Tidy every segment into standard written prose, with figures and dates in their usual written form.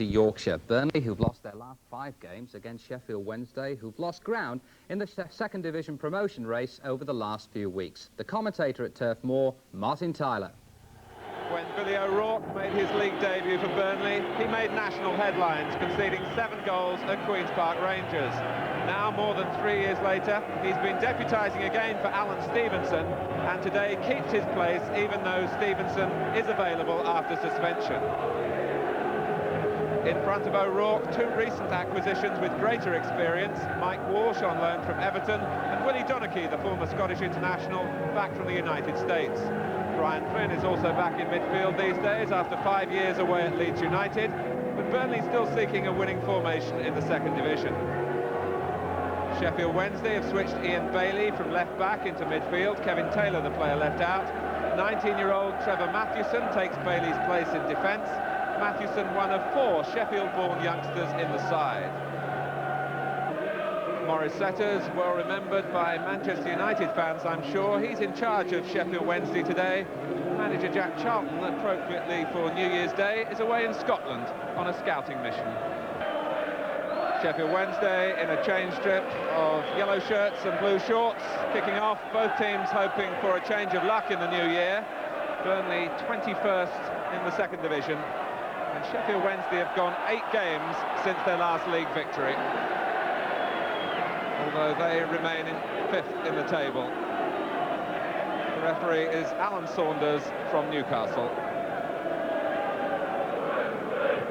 to Yorkshire. Burnley, who've lost their last 5 games, against Sheffield Wednesday, who've lost ground in the second division promotion race over the last few weeks. The commentator at Turf Moor, Martin Tyler. When Billy O'Rourke made his league debut for Burnley, he made national headlines, conceding 7 goals at Queen's Park Rangers. Now, more than 3 years later, he's been deputising again for Alan Stevenson, and today keeps his place even though Stevenson is available after suspension. In front of O'Rourke, 2 recent acquisitions with greater experience, Mike Walsh on loan from Everton, and Willie Donachie, the former Scottish international, back from the United States. Brian Flynn is also back in midfield these days after 5 years away at Leeds United, but Burnley still seeking a winning formation in the second division. Sheffield Wednesday have switched Ian Bailey from left-back into midfield, Kevin Taylor the player left out. 19-year-old Trevor Mathewson takes Bailey's place in defence. Mathewson, one of 4 Sheffield-born youngsters in the side. Maurice Setters, well remembered by Manchester United fans, I'm sure. He's in charge of Sheffield Wednesday today. Manager Jack Charlton, appropriately for New Year's Day, is away in Scotland on a scouting mission. Sheffield Wednesday in a change strip of yellow shirts and blue shorts, kicking off, both teams hoping for a change of luck in the new year. Burnley 21st in the second division, and Sheffield Wednesday have gone 8 games since their last league victory, although they remain in 5th in the table. The referee is Alan Saunders from Newcastle.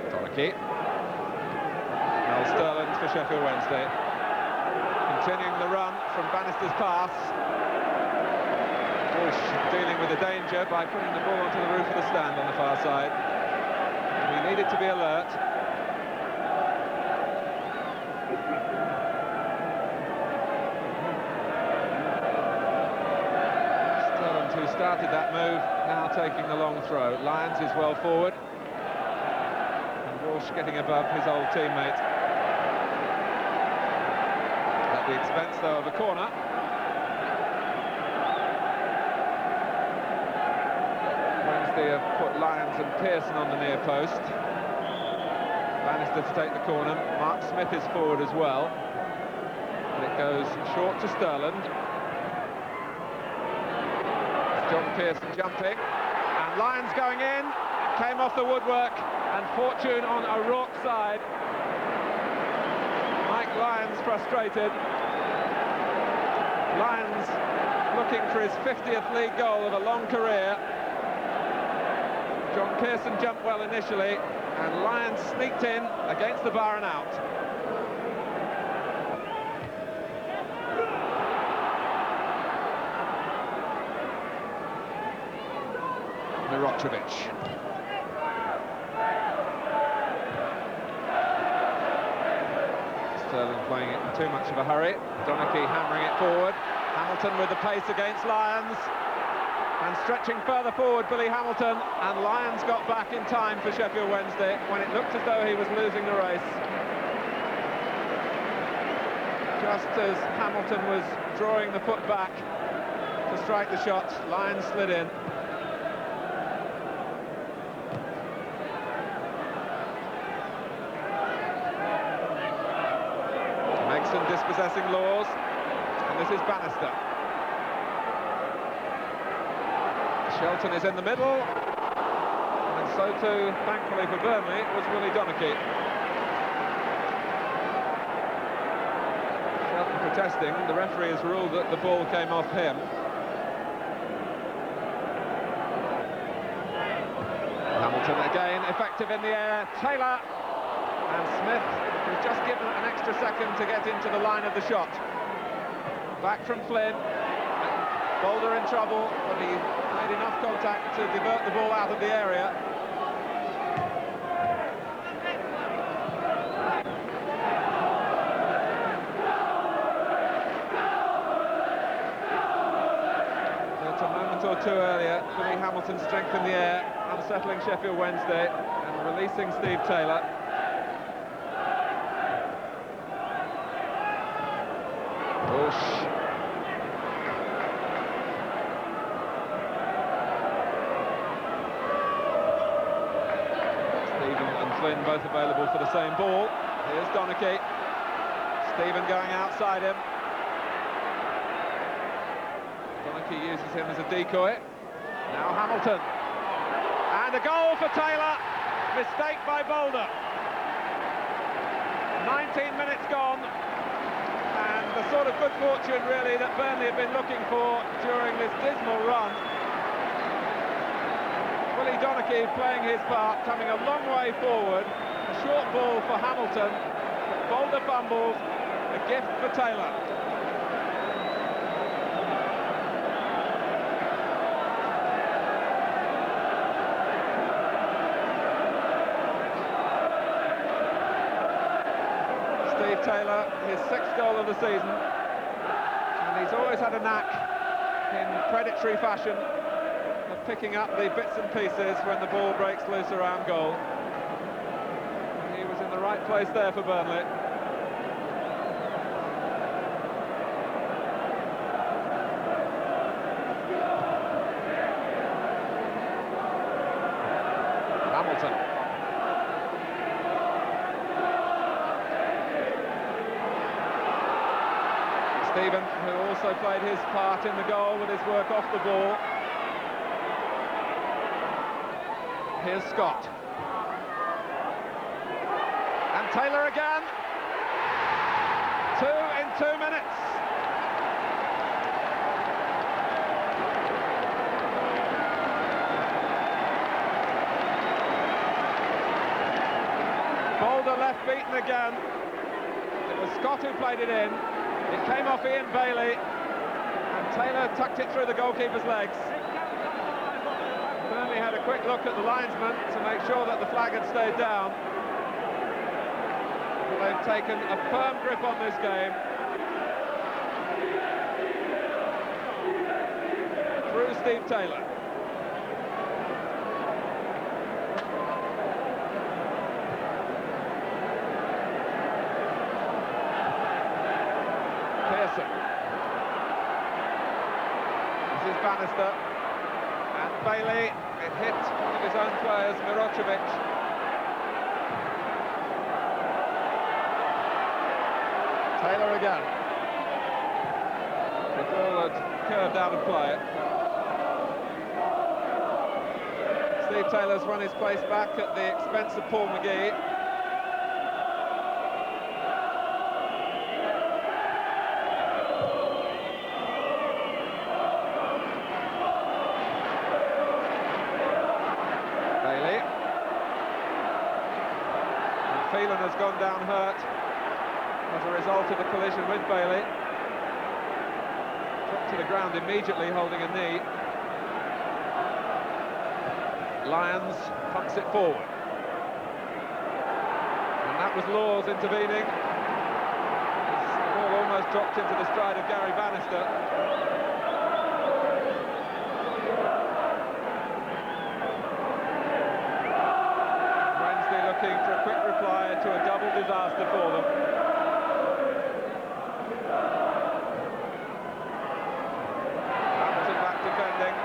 Donachie. Mel Sterland for Sheffield Wednesday. Continuing the run from Bannister's pass. Bush dealing with the danger by putting the ball onto the roof of the stand on the far side. We needed to be alert. Sterland, who started that move, now taking the long throw. Lyons is well forward. And Walsh getting above his old teammate. At the expense, though, of a corner. Wednesday have put Lyons and Pearson on the near post. Bannister to take the corner. Mark Smith is forward as well. And it goes short to Sterland. John Pearson jumping. And Lyons going in. Came off the woodwork. And fortune on O'Rourke's side. Mike Lyons frustrated. Lyons looking for his 50th league goal of a long career. John Pearson jumped well initially, and Lyons sneaked in against the bar and out. Mirocevic. Sterling playing it in too much of a hurry. Donachie hammering it forward. Hamilton with the pace against Lyons. And stretching further forward, Billy Hamilton, and Lyons got back in time for Sheffield Wednesday when it looked as though he was losing the race. Just as Hamilton was drawing the foot back to strike the shot, Lyons slid in. Megson dispossessing Laws, and this is Bannister. Shelton is in the middle, and so too, thankfully for Burnley, was Willie Donachie. Shelton protesting. The referee has ruled that the ball came off him. Hamilton again, effective in the air. Taylor and Smith, who's just given an extra second to get into the line of the shot. Back from Flynn. Boulder in trouble, but he made enough contact to divert the ball out of the area. But a moment or two earlier, Billy Hamilton's strength in the air, unsettling Sheffield Wednesday and releasing Steve Taylor. Bush. Flynn both available for the same ball. Here's Donachie. Stephen going outside him. Donachie uses him as a decoy. Now Hamilton. And a goal for Taylor. Mistake by Boulder. 19 minutes gone. And the sort of good fortune, really, that Burnley have been looking for during this dismal run. Willie Donachie playing his part, coming a long way forward. A short ball for Hamilton. Boulder fumbles. A gift for Taylor. Taylor, his 6th goal of the season, and he's always had a knack in predatory fashion of picking up the bits and pieces when the ball breaks loose around goal. He was in the right place there for Burnley. Hamilton. Stephen, who also played his part in the goal with his work off the ball. Here's Scott. And Taylor again. 2 in 2 minutes. Boulder left beaten again. It was Scott who played it in. It came off Ian Bailey, and Taylor tucked it through the goalkeeper's legs. Burnley had a quick look at the linesman to make sure that the flag had stayed down. They've taken a firm grip on this game. Through Steve Taylor. This is Bannister, and Bailey, it hit one of his own players, Mirocevic. Taylor again. The ball had curved out of play. Steve Taylor's run his place back at the expense of Paul McGee. Phelan has gone down hurt as a result of the collision with Bailey. Dropped to the ground immediately, holding a knee. Lyons pumps it forward. And that was Laws intervening. The ball almost dropped into the stride of Gary Bannister. Looking for a quick reply to a double disaster for them. Hamilton back defending.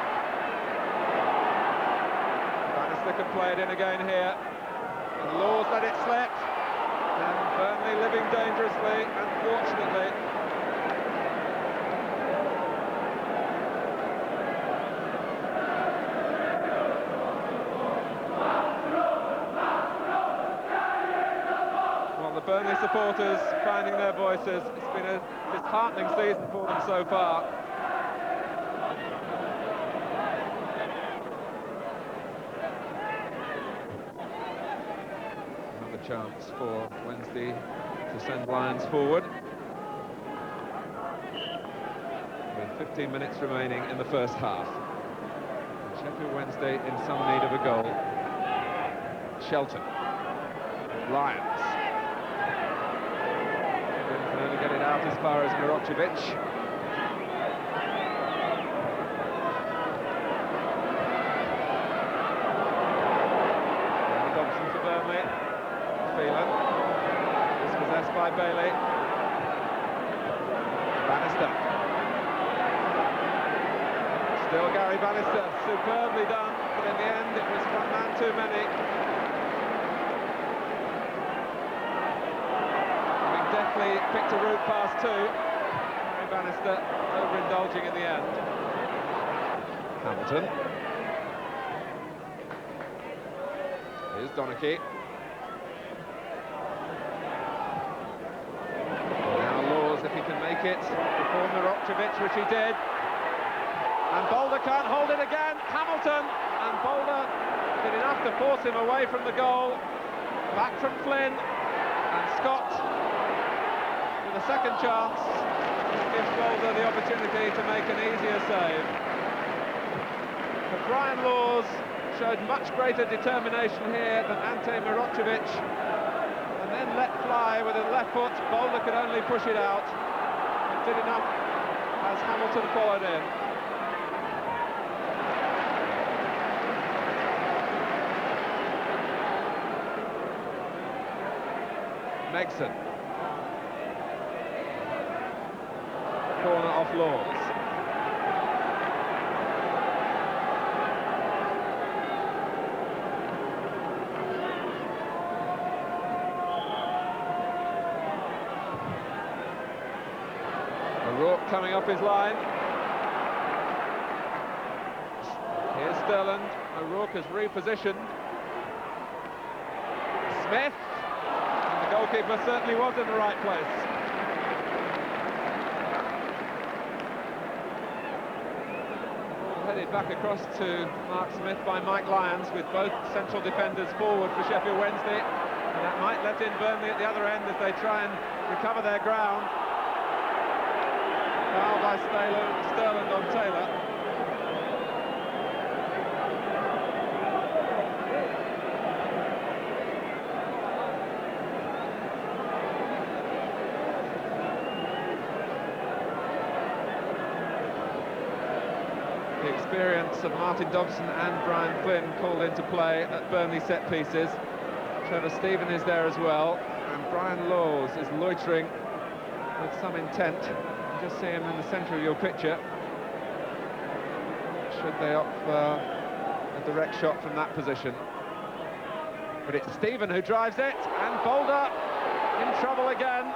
Bannister can play it in again here. And Laws let it slip. And Burnley living dangerously, unfortunately. Burnley supporters finding their voices. It's been a disheartening season for them so far. Another chance for Wednesday to send Lions forward. With 15 minutes remaining in the first half. And Sheffield Wednesday in some need of a goal. Shelton. Lions. Only get it out as far as Mirocevic. Dobson for Burnley. Phelan. Dispossessed by Bailey. Bannister. Still Gary Bannister. Superbly done, but in the end it was one man too many. likely picked a route past two. Harry Bannister overindulging in the end. Hamilton. Here's Donachie. Now Laws, if he can make it, before Mirochevich, which he did. And Boulder can't hold it again. Hamilton, and Boulder did enough to force him away from the goal. Back from Flynn, and Scott with a second chance gives Boulder the opportunity to make an easier save. But Brian Laws showed much greater determination here than Ante Mirochevich, and then let fly with a left foot. Boulder could only push it out. It did enough as Hamilton followed in. Megson. Corner off Laws. O'Rourke coming up his line. Here's Sterland. O'Rourke has repositioned. Smith. And the goalkeeper certainly was in the right place. Ball headed back across to Mark Smith by Mike Lyons, with both central defenders forward for Sheffield Wednesday. And that might let in Burnley at the other end as they try and recover their ground. Foul by Sterland on Taylor. The experience of Martin Dobson and Brian Flynn called into play at Burnley set pieces. Trevor Stephen is there as well, and Brian Laws is loitering with some intent. Just see him in the centre of your picture. Should they opt for a direct shot from that position? But it's Stephen who drives it, and Boulder in trouble again.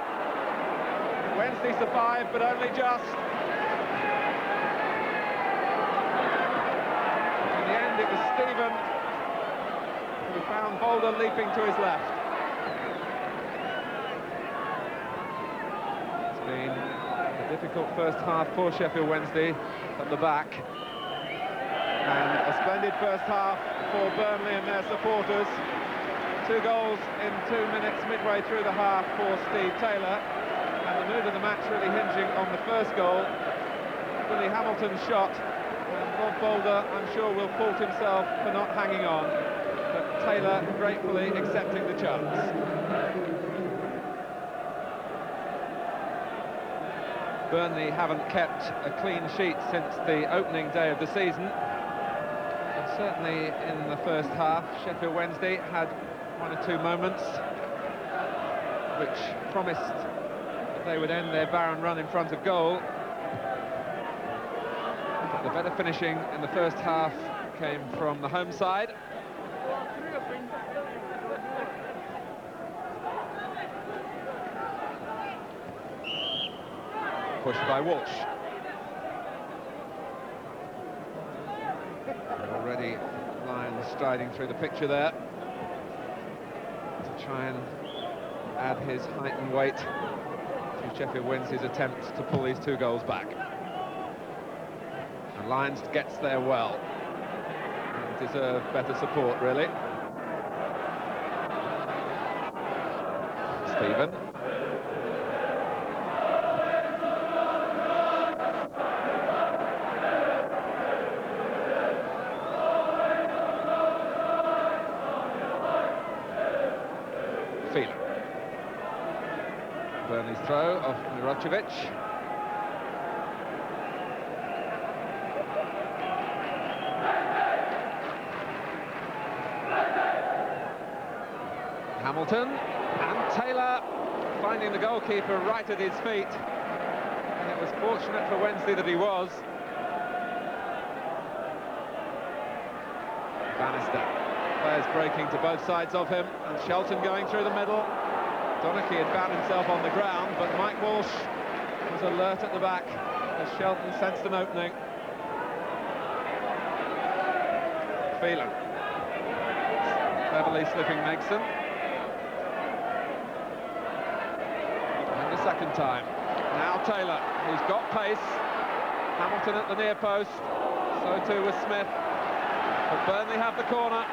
Wednesday survived, but only just. In the end, it was Stephen who found Boulder leaping to his left. It's been difficult first half for Sheffield Wednesday at the back, and a splendid first half for Burnley and their supporters. 2 goals in 2 minutes midway through the half for Steve Taylor, and the mood of the match really hinging on the first goal, Billy Hamilton's shot, and Bob Boulder, I'm sure, will fault himself for not hanging on, but Taylor gratefully accepting the chance. Burnley haven't kept a clean sheet since the opening day of the season, but certainly in the first half Sheffield Wednesday had 1 or 2 moments which promised that they would end their barren run in front of goal. But the better finishing in the first half came from the home side. Pushed by Walsh. Already Lyons striding through the picture there to try and add his height and weight to Sheffield Wednesday's attempt to pull these 2 goals back. And Lyons gets there well. And deserve better support, really. Stephen. Burnley's throw off Mirochevich. Hamilton and Taylor finding the goalkeeper right at his feet. And it was fortunate for Wednesday that he was. Bannister. Players breaking to both sides of him, and Shelton going through the middle. Donachie had found himself on the ground, but Mike Walsh was alert at the back as Shelton sensed an opening. Phelan. Cleverly slipping Megson. And the second time. Now Taylor, who's got pace. Hamilton at the near post. So too with Smith. But Burnley have the corner.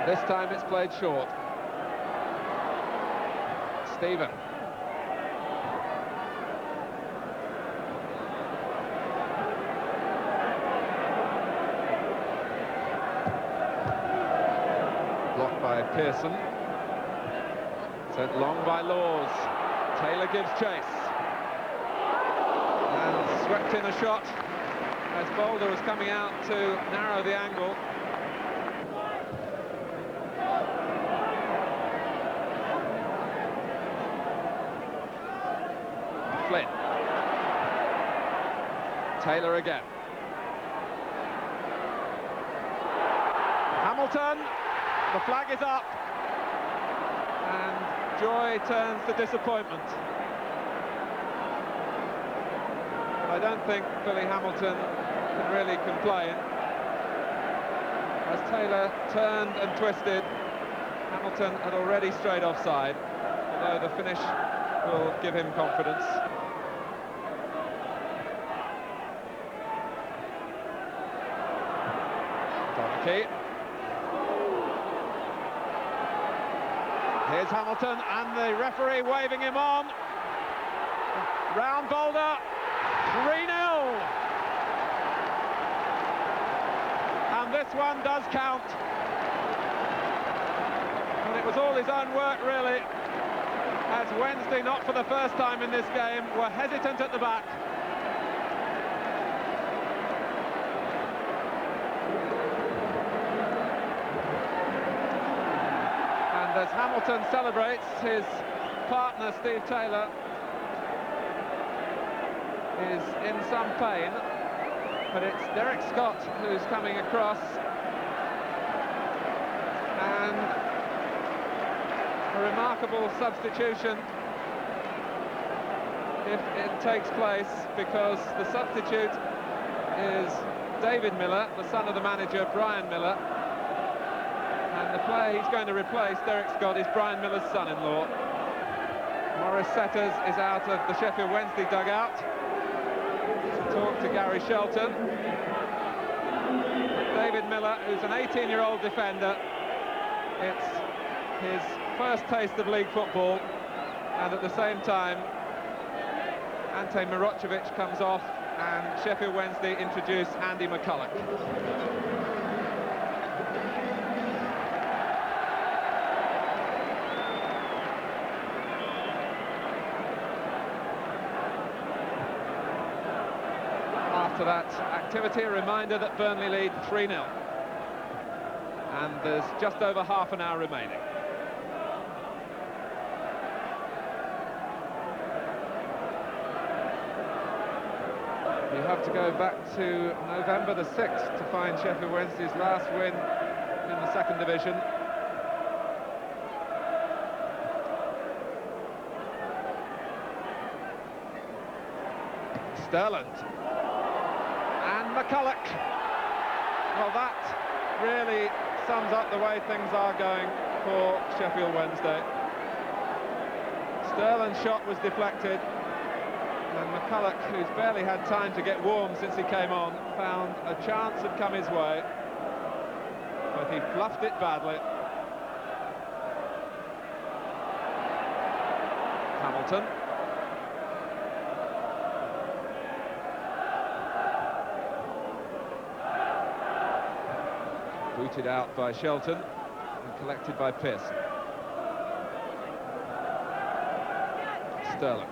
This time it's played short. Stephen. Blocked by Pearson. Sent long by Laws. Taylor gives chase. And swept in a shot as Boulder was coming out to narrow the angle. Flynn. Taylor again. Hamilton, the flag is up, and joy turns to disappointment. I don't think Billy Hamilton can really complain. As Taylor turned and twisted, Hamilton had already strayed offside, although the finish will give him confidence. Donachie. Here's Hamilton and the referee waving him on. Round Boulder, 3-0. And this one does count. And it was all his own work, really, as Wednesday, not for the first time in this game, were hesitant at the back. And as Hamilton celebrates, his partner, Steve Taylor, is in some pain, but it's Derek Scott who's coming across, and a remarkable substitution if it takes place, because the substitute is David Miller, the son of the manager Brian Miller, and the player he's going to replace, Derek Scott, is Brian Miller's son-in-law. Maurice Setters is out of the Sheffield Wednesday dugout to talk to Gary Shelton. David Miller, who's an 18-year-old defender, it's his first taste of league football, and at the same time Ante Mirocevic comes off and Sheffield Wednesday introduce Andy McCulloch. After that activity, a reminder that Burnley lead 3-0, and there's just over half an hour remaining. You have to go back to November the 6th to find Sheffield Wednesday's last win in the second division. Sterland. And McCulloch. Well, that really sums up the way things are going for Sheffield Wednesday. Sterland's shot was deflected, and McCulloch, who's barely had time to get warm since he came on, found a chance had come his way, but he bluffed it badly. Hamilton. Booted out by Shelton and collected by Pearson. Sterland.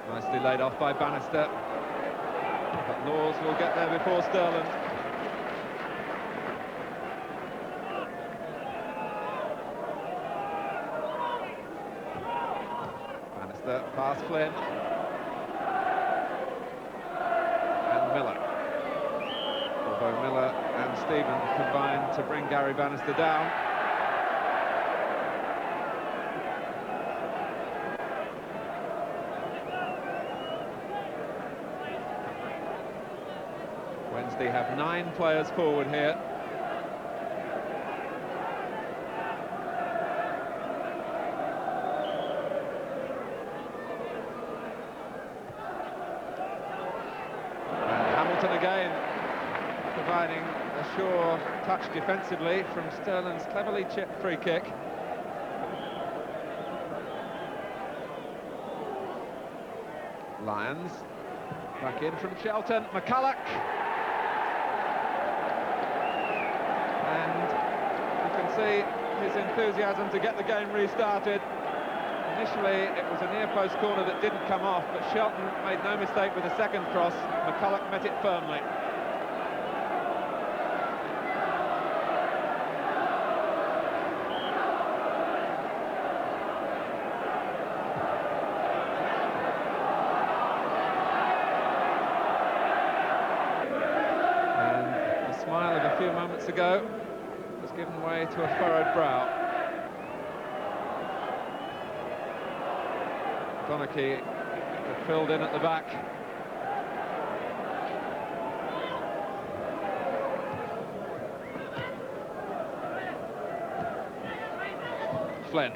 Nicely laid off by Bannister, but Laws will get there before Sterland. Bannister, past Flynn, Stephen combined to bring Gary Bannister down. Wednesday have 9 players forward here. And Hamilton again providing a sure touch defensively from Sterling's cleverly chipped free kick. Lyons back in from Shelton, McCulloch. And you can see his enthusiasm to get the game restarted. Initially it was a near post corner that didn't come off, but Shelton made no mistake with a second cross. McCulloch met it firmly. Ago was given way to a furrowed brow. Donachie filled in at the back. Flynn.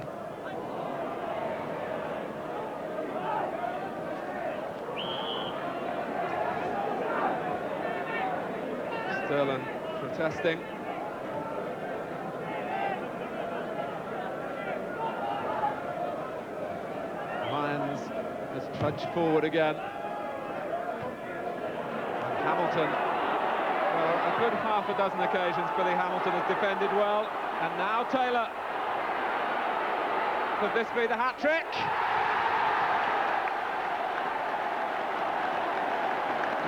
Sterling protesting. Lyons has trudged forward again. And Hamilton, well, a good half a dozen occasions Billy Hamilton has defended well. And now Taylor. Could this be the hat-trick?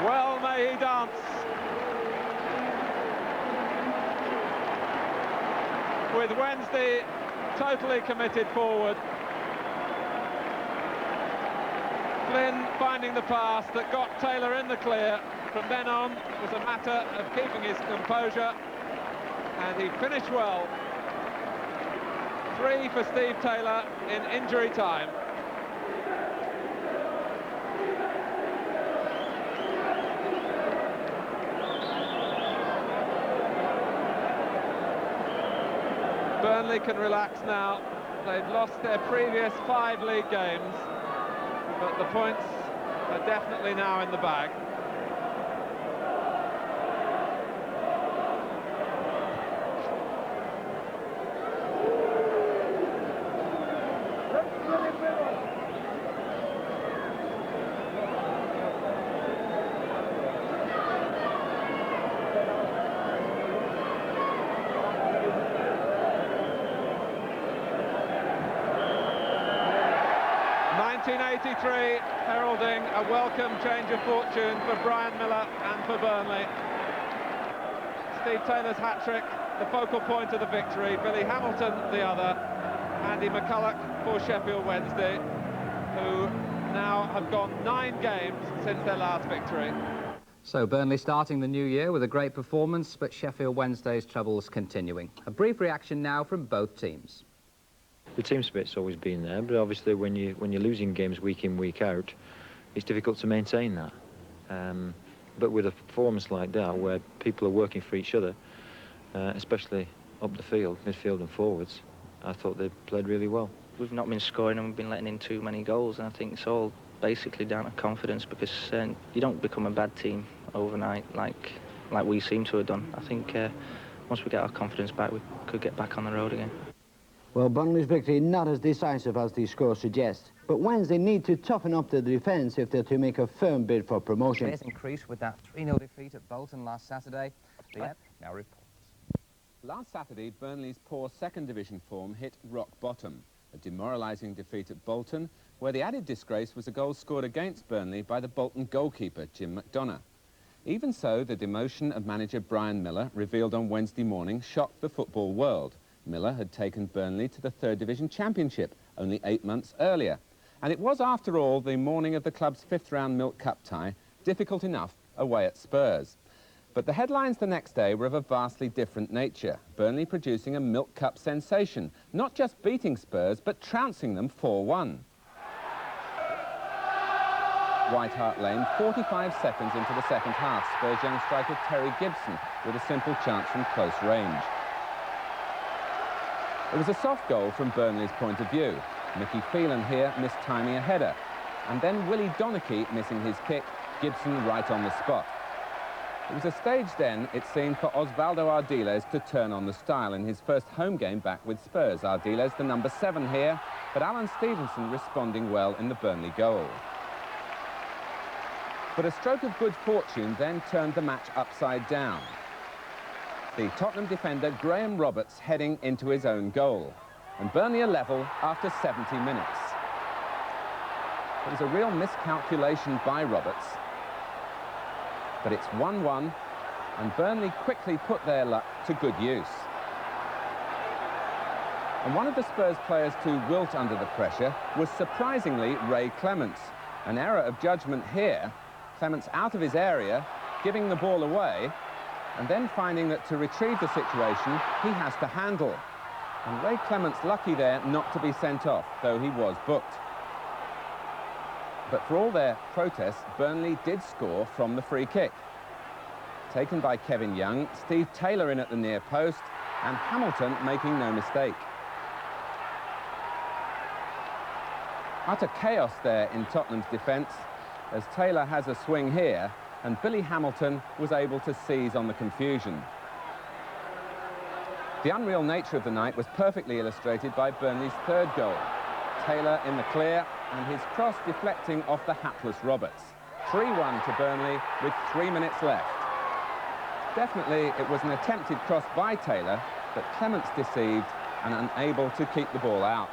Well may he dance. With Wednesday totally committed forward. Flynn finding the pass that got Taylor in the clear. From then on, it was a matter of keeping his composure, and he finished well. 3 for Steve Taylor in injury time. Burnley can relax now. They've lost their previous 5 league games, but the points are definitely now in the bag. Heralding a welcome change of fortune for Brian Miller and for Burnley. Steve Taylor's hat-trick, the focal point of the victory. Billy Hamilton, the other. Andy McCulloch for Sheffield Wednesday, who now have gone 9 games since their last victory. So Burnley starting the new year with a great performance, but Sheffield Wednesday's troubles continuing. A brief reaction now from both teams. The team spirit's always been there, but obviously when you're losing games week in, week out, it's difficult to maintain that. But with a performance like that, where people are working for each other, especially up the field, midfield and forwards, I thought they played really well. We've not been scoring and we've been letting in too many goals, and I think it's all basically down to confidence, because you don't become a bad team overnight like we seem to have done. I think once we get our confidence back, we could get back on the road again. Well, Burnley's victory not as decisive as the score suggests, but Wednesday need to toughen up the defence if they're to make a firm bid for promotion. Players increased with that 3-0 defeat at Bolton last Saturday. The F now reports. Last Saturday, Burnley's poor second division form hit rock bottom. A demoralising defeat at Bolton, where the added disgrace was a goal scored against Burnley by the Bolton goalkeeper, Jim McDonough. Even so, the demotion of manager Brian Miller, revealed on Wednesday morning, shocked the football world. Miller had taken Burnley to the third division championship only 8 months earlier. And it was, after all, the morning of the club's 5th round Milk Cup tie, difficult enough away at Spurs. But the headlines the next day were of a vastly different nature. Burnley producing a Milk Cup sensation, not just beating Spurs, but trouncing them 4-1. White Hart Lane, 45 seconds into the second half. Spurs young striker Terry Gibson with a simple chance from close range. It was a soft goal from Burnley's point of view. Mickey Phelan here mistiming a header. And then Willie Donachie missing his kick, Gibson right on the spot. It was a stage then, it seemed, for Osvaldo Ardiles to turn on the style in his first home game back with Spurs. Ardiles, the number 7 here, but Alan Stevenson responding well in the Burnley goal. But a stroke of good fortune then turned the match upside down. The Tottenham defender Graham Roberts heading into his own goal. And Burnley are level after 70 minutes. It was a real miscalculation by Roberts. But it's 1-1, and Burnley quickly put their luck to good use. And one of the Spurs players to wilt under the pressure was surprisingly Ray Clements. An error of judgment here. Clements out of his area, giving the ball away, and then finding that to retrieve the situation, he has to handle. And Ray Clements lucky there not to be sent off, though he was booked. But for all their protests, Burnley did score from the free kick. Taken by Kevin Young, Steve Taylor in at the near post, and Hamilton making no mistake. Utter chaos there in Tottenham's defence, as Taylor has a swing here, and Billy Hamilton was able to seize on the confusion. The unreal nature of the night was perfectly illustrated by Burnley's third goal. Taylor in the clear, and his cross deflecting off the hapless Roberts. 3-1 to Burnley with 3 minutes left. Definitely it was an attempted cross by Taylor, but Clements deceived and unable to keep the ball out.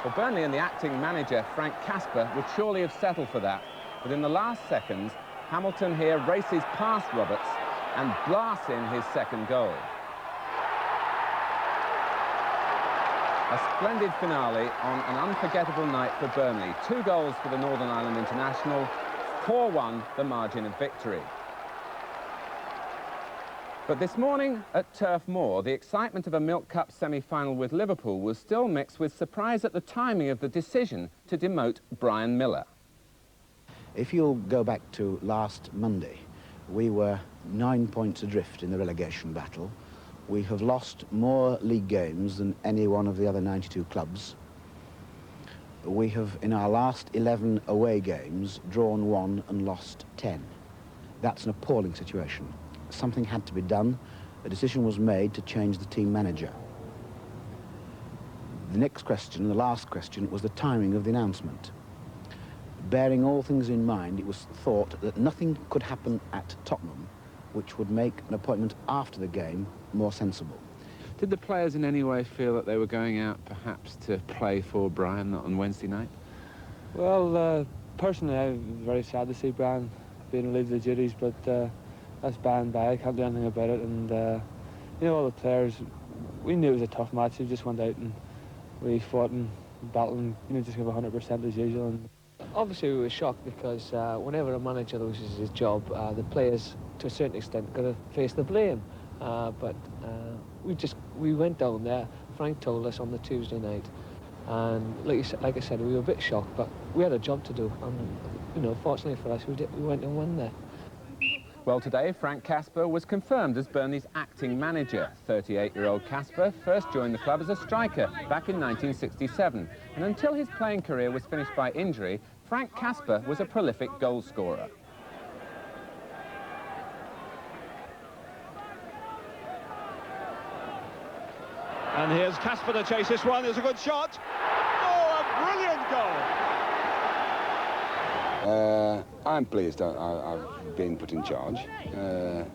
Well, Burnley and the acting manager, F.Casper, would surely have settled for that, but in the last seconds, Hamilton here races past Roberts and blasts in his second goal. A splendid finale on an unforgettable night for Burnley. 2 goals for the Northern Ireland international, 4-1 the margin of victory. But this morning at Turf Moor, the excitement of a Milk Cup semi-final with Liverpool was still mixed with surprise at the timing of the decision to demote Brian Miller. If you'll go back to last Monday, we were 9 points adrift in the relegation battle. We have lost more league games than any one of the other 92 clubs. We have, in our last 11 away games, drawn 1 and lost 10. That's an appalling situation. Something had to be done. A decision was made to change the team manager. The next question, the last question, was the timing of the announcement. Bearing all things in mind, it was thought that nothing could happen at Tottenham which would make an appointment after the game more sensible. Did the players in any way feel that they were going out perhaps to play for Brian on Wednesday night? Well, personally, I was very sad to see Brian being relieved of the duties, but that's by and by. I can't do anything about it. And you know, all the players, we knew it was a tough match. We just went out and we fought and battled and, you know, just give 100% as usual. And obviously, we were shocked because whenever a manager loses his job, the players, to a certain extent, got to face the blame. But we went down there. Frank told us on the Tuesday night, and like I said, we were a bit shocked, but we had a job to do, and you know, fortunately for us, we went and won there. Well, today F.Casper was confirmed as Burnley's acting manager. 38-year-old Casper first joined the club as a striker back in 1967, and until his playing career was finished by injury, F.Casper was a prolific goal scorer. And here's Casper to chase this one. There's a good shot. Oh, a brilliant goal. I'm pleased I've been put in charge. I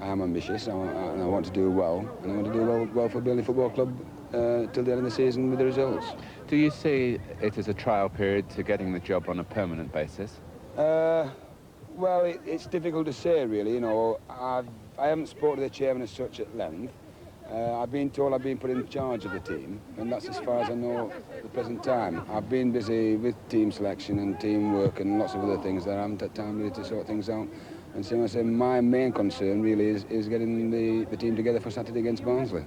am ambitious and I want to do well. And I want to do well for Burnley Football Club till the end of the season with the results. Do you see it as a trial period to getting the job on a permanent basis? Well, it's difficult to say, really. You know, I haven't spoken to the chairman as such at length. I've been told I've been put in charge of the team, and that's as far as I know at the present time. I've been busy with team selection and teamwork and lots of other things that I haven't had time really to sort things out. And so I say my main concern really is getting the team together for Saturday against Barnsley.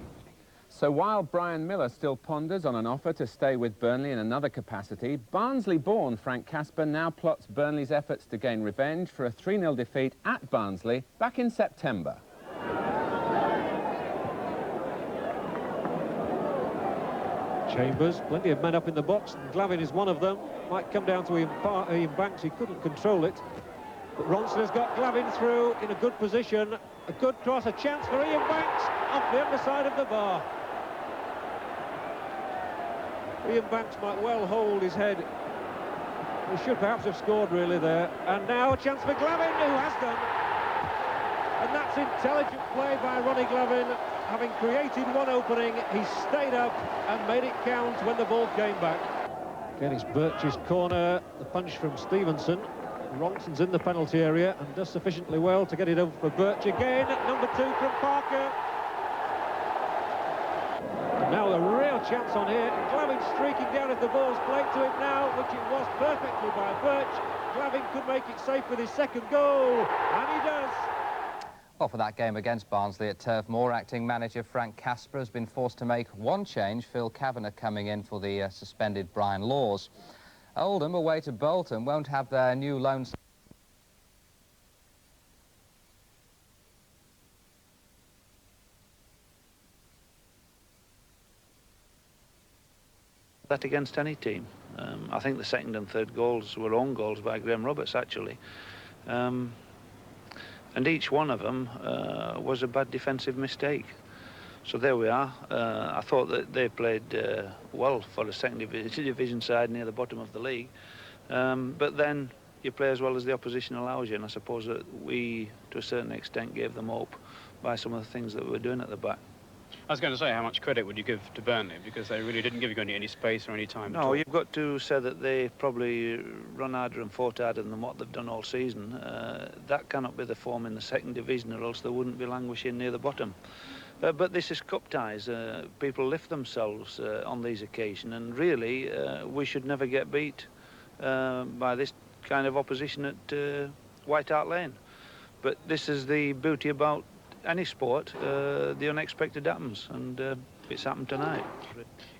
So while Brian Miller still ponders on an offer to stay with Burnley in another capacity, Barnsley-born F.Casper now plots Burnley's efforts to gain revenge for a 3-0 defeat at Barnsley back in September. Chambers, plenty of men up in the box, and Glavin is one of them. Might come down to Ian Banks, he couldn't control it. But Ronson has got Glavin through in a good position. A good cross, a chance for Ian Banks off the underside of the bar. Ian Banks might well hold his head. He should perhaps have scored really there. And now a chance for Glavin, who has done. And that's intelligent play by Ronnie Glavin. Having created one opening, he stayed up and made it count when the ball came back. Again, it's Birch's corner, the punch from Stevenson. Ronson's in the penalty area and does sufficiently well to get it over for Birch again. Number 2 from Parker. And now a real chance on here. Glavin streaking down if the ball's played to him now, which it was perfectly by Birch. Glavin could make it safe with his second goal, and he does. Well, for that game against Barnsley at Turf Moor, acting manager F.Casper has been forced to make one change, Phil Kavanagh coming in for the suspended Brian Laws. Oldham, away to Bolton, won't have their new loan... That against any team. I think the second and third goals were own goals by Graham Roberts, actually. And each one of them was a bad defensive mistake. So there we are. I thought that they played well for a second division side near the bottom of the league. But then you play as well as the opposition allows you, and I suppose that we, to a certain extent, gave them hope by some of the things that we were doing at the back. I was going to say, how much credit would you give to Burnley, because they really didn't give you any space or any time? No, you've got to say that they probably run harder and fought harder than what they've done all season. That cannot be the form in the second division, or else they wouldn't be languishing near the bottom. But this is cup ties. People lift themselves on these occasions, and really we should never get beat by this kind of opposition at White Hart Lane. But this is the beauty about any sport, the unexpected happens, and it's happened tonight.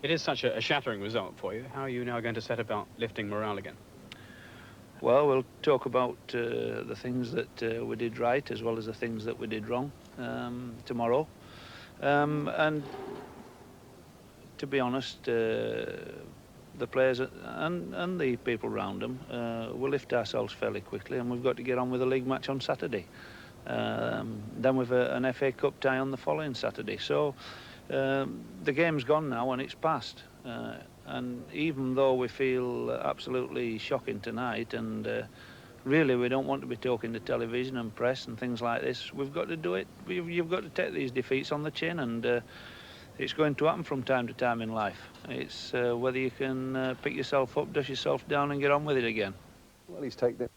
It is such a shattering result for you. How are you now going to set about lifting morale again? Well, we'll talk about the things that we did right as well as the things that we did wrong tomorrow. And to be honest, the players and the people around them will lift ourselves fairly quickly, and we've got to get on with the league match on Saturday. Then with an FA Cup tie on the following Saturday. So the game's gone now and it's past. And even though we feel absolutely shocking tonight, and really we don't want to be talking to television and press and things like this, we've got to do it. You've got to take these defeats on the chin, and it's going to happen from time to time in life. It's whether you can pick yourself up, dust yourself down and get on with it again. Well, he's taken it.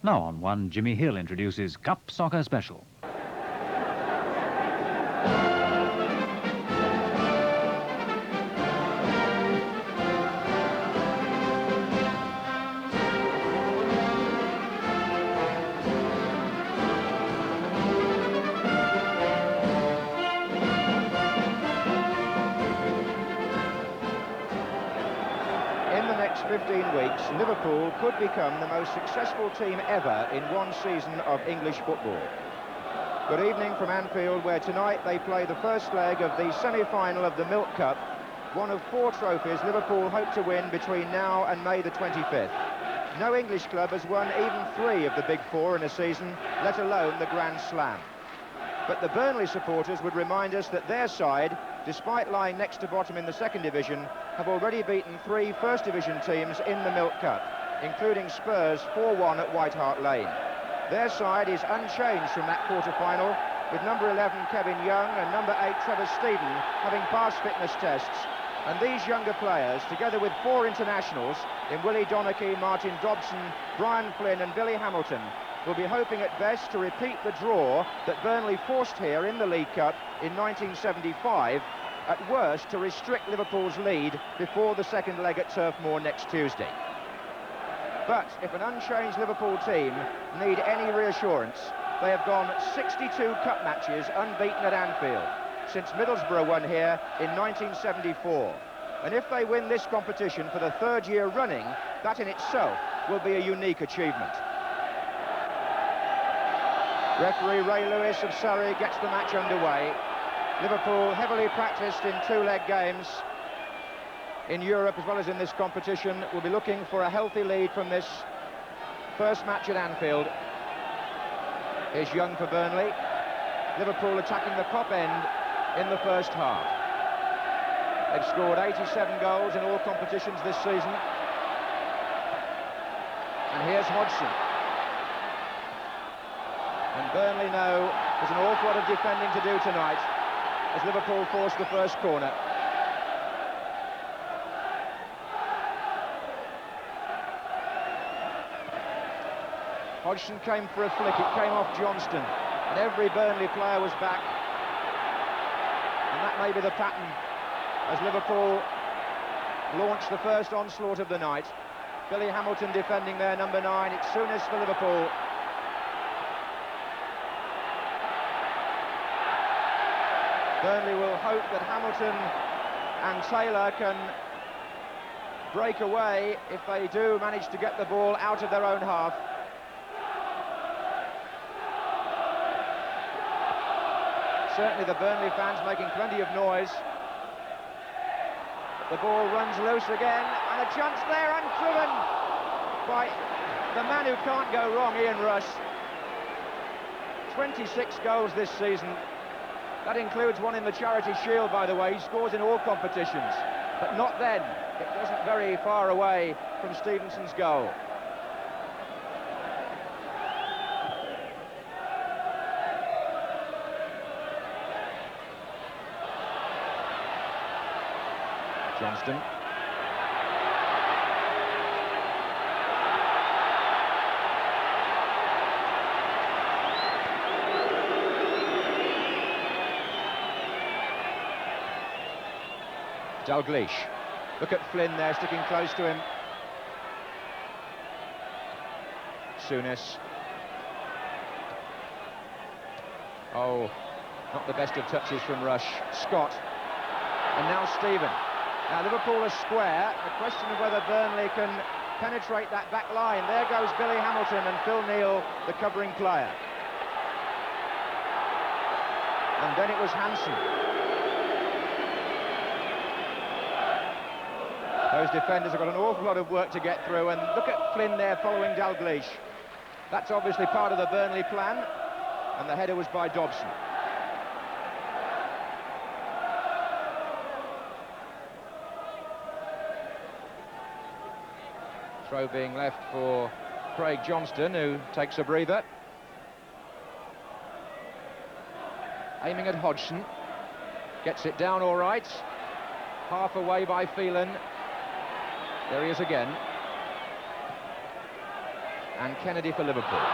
Now on One, Jimmy Hill introduces Cup Soccer Special. In the next 15 weeks, Liverpool could become the most successful team ever in one season of English football. Good evening from Anfield, where tonight they play the first leg of the semi-final of the Milk Cup, one of 4 trophies Liverpool hope to win between now and May the 25th. No English club has won even 3 of the big 4 in a season, let alone the Grand Slam. But the Burnley supporters would remind us that their side, despite lying next to bottom in the second division, have already beaten 3 First Division teams in the Milk Cup, including Spurs 4-1 at White Hart Lane. Their side is unchanged from that quarter-final, with number 11 Kevin Young and number 8 Trevor Steven having passed fitness tests. And these younger players, together with 4 internationals in Willie Donachie, Martin Dobson, Brian Flynn and Billy Hamilton, will be hoping at best to repeat the draw that Burnley forced here in the League Cup in 1975, at worst to restrict Liverpool's lead before the second leg at Turf Moor next Tuesday. But if an unchanged Liverpool team need any reassurance, they have gone 62 cup matches unbeaten at Anfield since Middlesbrough won here in 1974. And if they win this competition for the 3rd year running, that in itself will be a unique achievement. Referee Ray Lewis of Surrey gets the match underway. Liverpool, heavily practiced in 2-leg games in Europe as well as in this competition, will be looking for a healthy lead from this first match at Anfield. Here's Young for Burnley. Liverpool attacking the top end in the first half. They've scored 87 goals in all competitions this season. And here's Hodgson. And Burnley know there's an awful lot of defending to do tonight as Liverpool force the first corner. Hodgson came for a flick, it came off Johnston, and every Burnley player was back. And that may be the pattern as Liverpool launch the first onslaught of the night. Billy Hamilton defending their number 9, it's soonest for Liverpool. Burnley will hope that Hamilton and Taylor can break away if they do manage to get the ball out of their own half. Certainly the Burnley fans making plenty of noise. The ball runs loose again, and a chance there, and driven by the man who can't go wrong, Ian Rush. 26 goals this season. That includes one in the Charity Shield, by the way. He scores in all competitions, but not then. It wasn't very far away from Stevenson's goal. Johnston. Dalglish. Look at Flynn there, sticking close to him. Souness. Oh, not the best of touches from Rush. Scott. And now Stephen. Now Liverpool are square. The question of whether Burnley can penetrate that back line. There goes Billy Hamilton and Phil Neal, the covering player. And then it was Hansen. Those defenders have got an awful lot of work to get through, and look at Flynn there following Dalglish. That's obviously part of the Burnley plan, and the header was by Dobson. Throw being left for Craig Johnston, who takes a breather. Aiming at Hodgson. Gets it down all right. Half away by Phelan. There he is again. and Kennedy for Liverpool.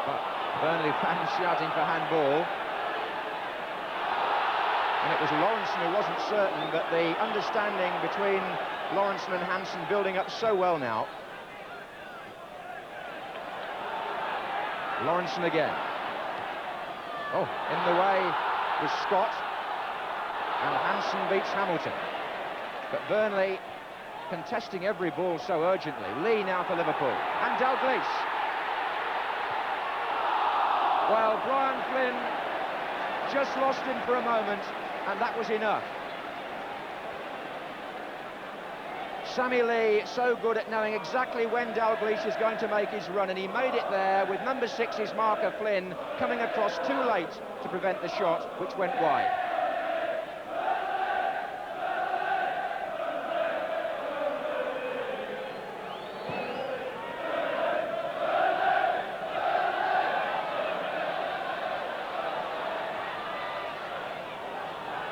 But Burnley fans shouting for handball. And it was Lawrenson who wasn't certain, but the understanding between Lawrenson and Hansen building up so well now. Lawrenson again. Oh, in the way was Scott, and Hansen beats Hamilton. But Burnley contesting every ball so urgently. Lee now for Liverpool, and Dalglish. Well, Brian Flynn just lost him for a moment, and that was enough. Sammy Lee, so good at knowing exactly when Dalglish is going to make his run, and he made it there with number 6's marker Flynn coming across too late to prevent the shot, which went wide.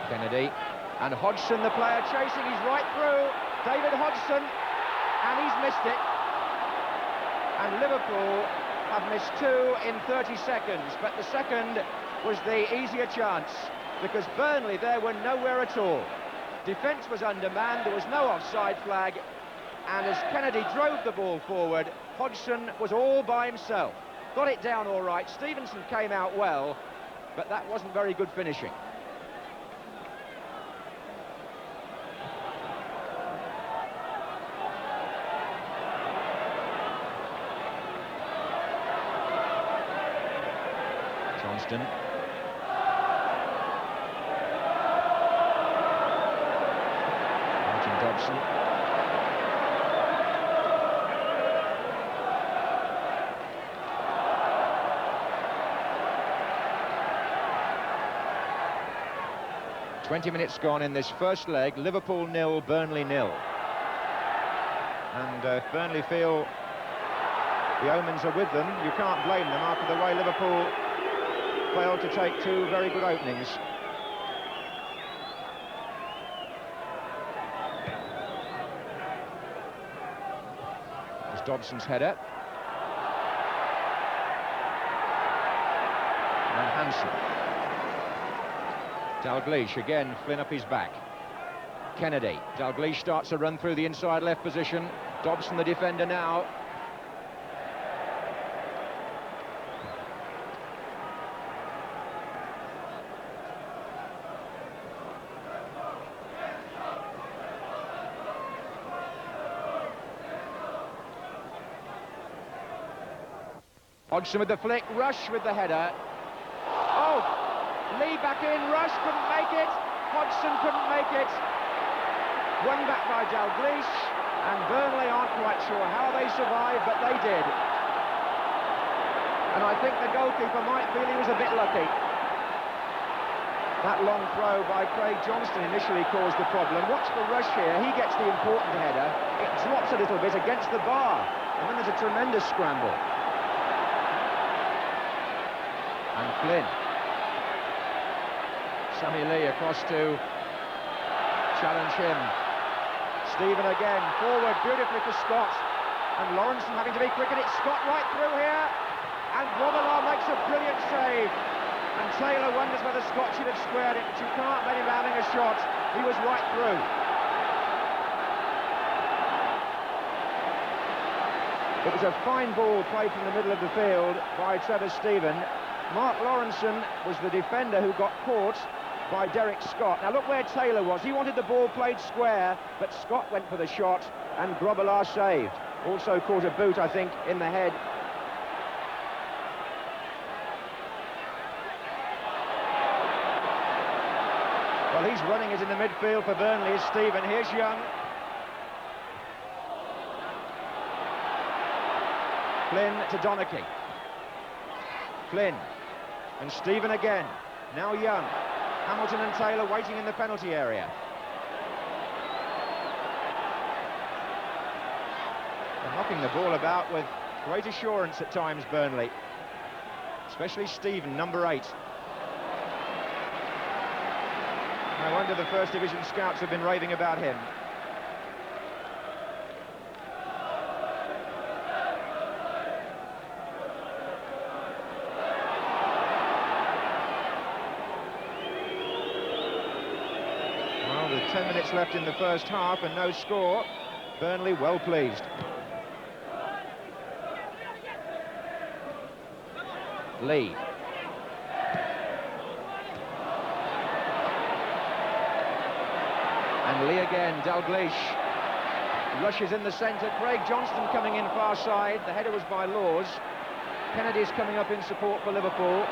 Kennedy, and Hodgson, the player, chasing, he's right through. David Hodgson, and he's missed it. And Liverpool have missed 2 in 30 seconds, but the second was the easier chance, because Burnley there were nowhere at all. Defence was undermanned, there was no offside flag, and as Kennedy drove the ball forward, Hodgson was all by himself. Got it down all right, Stevenson came out well, but that wasn't very good finishing. Johnston. Martin Dobson. "20 minutes gone in this first leg. Liverpool 0, Burnley 0. And if Burnley feel the omens are with them, you can't blame them after the way Liverpool failed to take 2 very good openings. There's Dobson's header. And Hansen. Dalglish again, Flynn up his back. Kennedy. Dalglish starts a run through the inside left position. Dobson the defender now. Hodgson with the flick, Rush with the header. Oh, Lee back in, Rush couldn't make it, Hodgson couldn't make it. Won back by Dalglish, and Burnley aren't quite sure how they survived, but they did. And I think the goalkeeper might feel he was a bit lucky. That long throw by Craig Johnston initially caused the problem. Watch the Rush here, he gets the important header. It drops a little bit against the bar, and then there's a tremendous scramble. And Flynn. Sammy Lee across to challenge him. Stephen again, forward beautifully for Scott. And Lawrenson having to be quick, and it's Scott right through here. And Grobbelaar makes a brilliant save. And Taylor wonders whether Scott should have squared it, but you can't blame him having a shot. He was right through. It was a fine ball played from the middle of the field by Trevor Stephen. Mark Lawrenson was the defender who got caught by Derek Scott. Now look where Taylor was. He wanted the ball played square, but Scott went for the shot, and Grobbelaar saved. Also caught a boot, I think, in the head. Well, he's running it in the midfield for Burnley is Stephen. Here's Young. Flynn to Donachie. Flynn. And Stephen again. Now Young. Hamilton and Taylor waiting in the penalty area. They're knocking the ball about with great assurance at times, Burnley. Especially Stephen, number 8. No wonder the First Division scouts have been raving about him. Well, with 10 minutes left in the first half and no score, Burnley well pleased. Lee. And Lee again, Dalglish. Rushes in the centre, Craig Johnston coming in far side. The header was by Laws. Kennedy's coming up in support for Liverpool.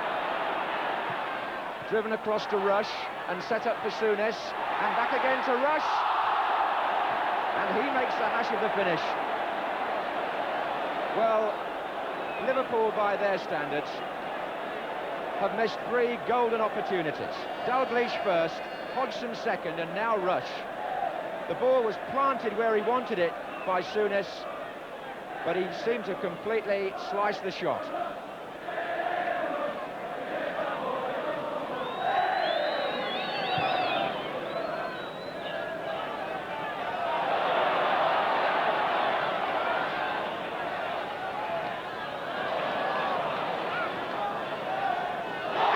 Driven across to Rush and set up for Souness. And back again to Rush. And he makes the hash of the finish. Well, Liverpool, by their standards, have missed 3 golden opportunities. Dalglish first, Hodgson second, and now Rush. The ball was planted where he wanted it by Souness, but he seemed to completely slice the shot.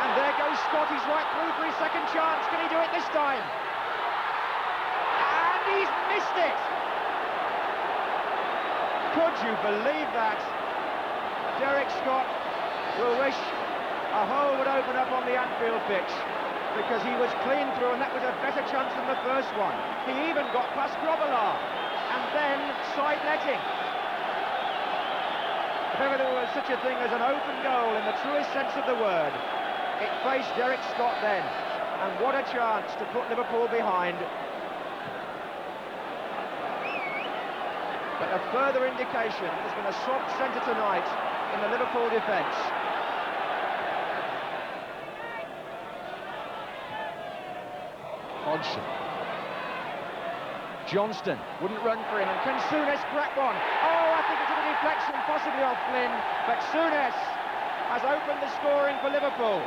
And there goes Scott, he's right through for his second chance. Can he do it this time? He's missed it! Could you believe that? Derek Scott will wish a hole would open up on the Anfield pitch, because he was clean through and that was a better chance than the first one. He even got past Grobbelaar and then side-netting. If ever there was such a thing as an open goal in the truest sense of the word, it faced Derek Scott then. And what a chance to put Liverpool behind. But a further indication there's been a soft centre tonight in the Liverpool defence. Hodgson. Johnston wouldn't run for him, and can Souness crack one? Oh, I think it's a deflection, possibly off Flynn, but Souness has opened the scoring for Liverpool.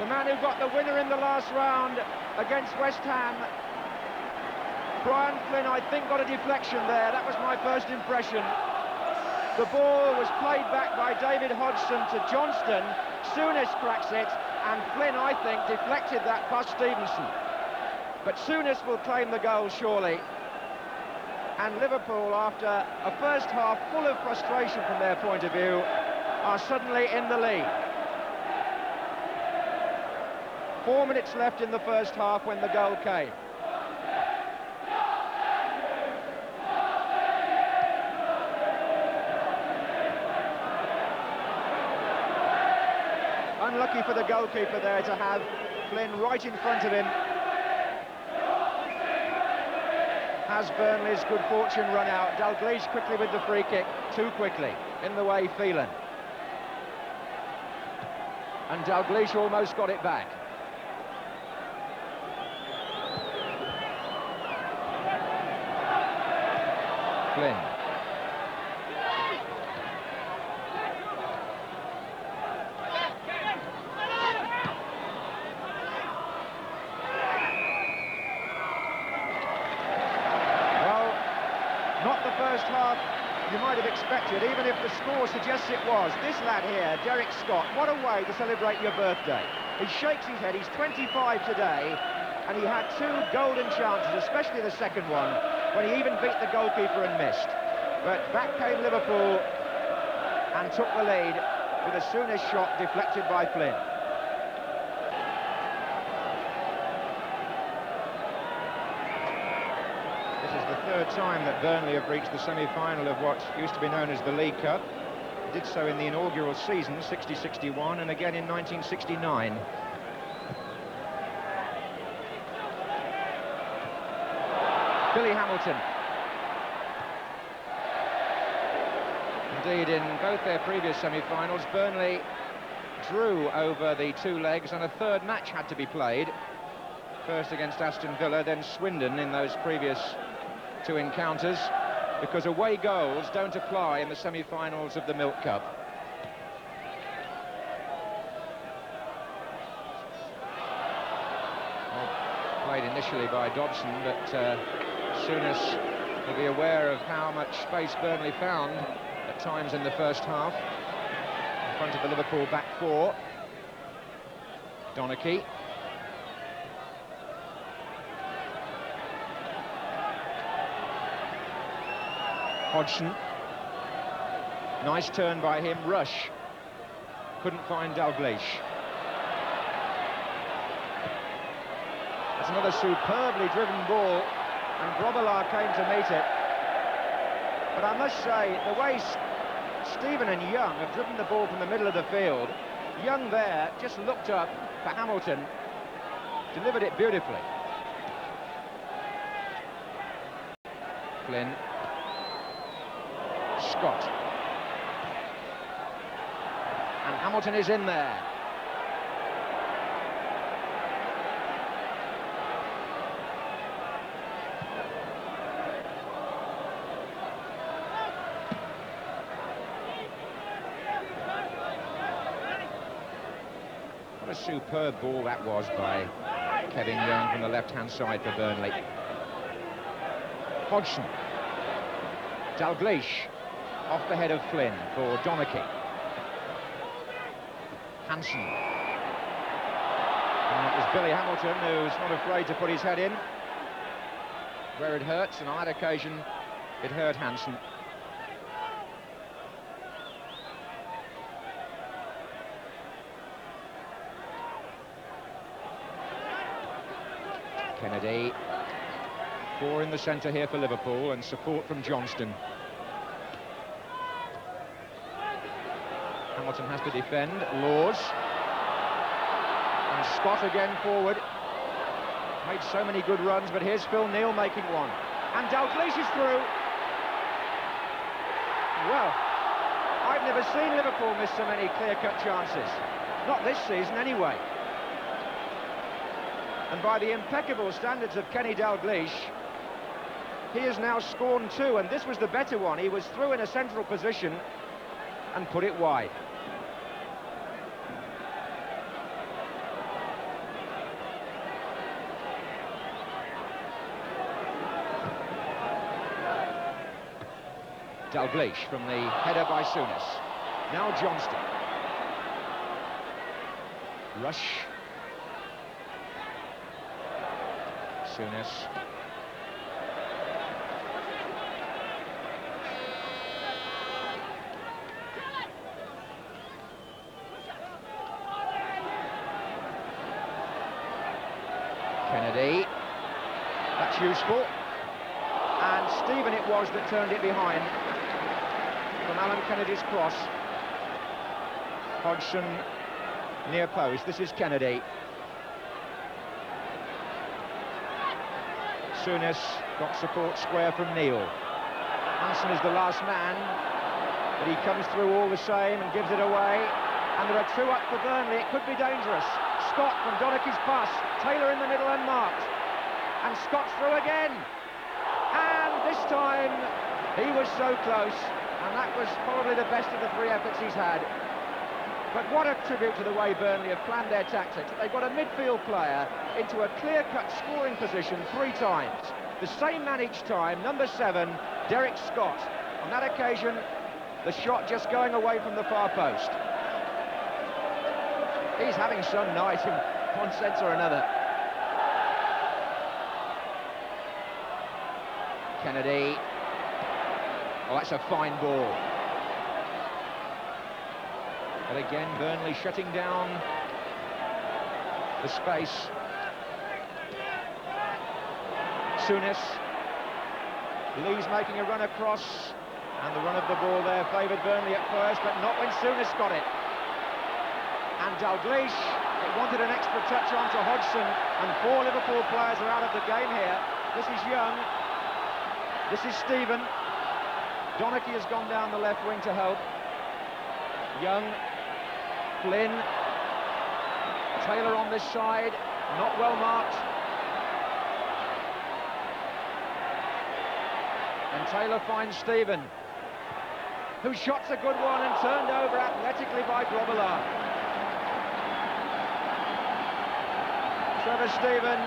The man who got the winner in the last round against West Ham. Brian Flynn, I think, got a deflection there. That was my first impression. The ball was played back by David Hodgson to Johnston. Souness cracks it, and Flynn, I think, deflected that past Stevenson. But Souness will claim the goal, surely. And Liverpool, after a first half full of frustration from their point of view, are suddenly in the lead. 4 minutes left in the first half when the goal came. Unlucky for the goalkeeper there to have Flynn right in front of him. Has Burnley's good fortune run out? Dalglish quickly with the free kick, too quickly, in the way Phelan. And Dalglish almost got it back. Flynn. You might have expected, even if the score suggests it was. This lad here, Derek Scott, what a way to celebrate your birthday. He shakes his head, he's 25 today, and he had 2 golden chances, especially the second one, when he even beat the goalkeeper and missed. But back came Liverpool and took the lead with a Souness shot deflected by Flynn. Third time that Burnley have reached the semi-final of what used to be known as the League Cup. Did so in the inaugural season, 60-61, and again in 1969. Billy Hamilton. Indeed, in both their previous semi-finals, Burnley drew over the 2 legs, and a third match had to be played. First against Aston Villa, then Swindon in those previous 2 encounters, because away goals don't apply in the semi-finals of the Milk Cup. Well, played initially by Dobson, but Souness will be aware of how much space Burnley found at times in the first half in front of the Liverpool back 4. Donachie. Hodgson. Nice turn by him. Rush. Couldn't find Dalglish. That's another superbly driven ball, and Grobbelaar came to meet it. But I must say, the way Stephen and Young have driven the ball from the middle of the field, Young there just looked up for Hamilton, delivered it beautifully. Flynn. Scott. And Hamilton is in there. What a superb ball that was by Kevin Young from the left-hand side for Burnley. Hodgson. Dalglish off the head of Flynn for Donachie. Hansen. And it was Billy Hamilton who's not afraid to put his head in where it hurts, and on that occasion it hurt Hansen. Kennedy. 4 in the centre here for Liverpool, and support from Johnston. Hamilton has to defend. Laws. And Scott again forward. Made so many good runs, but here's Phil Neal making one. And Dalglish is through. Well, I've never seen Liverpool miss so many clear-cut chances. Not this season, anyway. And by the impeccable standards of Kenny Dalglish, he has now scored 2, and this was the better one. He was through in a central position and put it wide. Dalglish from the header by Souness. Now Johnston. Rush. Souness. Kennedy. That's useful. And Stephen it was that turned it behind from Alan Kennedy's cross. Hodgson near post. This is Kennedy. Souness got support square from Neal. Hansen is the last man, but he comes through all the same and gives it away. And there are 2 up for Burnley. It could be dangerous. Scott from Donachie's pass. Taylor in the middle and marked. And Scott's through again. And this time he was so close. And that was probably the best of the 3 efforts he's had. But what a tribute to the way Burnley have planned their tactics. They've got a midfield player into a clear-cut scoring position 3 times. The same man each time, number 7, Derek Scott. On that occasion, the shot just going away from the far post. He's having some night in one sense or another. Kennedy. Oh, that's a fine ball. But again, Burnley shutting down the space. Souness. Lee's making a run across, and the run of the ball there favoured Burnley at first, but not when Souness got it. And Dalglish, it wanted an extra touch on to Hodgson, and 4 Liverpool players are out of the game here. This is Young. This is Stephen. Donachie has gone down the left wing to help. Young. Flynn. Taylor on this side, not well marked. And Taylor finds Stephen, whose shot's a good one and turned over athletically by Grobbelaar. Trevor Stephen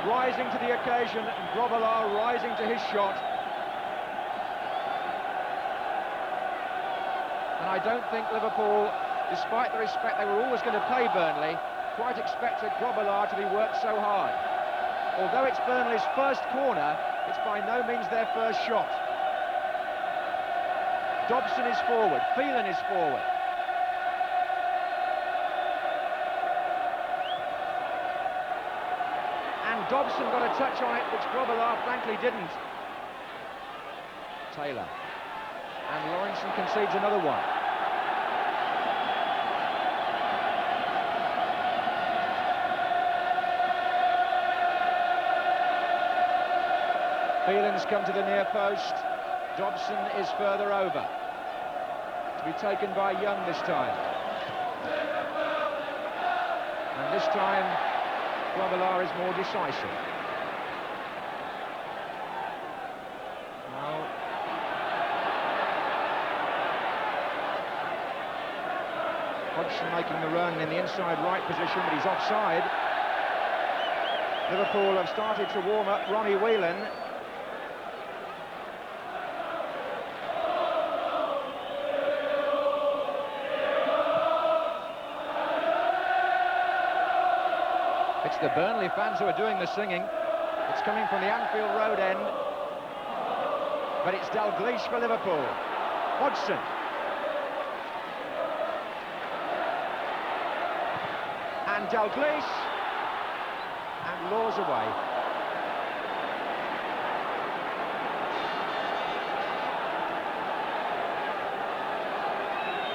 rising to the occasion, and Grobbelaar rising to his shot. And I don't think Liverpool, despite the respect they were always going to pay Burnley, quite expected Grobbelaar to be worked so hard. Although it's Burnley's first corner, It's by no means their first shot. Dobson is forward, Phelan is forward. And Dobson got a touch on it, which Grobbelaar frankly didn't. Taylor. And Lawrenson concedes another one. Phelan's come to the near post. Dobson is further over. To be taken by Young this time. And this time, Grobbelaar is more decisive. Now, Hodgson making the run in the inside right position, but he's offside. Liverpool have started to warm up Ronnie Whelan. It's the Burnley fans who are doing the singing. It's coming from the Anfield Road end. But it's Dalglish for Liverpool. Hodgson. And Dalglish. And Laws away.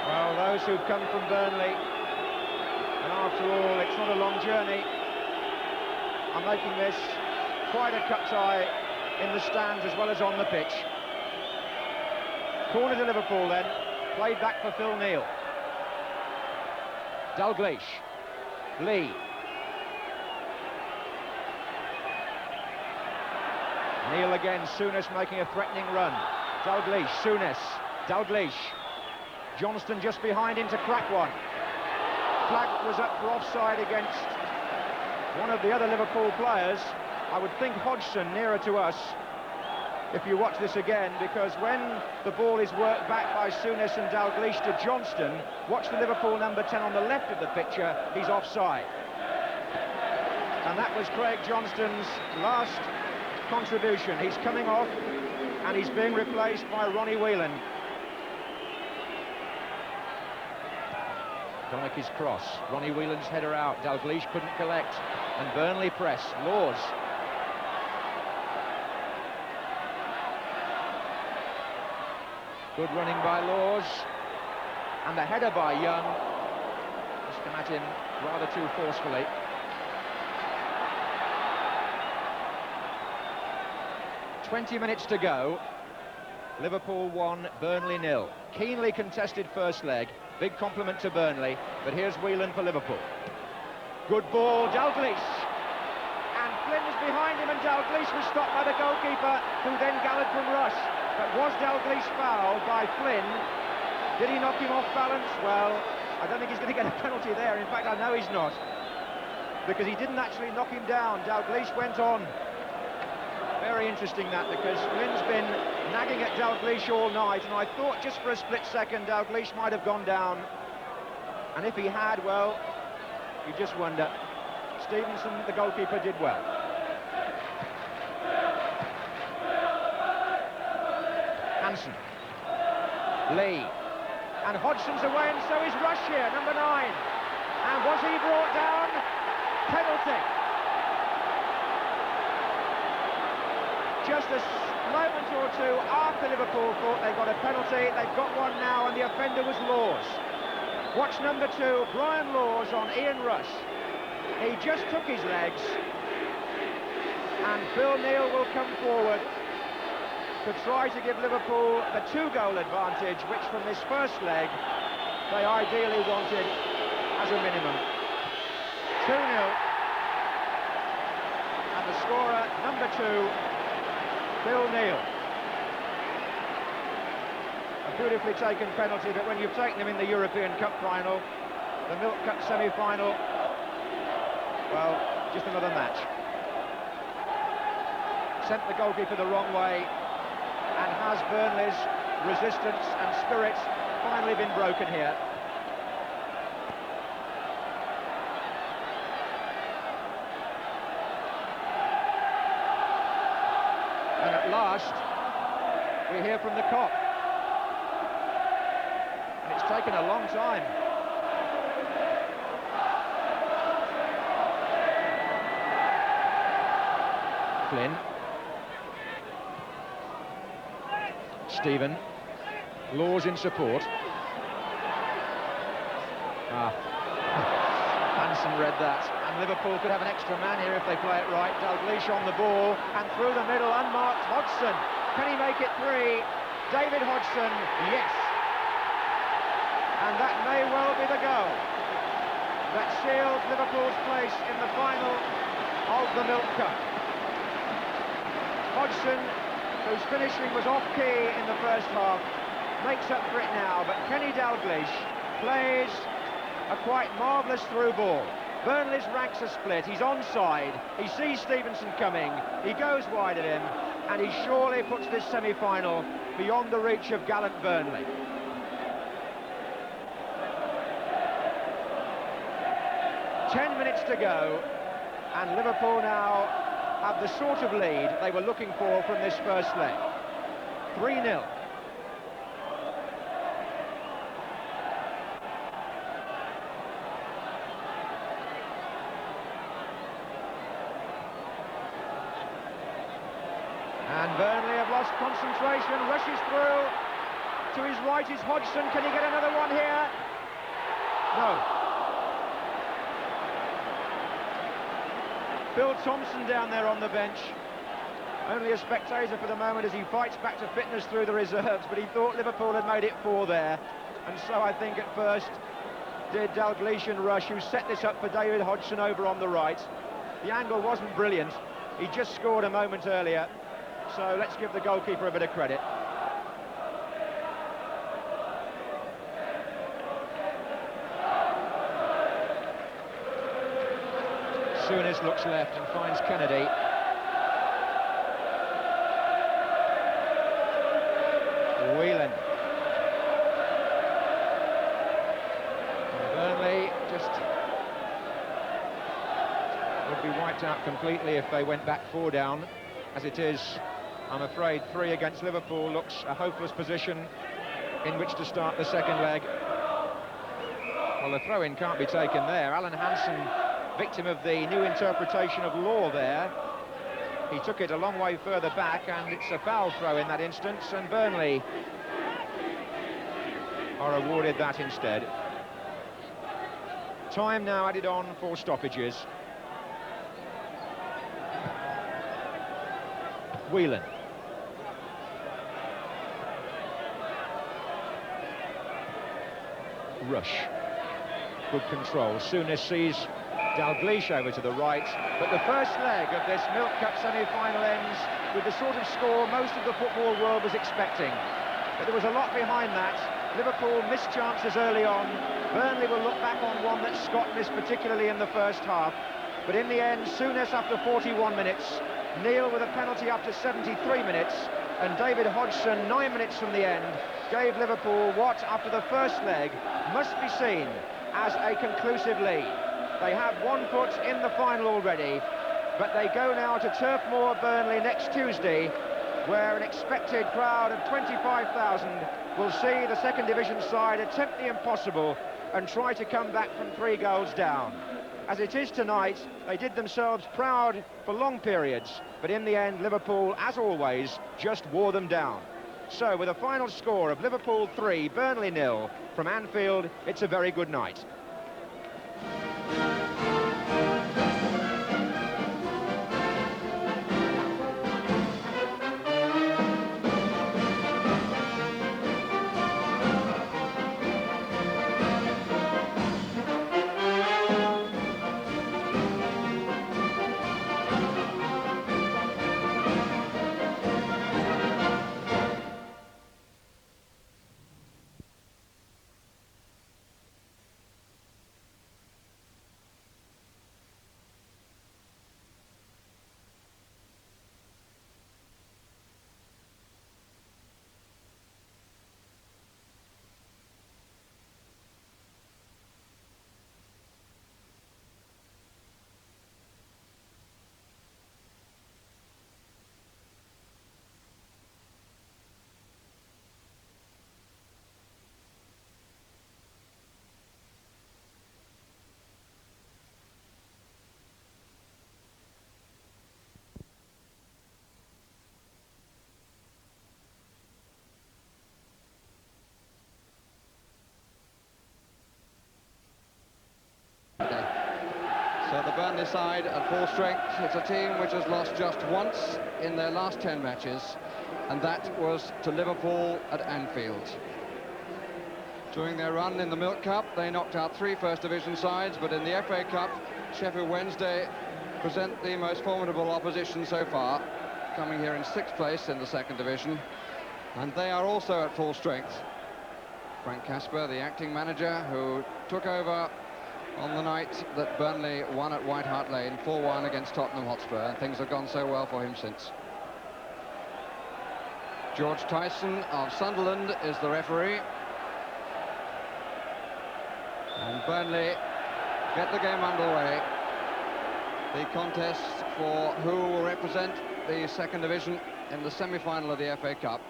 Well, those who've come from Burnley, and after all, it's not a long journey, I'm making this quite a cut-tie in the stands as well as on the pitch. Corner to Liverpool then, played back for Phil Neal. Dalglish, Lee. Neal again, Souness making a threatening run. Dalglish, Souness, Dalglish. Johnston just behind him to crack one. Flag was up for offside against one of the other Liverpool players. I would think Hodgson nearer to us if you watch this again, because when the ball is worked back by Souness and Dalglish to Johnston, watch the Liverpool number 10 on the left of the picture, he's offside. And that was Craig Johnston's last contribution. He's coming off and he's being replaced by Ronnie Whelan. Donachie's cross, Ronnie Whelan's header out, Dalglish couldn't collect, and Burnley press, Laws. Good running by Laws, and the header by Young. Just come at him rather too forcefully. "20 minutes to go. Liverpool 1, Burnley 0. Keenly contested first leg. Big compliment to Burnley, but here's Whelan for Liverpool. Good ball, Dalglish. And Flynn was behind him, and Dalglish was stopped by the goalkeeper, who then gallered from Rush. But was Dalglish fouled by Flynn? Did he knock him off balance? Well, I don't think he's going to get a penalty there. In fact, I know he's not, because he didn't actually knock him down. Dalglish went on. Very interesting that, because Flynn's been nagging at Dalglish all night, and I thought just for a split second Dalglish might have gone down. And if he had, well, you just wonder. Stevenson, the goalkeeper, did well. Hansen. Lee. And Hodgson's away, and so is Rush here, number 9. And was he brought down? Penalty. Just a moment or two after Liverpool thought they got a penalty, they've got one now, and the offender was Laws. Watch number 2, Brian Laws on Ian Rush. He just took his legs, and Phil Neal will come forward to try to give Liverpool the 2-goal advantage, which from this first leg they ideally wanted as a minimum. 2-0, and the scorer, number 2, Phil Neal. A beautifully taken penalty, but when you've taken him in the European Cup final, the Milk Cup semi-final, well, just another match. Sent the goalkeeper the wrong way, and has Burnley's resistance and spirit finally been broken here? And rushed, we hear from the Kop. And it's taken a long time. Flynn. Stephen. Laws in support. Hansen read that. And Liverpool could have an extra man here if they play it right. Dalglish on the ball. And through the middle, unmarked Hodgson. Can he make it 3? David Hodgson, yes. And that may well be the goal that seals Liverpool's place in the final of the Milk Cup. Hodgson, whose finishing was off-key in the first half, makes up for it now, but Kenny Dalglish plays a quite marvellous through ball. Burnley's ranks are split, he's onside, he sees Stevenson coming, he goes wide at him, and he surely puts this semi-final beyond the reach of gallant Burnley. Ten minutes to go, and Liverpool now have the sort of lead they were looking for from this first leg. 3-0. And Burnley have lost concentration, rushes through. To his right is Hodgson. Can he get another one here? No. Bill Thompson down there on the bench. Only a spectator for the moment as he fights back to fitness through the reserves, but he thought Liverpool had made it 4 there. And so I think at first did Dalglish and Rush, who set this up for David Hodgson over on the right. The angle wasn't brilliant. He just scored a moment earlier. So let's give the goalkeeper a bit of credit. Souness looks left and finds Kennedy. Whelan. Burnley just would be wiped out completely if they went back 4 down. As it is, I'm afraid 3 against Liverpool looks a hopeless position in which to start the second leg. Well, the throw-in can't be taken there. Alan Hansen, victim of the new interpretation of law there. He took it a long way further back, and it's a foul throw in that instance, and Burnley are awarded that instead. Time now added on for stoppages. Whelan. Rush. Good control. Souness sees Dalglish over to the right, but the first leg of this Milk Cup semi-final ends with the sort of score most of the football world was expecting. But there was a lot behind that. Liverpool missed chances early on. Burnley will look back on one that Scott missed, particularly in the first half. But in the end, Souness after 41 minutes, Neil with a penalty after 73 minutes, and David Hodgson 9 minutes from the end gave Liverpool what, after the first leg, must be seen as a conclusive lead. They have 1 foot in the final already, but they go now to Turf Moor, Burnley next Tuesday, where an expected crowd of 25,000 will see the second division side attempt the impossible and try to come back from 3 goals down. As it is tonight, they did themselves proud for long periods, but in the end, Liverpool, as always, just wore them down. So, with a final score of Liverpool 3, Burnley 0 from Anfield, it's a very good night. So the Burnley side at full strength. It's a team which has lost just once in their last 10 matches, and that was to Liverpool at Anfield. During their run in the Milk Cup, they knocked out 3 First Division sides, but in the FA Cup, Sheffield Wednesday present the most formidable opposition so far, coming here in 6th place in the 2nd Division, and they are also at full strength. F.Casper, the acting manager, who took over on the night that Burnley won at White Hart Lane 4-1 against Tottenham Hotspur, and things have gone so well for him since. George Tyson of Sunderland is the referee. And Burnley get the game underway. The contest for who will represent the 2nd Division in the semi-final of the FA Cup.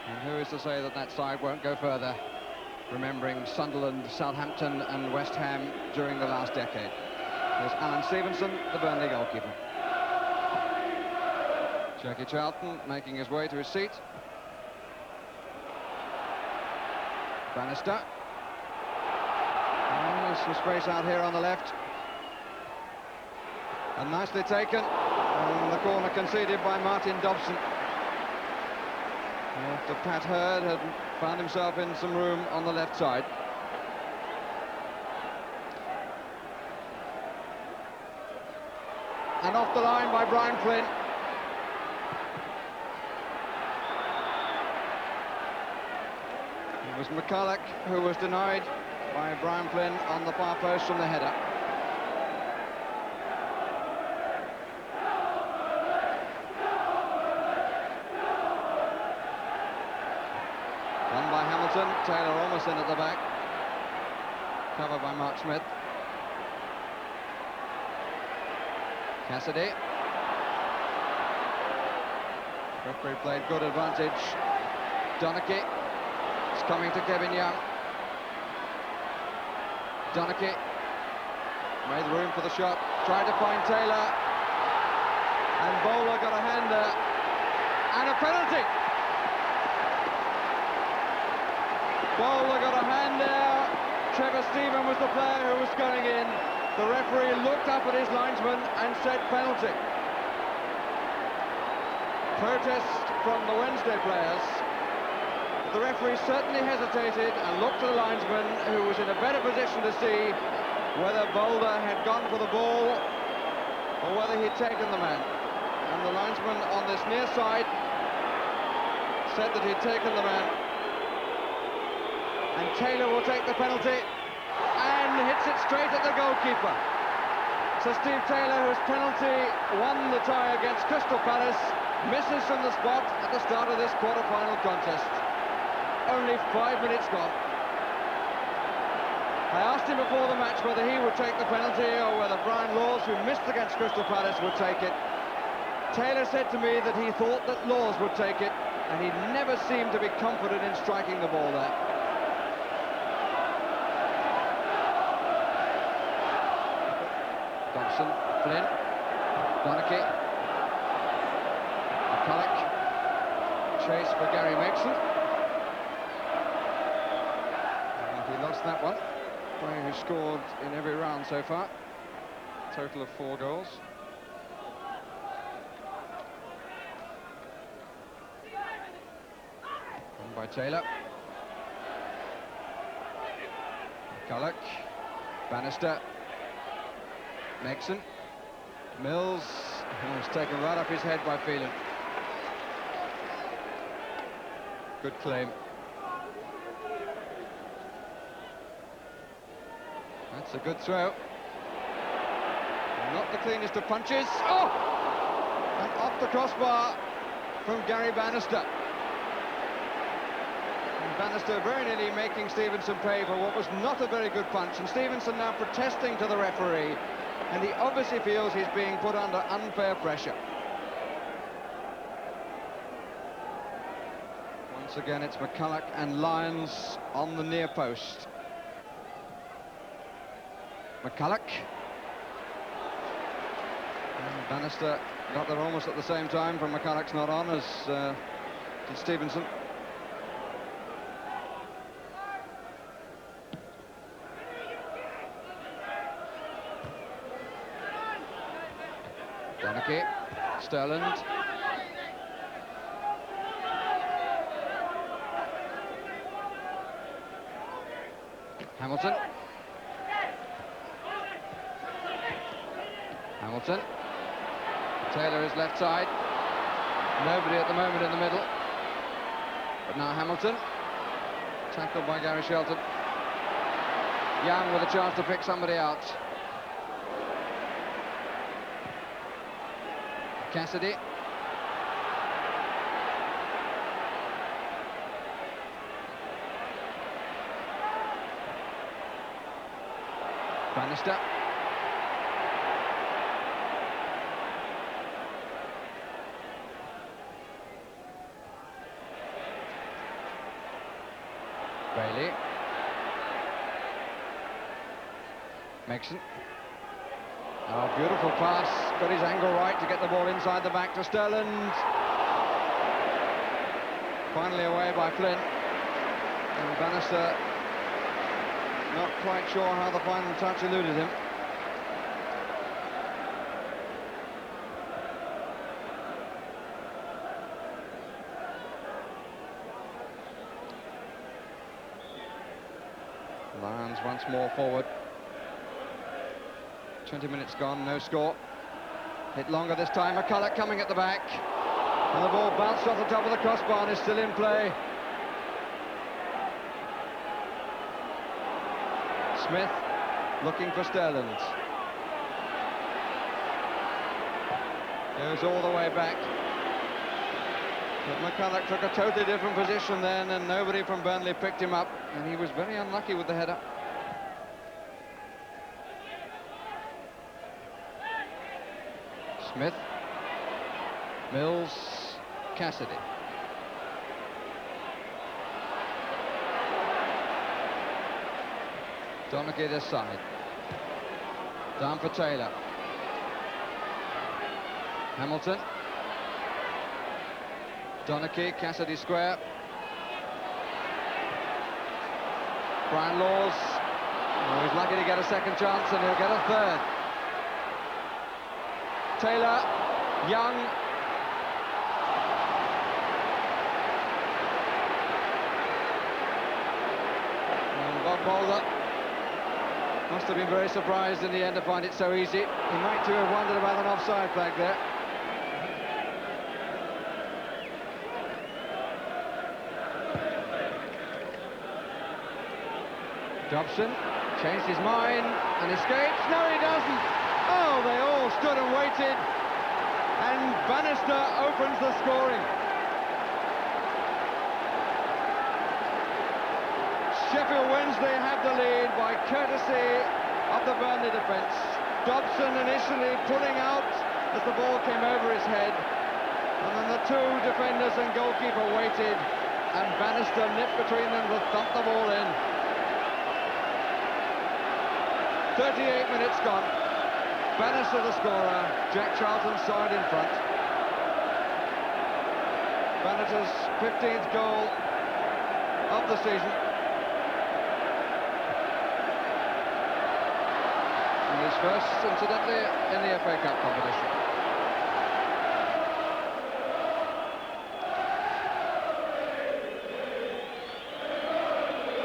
And who is to say that that side won't go further, remembering Sunderland, Southampton and West Ham during the last decade. There's Alan Stevenson, the Burnley goalkeeper. Jackie Charlton making his way to his seat. Bannister. There's some space out here on the left. And nicely taken. And the corner conceded by Martin Dobson. After Pat Hurd had found himself in some room on the left side. And off the line by Brian Flynn. It was McCulloch who was denied by Brian Flynn on the far post from the header. Won by Hamilton, Taylor almost in at the back. Covered by Mark Smith. Cassidy. Referee played good advantage. Donachie. It's coming to Kevin Young. Donachie made room for the shot, tried to find Taylor, and Bowler got a hand there, and a penalty. Bowler got a hand there. Trevor Stephen was the player who was going in. The referee looked up at his linesman and said penalty. Protest from the Wednesday players. The referee certainly hesitated and looked at the linesman, who was in a better position to see whether Boulder had gone for the ball or whether he'd taken the man. And the linesman on this near side said that he'd taken the man. And Taylor will take the penalty and hits it straight at the goalkeeper. So Steve Taylor, whose penalty won the tie against Crystal Palace, misses from the spot at the start of this quarter-final contest. Only 5 minutes gone. I asked him before the match whether he would take the penalty or whether Brian Laws, who missed against Crystal Palace, would take it. Taylor said to me that he thought that Laws would take it, and he never seemed to be confident in striking the ball there. Dobson, Flynn, Donachie, McCulloch, chase for Gary Megson. He lost that one. Player who scored in every round so far. Total of 4 goals. Won by Taylor. McCulloch. Bannister. Megson. Mills. Was taken right off his head by Phelan. Good claim. That's a good throw. Not the cleanest of punches. Oh! And off the crossbar from Gary Bannister. And Bannister very nearly making Stevenson pay for what was not a very good punch. And Stevenson now protesting to the referee. And he obviously feels he's being put under unfair pressure. Once again, it's McCulloch and Lyons on the near post. McCulloch. And Bannister got there almost at the same time, from McCulloch's not on, as did Stevenson. Donachie, Sterland. Hamilton. Hamilton. Taylor is left side. Nobody at the moment in the middle. But now Hamilton. Tackled by Gary Shelton. Young with a chance to pick somebody out. Cassidy. Bannister. Bailey. Megson. Oh, beautiful pass. Got his angle right to get the ball inside the back to Sterland. Finally away by Flynn. And Bannister not quite sure how the final touch eluded him. Lions once more forward. 20 minutes gone, no score. Hit longer this time. McCulloch coming at the back. And the ball bounced off the top of the crossbar and is still in play. Smith looking for Sterland. Goes all the way back. But McCulloch took a totally different position then, and nobody from Burnley picked him up, and he was very unlucky with the header. Smith, Mills, Cassidy. Donachie this side. Down for Taylor. Hamilton. Donachie, Cassidy square. Brian Laws. Oh, he's lucky to get a second chance, and he'll get a third. Taylor, Young. And Bob Boulder must have been very surprised in the end to find it so easy. He might too have wondered about an offside flag there. Dobson changed his mind and escapes. No, he doesn't. Oh, they all stood and waited. And Bannister opens the scoring. Sheffield Wednesday have the lead by courtesy of the Burnley defence. Dobson initially pulling out as the ball came over his head. And then the two defenders and goalkeeper waited. And Bannister nipped between them to thump the ball in. 38 minutes gone. Bannister the scorer. Jack Charlton side in front. Bannister's 15th goal of the season. And his first, incidentally, in the FA Cup competition.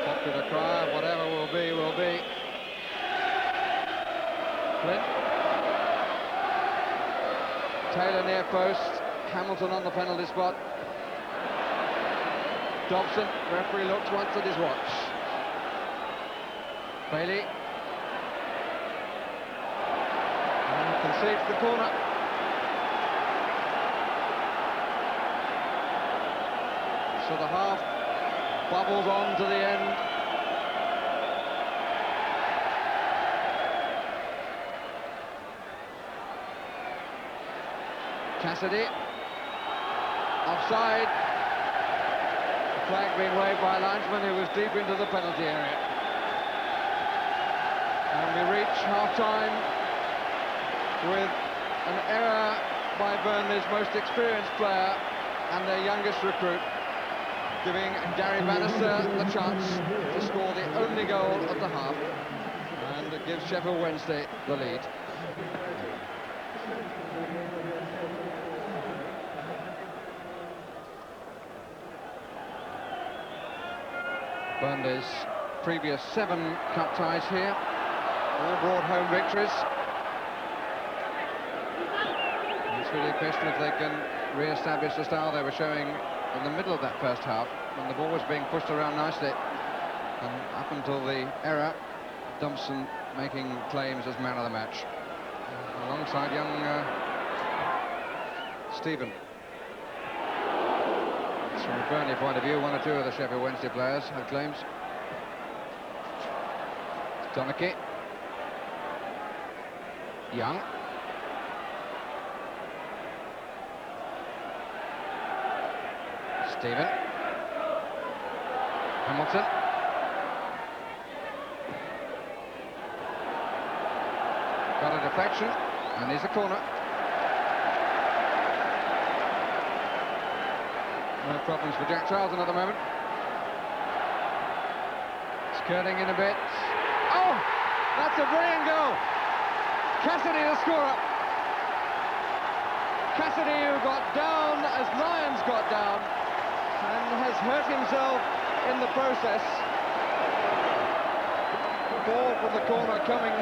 Popular cry, whatever will be, will be. Flynn. Taylor near post. Hamilton on the penalty spot. Dobson, referee looks once at his watch. Bailey. And concedes the corner. So the half bubbles on to the end. Cassidy, offside. The flag being waved by a linesman who was deep into the penalty area. And we reach half-time with an error by Burnley's most experienced player and their youngest recruit, giving Gary Bannister the chance to score the only goal of the half, and it gives Sheffield Wednesday the lead. Burnley's previous 7 cup ties here, all brought home victories. And it's really a question if they can re-establish the style they were showing in the middle of that first half, when the ball was being pushed around nicely. And up until the error, Dobson making claims as man of the match, alongside young Stephen. So from a Burnley point of view, 1 or 2 of the Sheffield Wednesday players have claims. Donachie. Young. Stephen. Hamilton. Got a deflection, and here's a corner. No problems for Jack Charlton at the moment. Skirting in a bit. Oh! That's a brilliant goal! Cassidy, the scorer. Cassidy, who got down as Lyons got down, and has hurt himself in the process. Ball from the corner coming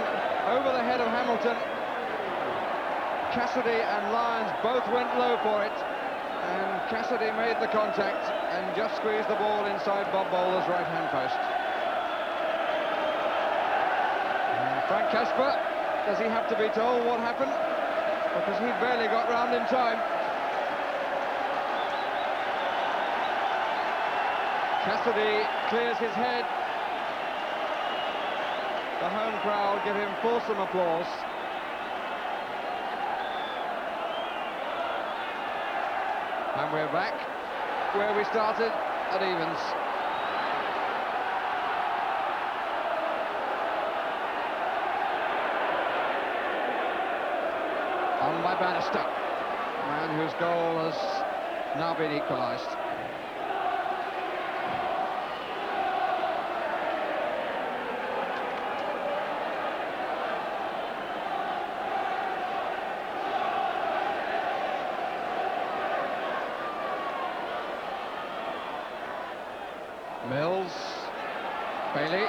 over the head of Hamilton. Cassidy and Lyons both went low for it, and Cassidy made the contact and just squeezed the ball inside Bob Bowler's right-hand post. And F.Casper, does he have to be told what happened? Because he barely got round in time. Cassidy clears his head. The home crowd give him fulsome applause. And we're back where we started, at evens. On by Bannister, a man whose goal has now been equalised. Mills, Bailey,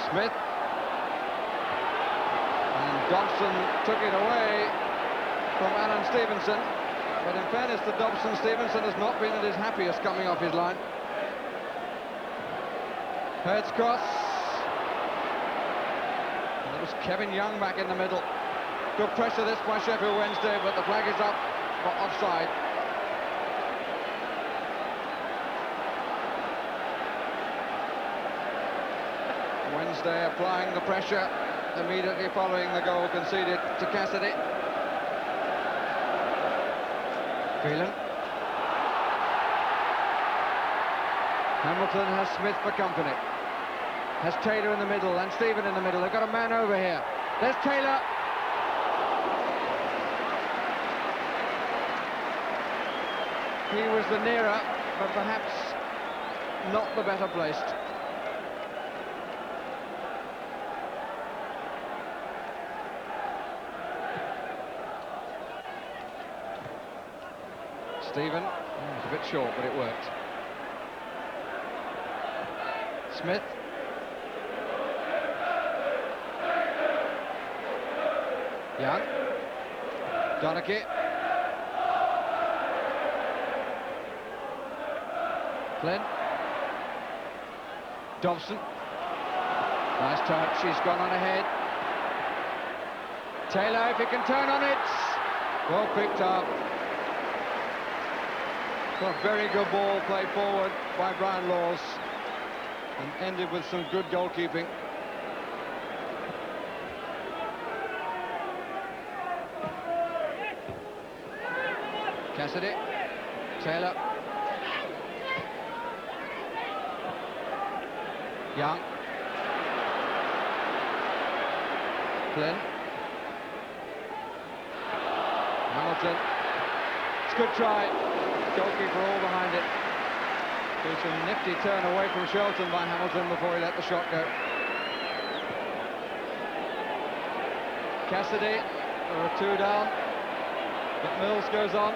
Smith, and Dobson took it away from Alan Stevenson, but in fairness to Dobson, Stevenson has not been at his happiest coming off his line. Heads cross, and it was Kevin Young back in the middle. Good pressure this by Sheffield Wednesday, but the flag is up for offside. Wednesday applying the pressure immediately following the goal conceded to Cassidy. Phelan. Hamilton has Smith for company. Has Taylor in the middle and Stephen in the middle. They've got a man over here. There's Taylor. He was the nearer, but perhaps not the better placed. Stephen, it's a bit short, but it worked. Smith. Young. Donachie. Flynn. Dobson. Nice touch, he's gone on ahead. Taylor, if he can turn on it. Well picked up. A very good ball played forward by Brian Laws and ended with some good goalkeeping. Cassidy, Taylor, Young, Flynn, Hamilton. It's a good try. Goalkeeper all behind it. There's a nifty turn away from Shelton by Hamilton before he let the shot go. Cassidy, there are 2 down, but Mills goes on.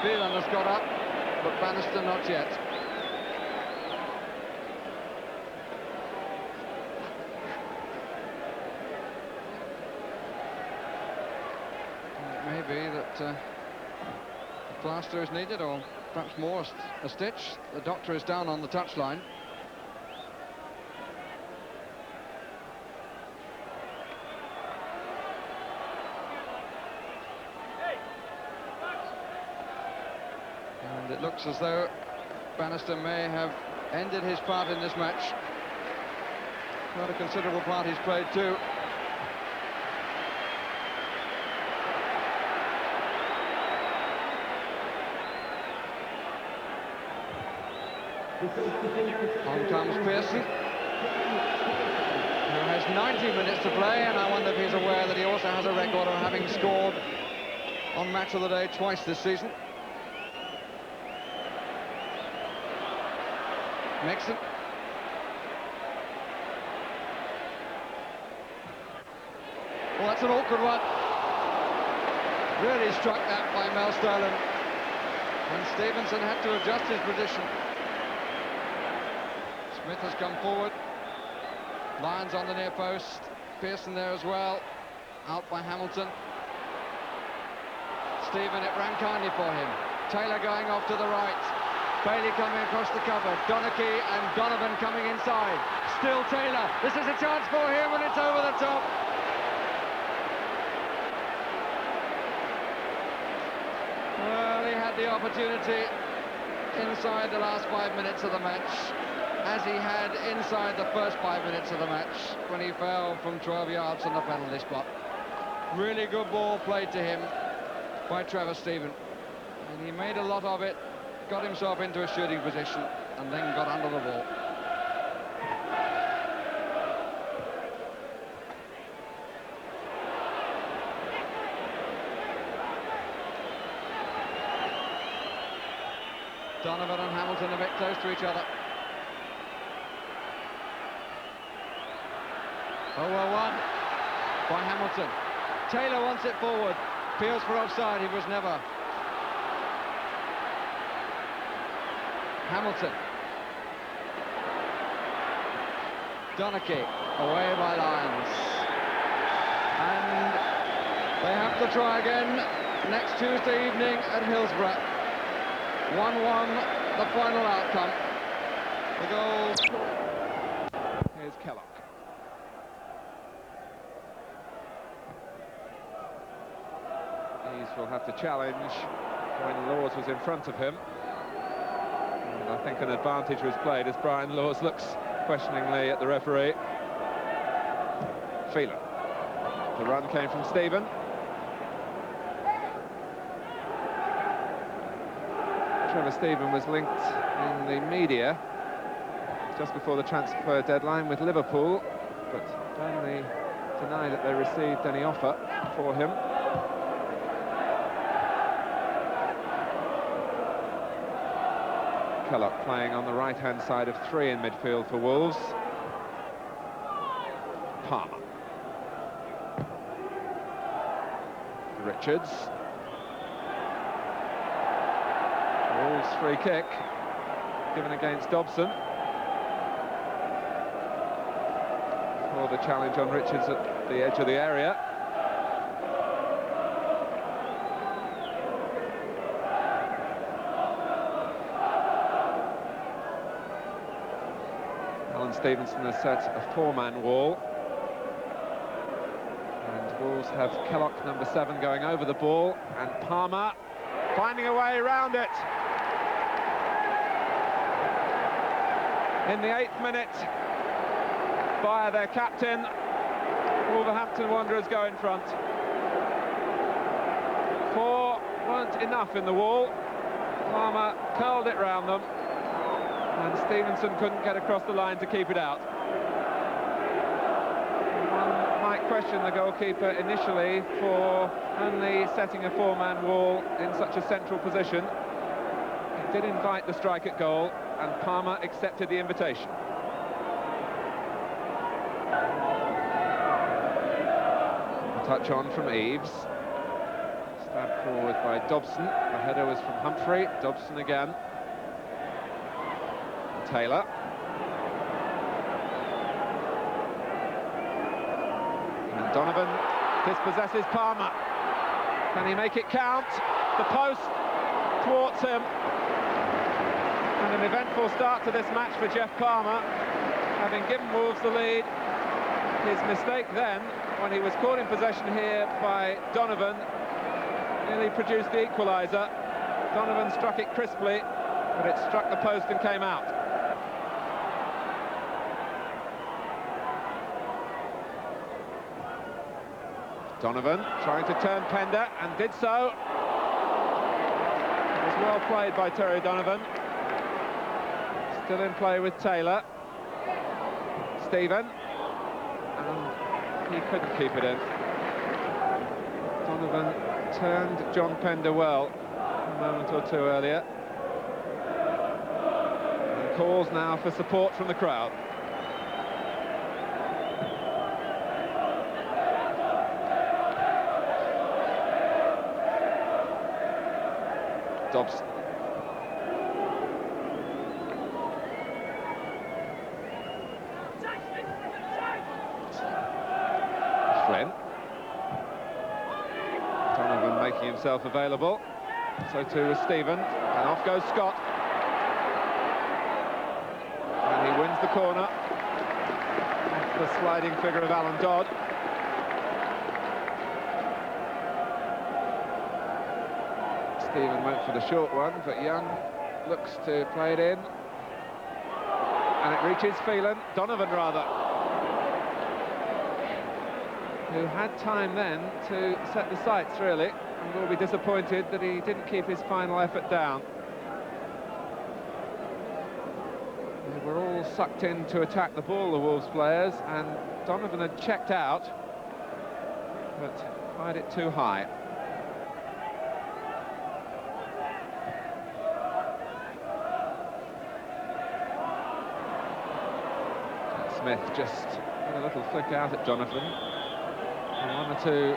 Phelan has got up. but Bannister not yet. It may be that a plaster is needed, or perhaps more, a stitch. The doctor is down on the touchline. And it looks as though Bannister may have ended his part in this match. Quite a considerable part he's played too. On comes Pearson, who has 90 minutes to play, and I wonder if he's aware that he also has a record of having scored on Match of the Day twice this season. Nixon. Well, that's an awkward one. Really struck that by Mel Sterling. And Stevenson had to adjust his position. Smith has come forward. Lyons on the near post. Pearson there as well. Out by Hamilton. Stephen, it ran kindly for him. Taylor going off to the right. Bailey coming across the cover. Donachie and Donovan coming inside. Still Taylor. This is a chance for him, and it's over the top. Well, he had the opportunity inside the last 5 minutes of the match, as he had inside the first 5 minutes of the match when he fell from 12 yards on the penalty spot. Really good ball played to him by Trevor Stephen, and he made a lot of it, got himself into a shooting position, and then got under the ball. Donovan and Hamilton a bit close to each other. 0-1 by Hamilton. Taylor wants it forward. Peels for offside, he was never. Hamilton. Donachie, away by Lyons. And they have to try again next Tuesday evening at Hillsborough. 1-1, the final outcome. The goal. Here's Kellogg. Will have to challenge when Laws was in front of him, and I think an advantage was played as Brian Laws looks questioningly at the referee. Phelan. The run came from Stephen. Trevor Stephen was linked in the media just before the transfer deadline with Liverpool, but Burnley deny that they received any offer for him. Kellogg playing on the right-hand side of three in midfield for Wolves. Palmer. Richards. Wolves free kick given against Dobson. For the challenge on Richards at the edge of the area. Stevenson has set a four-man wall, and Wolves have Kellogg, number 7, going over the ball, and Palmer finding a way around it. In the 8th minute, via their captain, Wolverhampton Wanderers go in front. 4 weren't enough in the wall. Palmer curled it round them, and Stevenson couldn't get across the line to keep it out. One might question the goalkeeper initially for only setting a four-man wall in such a central position. He did invite the strike at goal, and Palmer accepted the invitation. A touch on from Eaves. Stabbed forward by Dobson. The header was from Humphrey. Dobson again. Taylor. And Donovan dispossesses Palmer. Can he make it count? The post thwarts him. And an eventful start to this match for Jeff Palmer, having given Wolves the lead. His mistake then, when he was caught in possession here by Donovan, nearly produced the equaliser. Donovan struck it crisply, but it struck the post and came out. Donovan trying to turn Pender, and did so. It was well played by Terry Donovan. Still in play with Taylor. Stephen. And he couldn't keep it in. Donovan turned John Pender well a moment or two earlier. And calls now for support from the crowd. Dobson. Flynn. Donovan making himself available. So too was Stephen. And off goes Scott. And he wins the corner. Off the sliding figure of Alan Dodd. Stephen went for the short one, but Young looks to play it in. And it reaches Phelan, Donovan rather, who had time then to set the sights, really, and will be disappointed that he didn't keep his final effort down. They were all sucked in to attack the ball, the Wolves players, and Donovan had checked out, but fired it too high. Smith just had a little flick out at Donovan. And one or two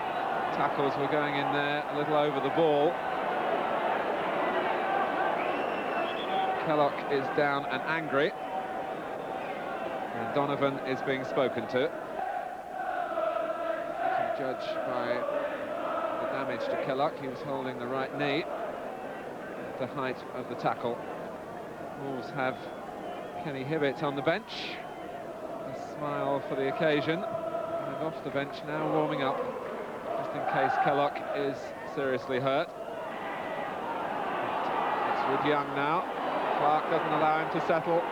tackles were going in there a little over the ball. Kellock is down and angry. And Donovan is being spoken to. You can judge by the damage to Kellock. He was holding the right knee at the height of the tackle. Wolves have Kenny Hibbett on the bench. A smile for the occasion, and off the bench now, warming up, just in case Kellock is seriously hurt. It's with Young now. Clark doesn't allow him to settle.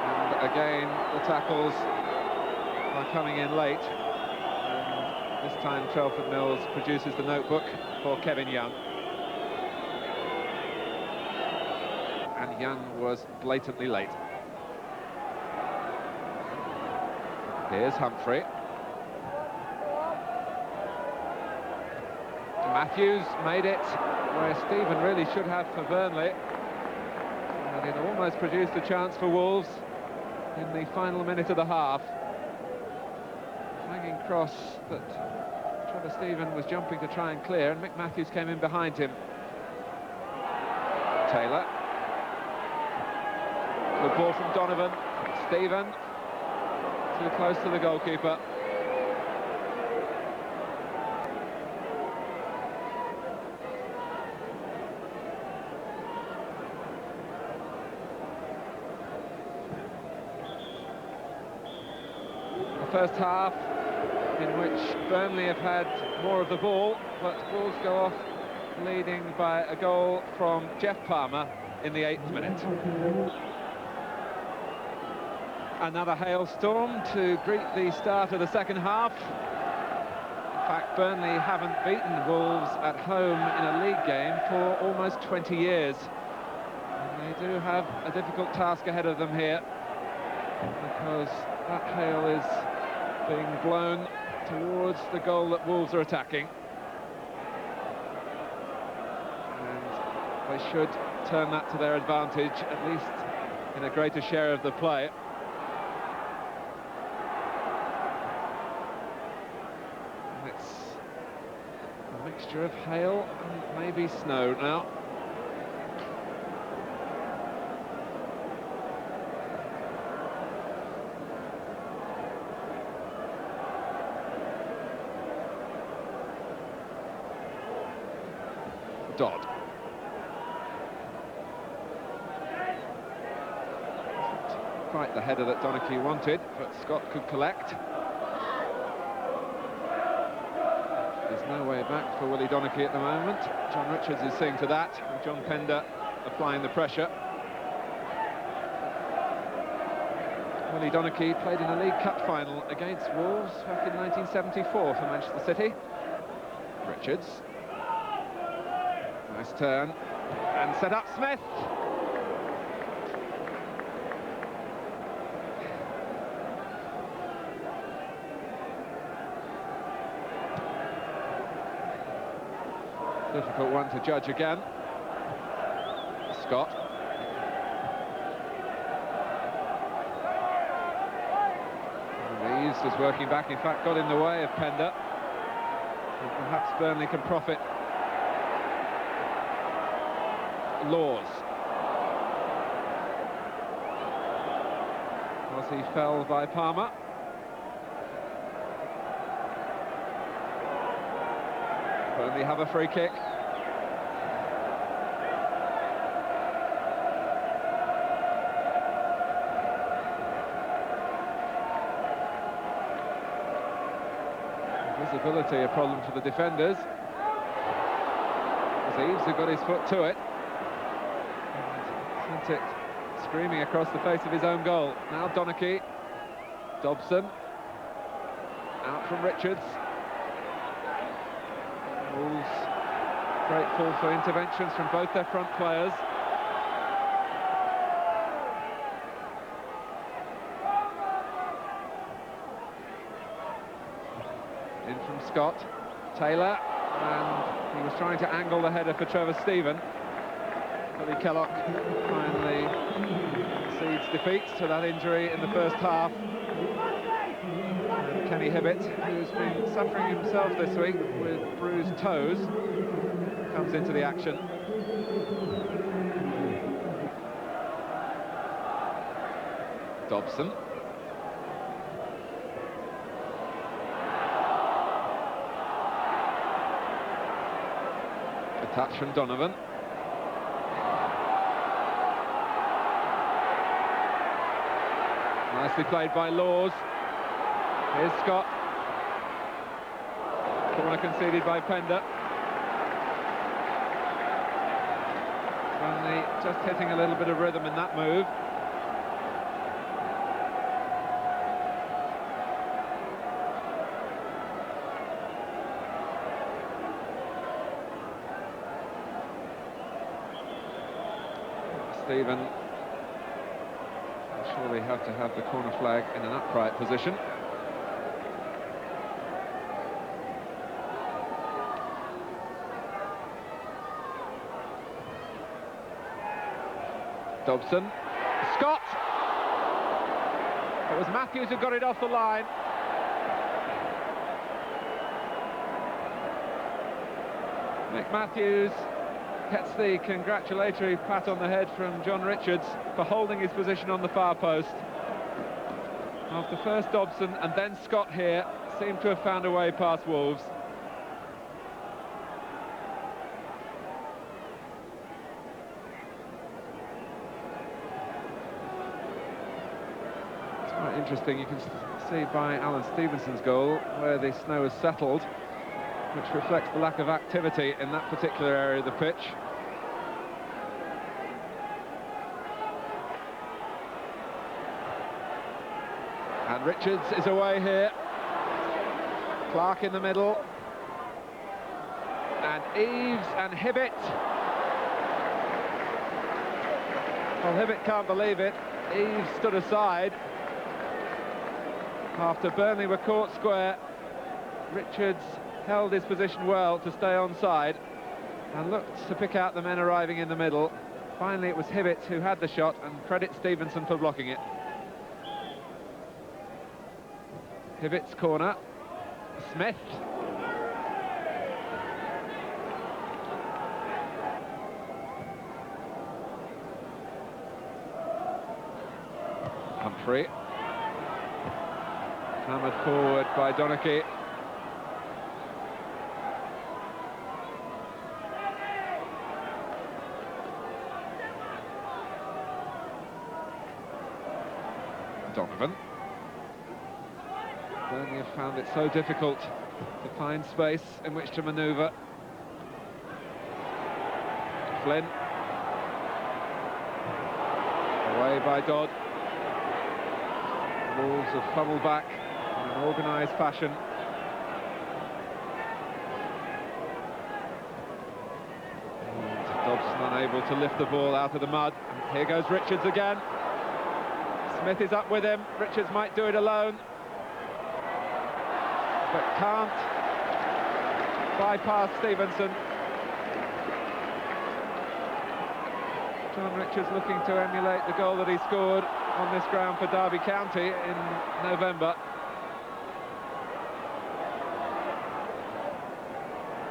And again, the tackles are coming in late. And this time, Telford Mills produces the notebook for Kevin Young. And Young was blatantly late. Here's Humphrey. Matthews made it where Stephen really should have for Burnley. And it almost produced a chance for Wolves in the final minute of the half. Hanging cross that Trevor Stephen was jumping to try and clear, and Mick Matthews came in behind him. Taylor. Good ball from Donovan. Stephen, too close to the goalkeeper. The first half in which Burnley have had more of the ball, but Wolves go off leading by a goal from Jeff Palmer in the 8th minute. Another hailstorm to greet the start of the second half. In fact, Burnley haven't beaten Wolves at home in a league game for almost 20 years. And they do have a difficult task ahead of them here, because that hail is being blown towards the goal that Wolves are attacking. And they should turn that to their advantage, at least in a greater share of the play. Of hail and maybe snow now. Dodd. Quite the header that Donachie wanted, but Scott could collect. There's no way back for Willie Donachie at the moment. John Richards is seeing to that, and John Pender applying the pressure. Willie Donachie played in a League Cup final against Wolves back in 1974 for Manchester City. Richards. Nice turn. And set up Smith. Difficult one to judge again. Scott. Reeves was working back, in fact got in the way of Pender. And perhaps Burnley can profit. Laws. Was he felled by Palmer? Burnley have a free kick. Visibility a problem for the defenders. Eves who got his foot to it. And sent it screaming across the face of his own goal. Now Donachie. Dobson. Out from Richards. Wolves grateful for interventions from both their front players. In from Scott. Taylor, and he was trying to angle the header for Trevor Stephen. Billy Kellock finally concedes defeat to that injury in the first half. And Kenny Hibbett, who's been suffering himself this week with bruised toes, comes into the action. Dobson. A touch from Donovan. Nicely played by Laws. Here's Scott. Corner conceded by Pender. Burnley just hitting a little bit of rhythm in that move. Stephen will surely have to have the corner flag in an upright position. Dobson. Scott! It was Matthews who got it off the line. Nick Matthews gets the congratulatory pat on the head from John Richards for holding his position on the far post. After first Dobson and then Scott here, seemed to have found a way past Wolves. It's quite interesting, you can see by Alan Stevenson's goal where the snow has settled, which reflects the lack of activity in that particular area of the pitch. And Richards is away here. Clark in the middle. And Eves and Hibbett. Well, Hibbett can't believe it. Eves stood aside. After Burnley were caught square, Richards held his position well to stay onside and looked to pick out the men arriving in the middle. Finally it was Hibbett who had the shot, and credit Stevenson for blocking it. Hibbett's corner. Smith. Humphrey. Hammered forward by Donachie. Donovan. Burnley have found it so difficult to find space in which to manoeuvre. Flynn. Away by Dodd. The Wolves have funneled back in an organised fashion. And Dobson unable to lift the ball out of the mud. And here goes Richards again. Smith is up with him. Richards might do it alone, but can't bypass Stevenson. John Richards looking to emulate the goal that he scored on this ground for Derby County in November.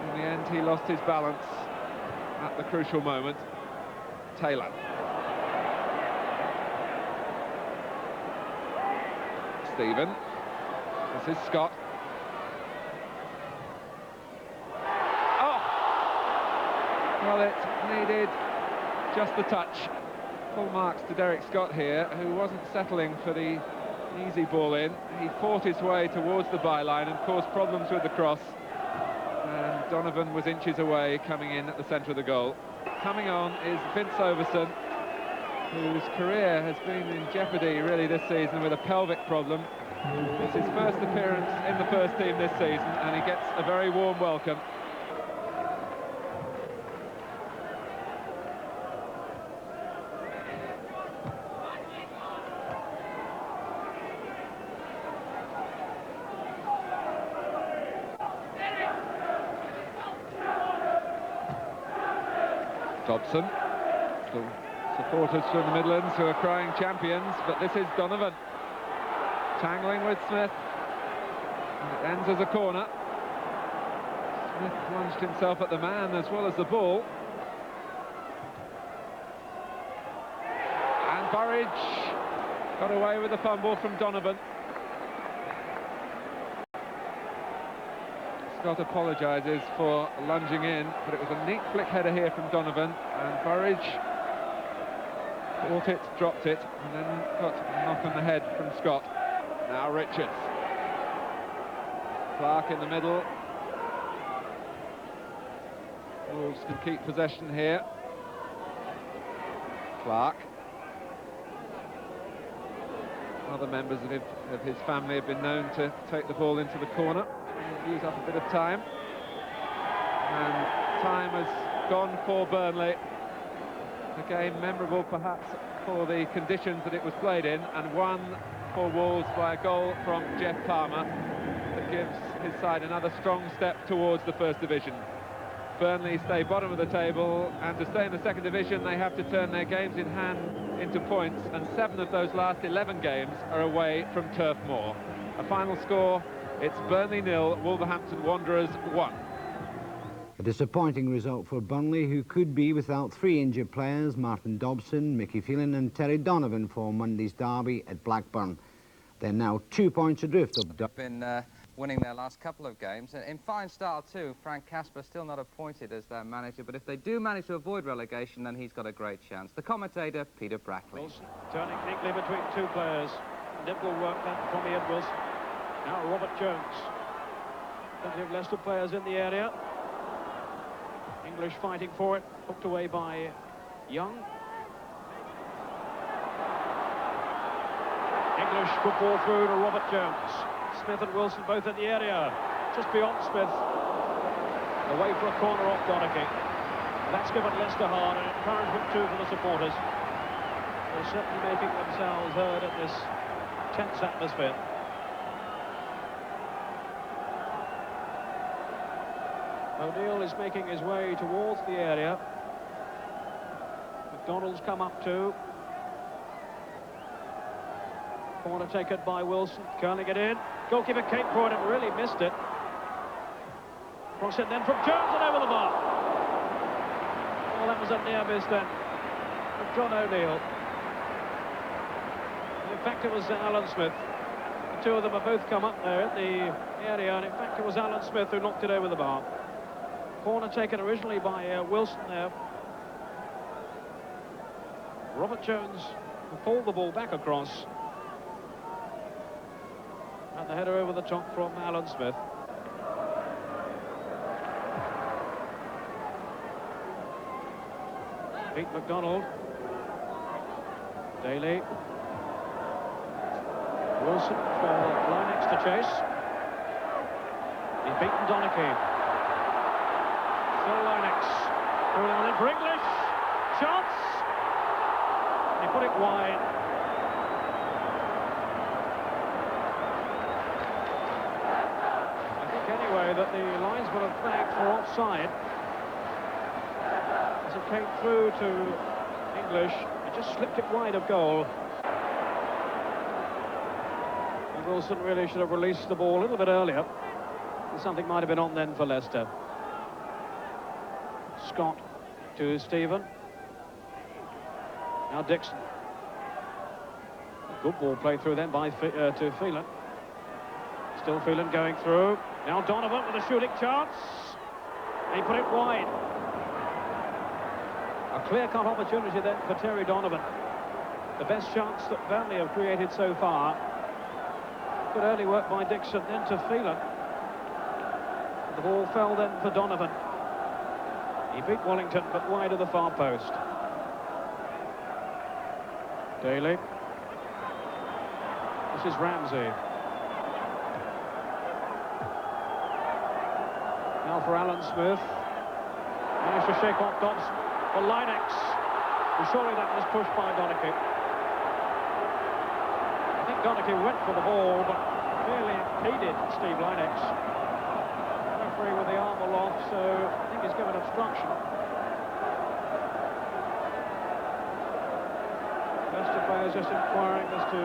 In the end, he lost his balance at the crucial moment. Taylor. Stephen. This is Scott. Oh! Well, it needed just the touch. Full marks to Derek Scott here, who wasn't settling for the easy ball in. He fought his way towards the byline and caused problems with the cross. And Donovan was inches away, coming in at the centre of the goal. Coming on is Vince Overson, whose career has been in jeopardy really this season with a pelvic problem. It's his first appearance in the first team this season, and he gets a very warm welcome. Dobson. Still supporters from the Midlands who are crying champions, but this is Donovan. Tangling with Smith. And it ends as a corner. Smith plunged himself at the man as well as the ball. And Burridge got away with the fumble from Donovan. Scott apologises for lunging in, but it was a neat flick header here from Donovan, and Burridge caught it, dropped it, and then got a knock on the head from Scott. Now Richards. Clark in the middle. Wolves can keep possession here. Clark. Other members of his family have been known to take the ball into the corner and use up a bit of time. And time has gone for Burnley. A game memorable perhaps for the conditions that it was played in, and won for Wolves by a goal from Jeff Palmer that gives his side another strong step towards the First Division. Burnley stay bottom of the table, and to stay in the Second Division they have to turn their games in hand into points, and 7 of those last 11 games are away from Turf Moor. A final score, it's Burnley 0, Wolverhampton Wanderers 1. A disappointing result for Burnley, who could be without 3 injured players, Martin Dobson, Mickey Phelan and Terry Donovan, for Monday's derby at Blackburn. They're now 2 points adrift of... They've been winning their last couple of games. In fine style too. F.Casper still not appointed as their manager, but if they do manage to avoid relegation, then he's got a great chance. The commentator, Peter Brackley. Wilson turning neatly between 2 players. Nimble work done from Ian Wilson. Now Robert Jones. Plenty of Leicester players in the area. English fighting for it, hooked away by Young. English good ball through to Robert Jones. Smith and Wilson both in the area, just beyond Smith. Away for a corner off Donaghy. That's given Leicester hard, and encouragement too for the supporters. They're certainly making themselves heard in this tense atmosphere. O'Neill is making his way towards the area. McDonald's come up too. Corner taken by Wilson, curling it in. Goalkeeper came for it and really missed it. Cross it then from Jones and over the bar. Well, that was a near miss then from John O'Neill. In fact, it was Alan Smith. The 2 of them have both come up there in the area, and in fact, it was Alan Smith who knocked it over the bar. Corner taken originally by Wilson there. Robert Jones pulled the ball back across. And the header over the top from Alan Smith. Pete McDonald. Daly. Wilson for Linux to chase. He's beaten Donachie. Still Linux. Through down in for English. Chance. He put it wide. I think anyway that the linesman had flagged for offside. As it came through to English, he just slipped it wide of goal. And Wilson really should have released the ball a little bit earlier. Something might have been on then for Leicester. Scott to Stephen. Now Dixon. Good ball played through then by to Phelan. Still Phelan going through. Now Donovan with a shooting chance. He put it wide. A clear-cut opportunity then for Terry Donovan. The best chance that Burnley have created so far. Good early work by Dixon, then to Phelan. The ball fell then for Donovan. He beat Wellington, but wide of the far post. Daly. This is Ramsey. Now for Alan Smith. Managed to shake off Dobson for Linux. And surely that was pushed by Donachie. I think Donachie went for the ball, but clearly impeded Steve Linux. Referee with the arm aloft, so I think he's given obstruction. Leicester players just inquiring as to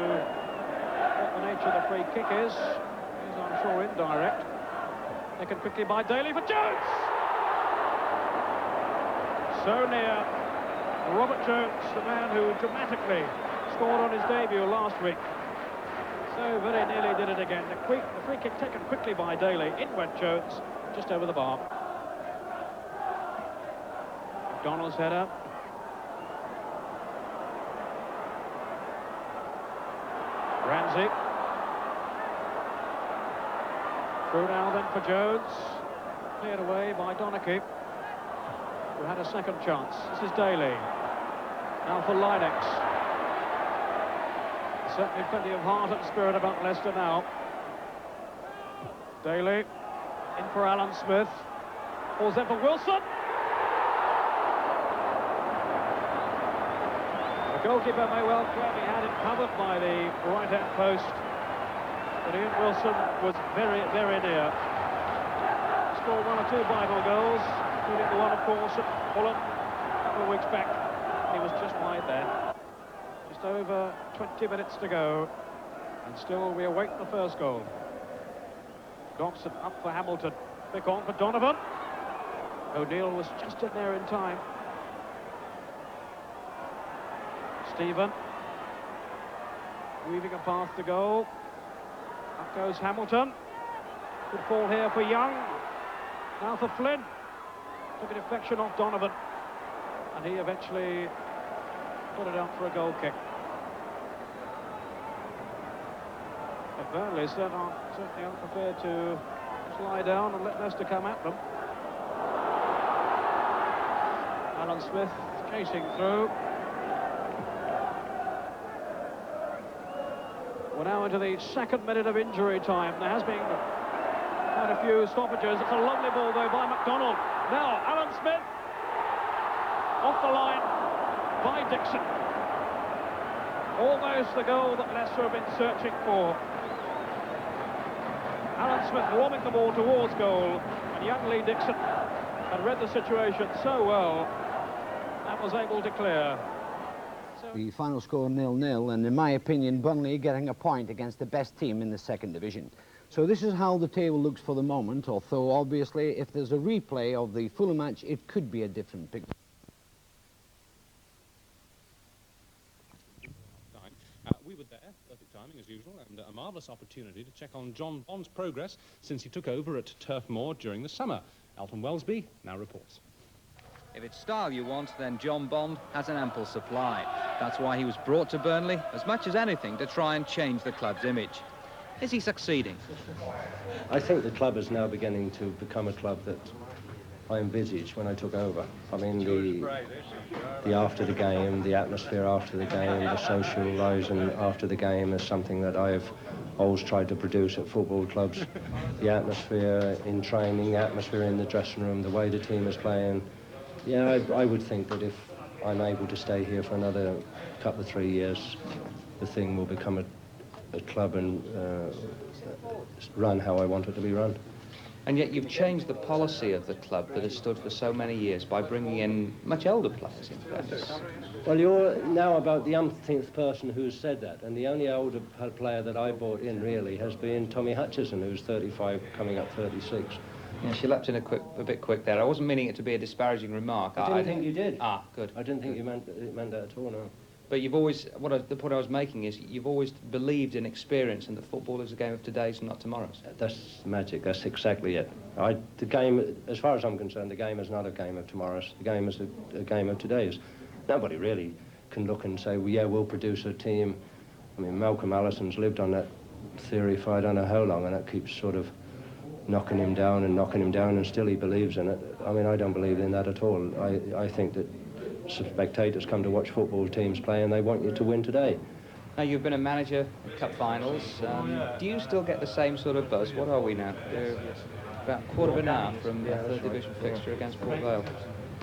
what the nature of the free kick is. It is, I'm sure, indirect. Taken quickly by Daly for Jones! So near. Robert Jones, the man who dramatically scored on his debut last week. So very nearly did it again. The free kick taken quickly by Daly. In went Jones, just over the bar. McDonald's header. Ramsey. Through now then for Jones. Cleared away by Donachie, who had a second chance. This is Daly. Now for Linux. Certainly plenty of heart and spirit about Leicester now. Daly. In for Alan Smith. Ball's there for Wilson. The goalkeeper may well claim he had it covered by the right-hand post. But Ian Wilson was very, very near. Scored one or two vital goals, including the one, of course, at Fulham a couple of weeks back. He was just wide there. Just over 20 minutes to go, and still we await the first goal. Dobson up for Hamilton. Pick on for Donovan. O'Neill was just in there in time. Stephen. Weaving a path to goal. Up goes Hamilton. Good ball here for Young. Now for Flynn. Took a deflection off Donovan. And he eventually put it out for a goal kick. But Burnley certainly aren't prepared to just lie down and let Leicester come at them. Alan Smith chasing through. We're now into the second minute of injury time. There has been quite a few stoppages. It's a lovely ball, though, by McDonald. Now, Alan Smith. Off the line by Dixon. Almost the goal that Leicester have been searching for. Alan Smith warming the ball towards goal. And young Lee Dixon had read the situation so well and was able to clear. The final score 0-0, and in my opinion, Burnley getting a point against the best team in the second division. So this is how the table looks for the moment, although obviously if there's a replay of the Fulham match, it could be a different picture. We were there, perfect timing as usual, and a marvellous opportunity to check on J.Bond's progress since he took over at Turf Moor during the summer. Alton Wellesby now reports. If it's style you want, then J.Bond has an ample supply. That's why he was brought to Burnley, as much as anything, to try and change the club's image. Is he succeeding? I think the club is now beginning to become a club that I envisaged when I took over. I mean, the after the game, the atmosphere after the game, the socialising after the game is something that I've always tried to produce at football clubs. The atmosphere in training, the atmosphere in the dressing room, the way the team is playing. Yeah, I would think that if I'm able to stay here for another couple of 3 years, the thing will become a club and run how I want it to be run. And yet you've changed the policy of the club that has stood for so many years by bringing in much older players in fairness. Well, you're now about the umpteenth person who's said that, and the only older player that I brought in really has been Tommy Hutchison, who's 35, coming up 36. Yeah, she leapt in a bit quick there. I wasn't meaning it to be a disparaging remark. I didn't think you did. Ah, good. I didn't think you meant that at all, no. But you've always, the point I was making is you've always believed in experience and that football is a game of today's and not tomorrow's. That's magic, that's exactly it. The game, as far as I'm concerned, the game is not a game of tomorrow's. The game is a game of today's. Nobody really can look and say, well, yeah, we'll produce a team. I mean, Malcolm Allison's lived on that theory for I don't know how long, and that keeps sort of knocking him down, and still he believes in it. I mean, I don't believe in that at all. I think that spectators come to watch football teams play and they want you to win today. Now, you've been a manager at cup finals. Do you still get the same sort of buzz? What are we now? We're about a quarter of an hour from the third division fixture against Port Vale.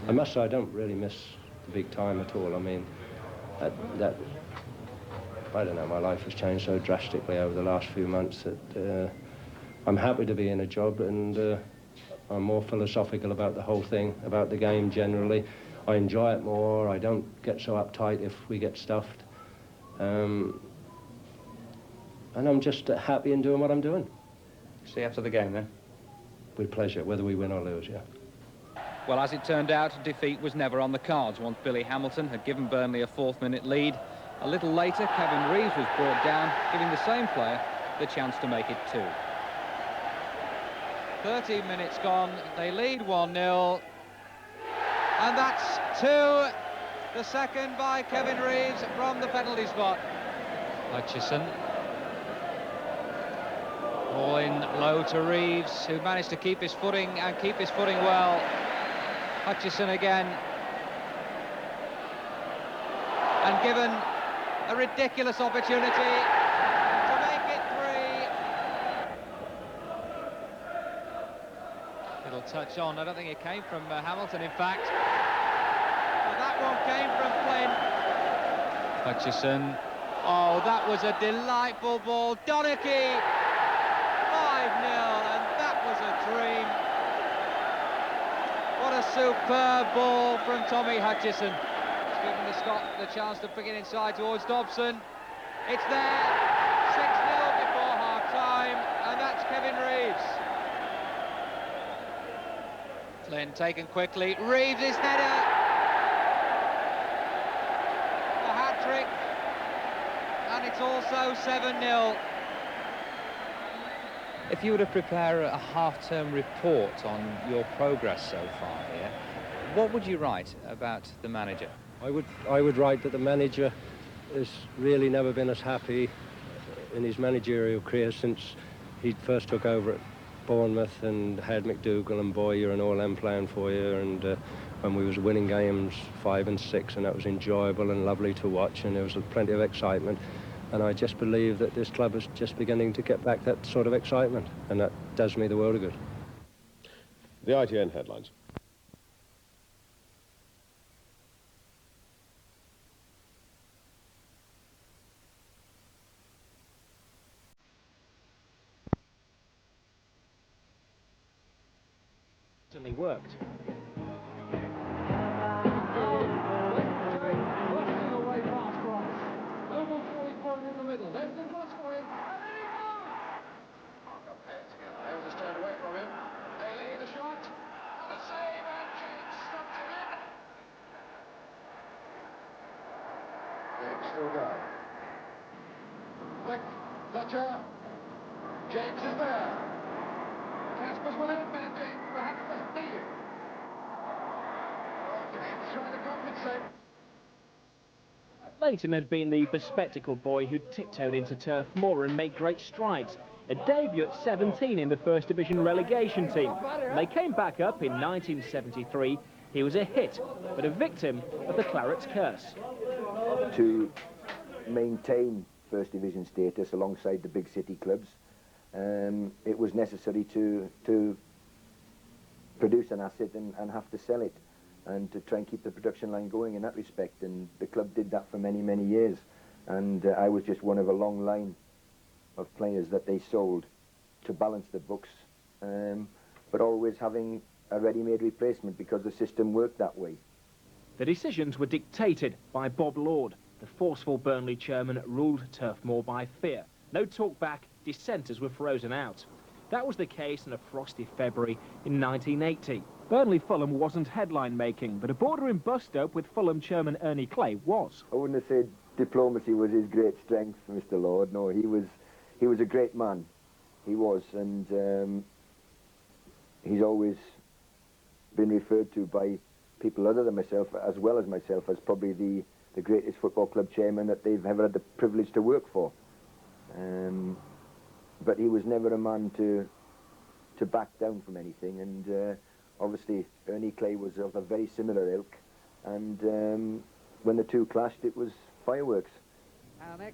I must say I don't really miss the big time at all. I mean, that I don't know, my life has changed so drastically over the last few months that I'm happy to be in a job, and I'm more philosophical about the whole thing, about the game generally. I enjoy it more. I don't get so uptight if we get stuffed. And I'm just happy in doing what I'm doing. See you after the game, then? With pleasure, whether we win or lose, yeah. Well, as it turned out, defeat was never on the cards once Billy Hamilton had given Burnley a fourth-minute lead. A little later, Kevin Reeves was brought down, giving the same player the chance to make it 2. 13 minutes gone, they lead 1-0. And that's 2, the second by Kevin Reeves from the penalty spot. Hutchison. Ball in low to Reeves, who managed to keep his footing and keep his footing well. Hutchison again. And given a ridiculous opportunity to make it 3. Little touch on. I don't think it came from Hamilton, in fact. Well, that one came from Flynn. Hutchison. Oh, that was a delightful ball. Donachie. 5-0, and that was a dream. What a superb ball from Tommy Hutchison. It's given the Scot the chance to pick it inside towards Dobson. It's there. 6-0 before half-time, and that's Kevin Reeves. Flynn taken quickly. Reeves' header. The hat-trick. And it's also 7-0. If you were to prepare a half-term report on your progress so far here, what would you write about the manager? I would write that the manager has really never been as happy in his managerial career since he first took over at Bournemouth and had McDougall and Boyer and all them playing for you, and when we was winning games 5 and 6, and that was enjoyable and lovely to watch, and there was plenty of excitement. And I just believe that this club is just beginning to get back that sort of excitement, and that does me the world of good. The ITN headlines. Certainly worked. Still going. Fletcher. James is there. Casper's within a minute, James. Perhaps that's needed. James trying to compensate. Leighton had been the bespectacled boy who tiptoed into Turf Moor and made great strides. A debut at 17 in the First Division relegation team. When they came back up in 1973, he was a hit, but a victim of the Claret's curse. To maintain First Division status alongside the big city clubs, it was necessary to produce an asset and have to sell it, and to try and keep the production line going in that respect, and the club did that for many, many years, and I was just one of a long line of players that they sold to balance the books, but always having a ready-made replacement because the system worked that way. The decisions were dictated by Bob Lord. The forceful Burnley chairman ruled Turf Moor by fear. No talk back, dissenters were frozen out. That was the case in a frosty February in 1980. Burnley Fulham wasn't headline making, but a bordering bust-up with Fulham chairman Ernie Clay was. I wouldn't have said diplomacy was his great strength, Mr. Lord. No, he was a great man. He was, and he's always been referred to by people other than myself, as well as myself, as probably the greatest football club chairman that they've ever had the privilege to work for. But he was never a man to back down from anything, and obviously Ernie Clay was of a very similar ilk, and when the two clashed, it was fireworks.